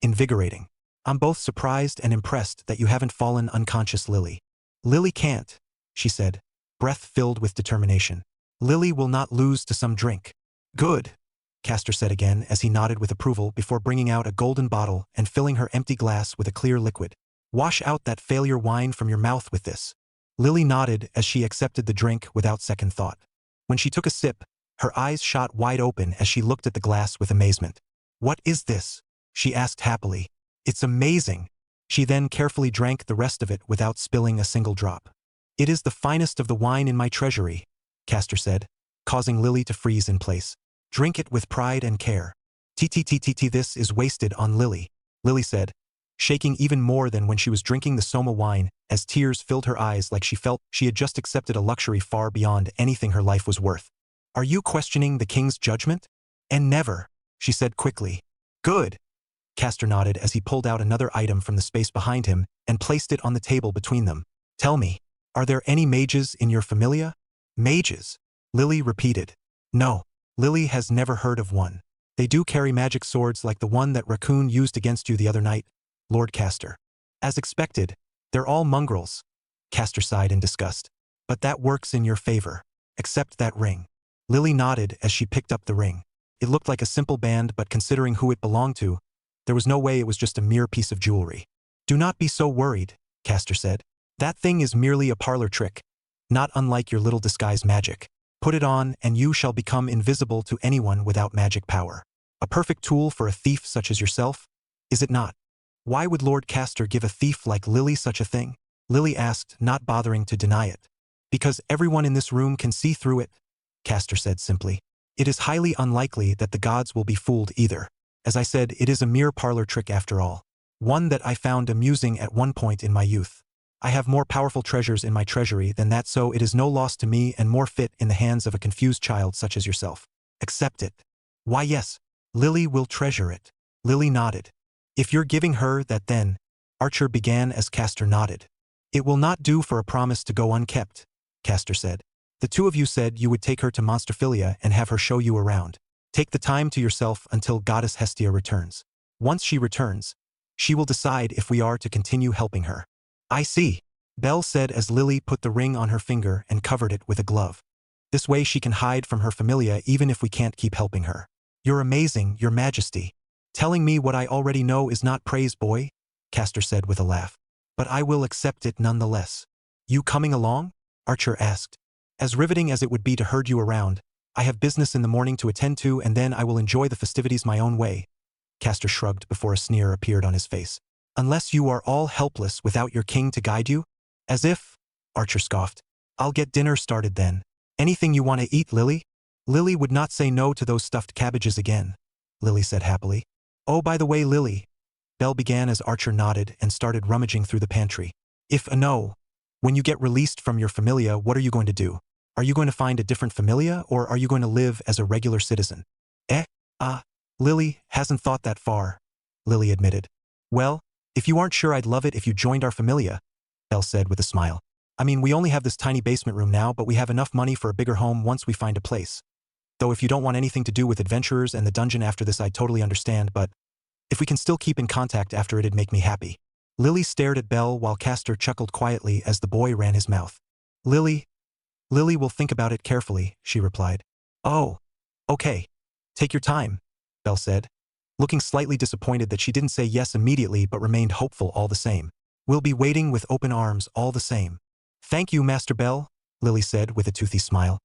invigorating. I'm both surprised and impressed that you haven't fallen unconscious, Lily. Lily can't, she said, breath filled with determination. Lily will not lose to some drink. Good, Castor said again as he nodded with approval before bringing out a golden bottle and filling her empty glass with a clear liquid. Wash out that failure wine from your mouth with this. Lily nodded as she accepted the drink without second thought. When she took a sip, her eyes shot wide open as she looked at the glass with amazement. What is this? She asked happily. It's amazing. She then carefully drank the rest of it without spilling a single drop. It is the finest of the wine in my treasury, Castor said, causing Lily to freeze in place. Drink it with pride and care. TTTTT, this is wasted on Lily, Lily said, shaking even more than when she was drinking the Soma wine, as tears filled her eyes like she felt she had just accepted a luxury far beyond anything her life was worth. Are you questioning the king's judgment? And never, she said quickly. Good. Castor nodded as he pulled out another item from the space behind him and placed it on the table between them. Tell me, are there any mages in your Familia? Mages? Lily repeated. No, Lily has never heard of one. They do carry magic swords like the one that Raccoon used against you the other night, Lord Castor. As expected, they're all mongrels. Castor sighed in disgust. But that works in your favor. Except that ring. Lily nodded as she picked up the ring. It looked like a simple band, but considering who it belonged to, there was no way it was just a mere piece of jewelry. Do not be so worried, Castor said. That thing is merely a parlor trick, not unlike your little disguise magic. Put it on and you shall become invisible to anyone without magic power. A perfect tool for a thief such as yourself, is it not? Why would Lord Castor give a thief like Lily such a thing? Lily asked, not bothering to deny it. Because everyone in this room can see through it, Castor said simply. It is highly unlikely that the gods will be fooled either. As I said, it is a mere parlor trick after all. One that I found amusing at one point in my youth. I have more powerful treasures in my treasury than that, so it is no loss to me and more fit in the hands of a confused child such as yourself. Accept it. Why yes, Lily will treasure it. Lily nodded. If you're giving her that then, Archer began as Castor nodded. It will not do for a promise to go unkept, Castor said. The two of you said you would take her to Monsterphilia and have her show you around. Take the time to yourself until Goddess Hestia returns. Once she returns, she will decide if we are to continue helping her. I see, Bell said as Lily put the ring on her finger and covered it with a glove. This way she can hide from her Familia even if we can't keep helping her. You're amazing, Your Majesty. Telling me what I already know is not praise, boy, Castor said with a laugh. But I will accept it nonetheless. You coming along? Archer asked. As riveting as it would be to herd you around, I have business in the morning to attend to and then I will enjoy the festivities my own way. Castor shrugged before a sneer appeared on his face. Unless you are all helpless without your king to guide you? As if, Archer scoffed. I'll get dinner started then. Anything you want to eat, Lily? Lily would not say no to those stuffed cabbages again, Lily said happily. Oh, by the way, Lily, Bell began as Archer nodded and started rummaging through the pantry. If a no, when you get released from your Familia, what are you going to do? Are you going to find a different Familia or are you going to live as a regular citizen? Lily hasn't thought that far, Lily admitted. Well, if you aren't sure, I'd love it if you joined our Familia, Bell said with a smile. I mean, we only have this tiny basement room now, but we have enough money for a bigger home once we find a place. Though if you don't want anything to do with adventurers and the dungeon after this, I'd totally understand, but if we can still keep in contact after it'd make me happy. Lily stared at Bell while Castor chuckled quietly as the boy ran his mouth. Lily will think about it carefully, she replied. Oh, okay. Take your time, Bell said, looking slightly disappointed that she didn't say yes immediately but remained hopeful all the same. We'll be waiting with open arms all the same. Thank you, Master Bell, Lily said with a toothy smile.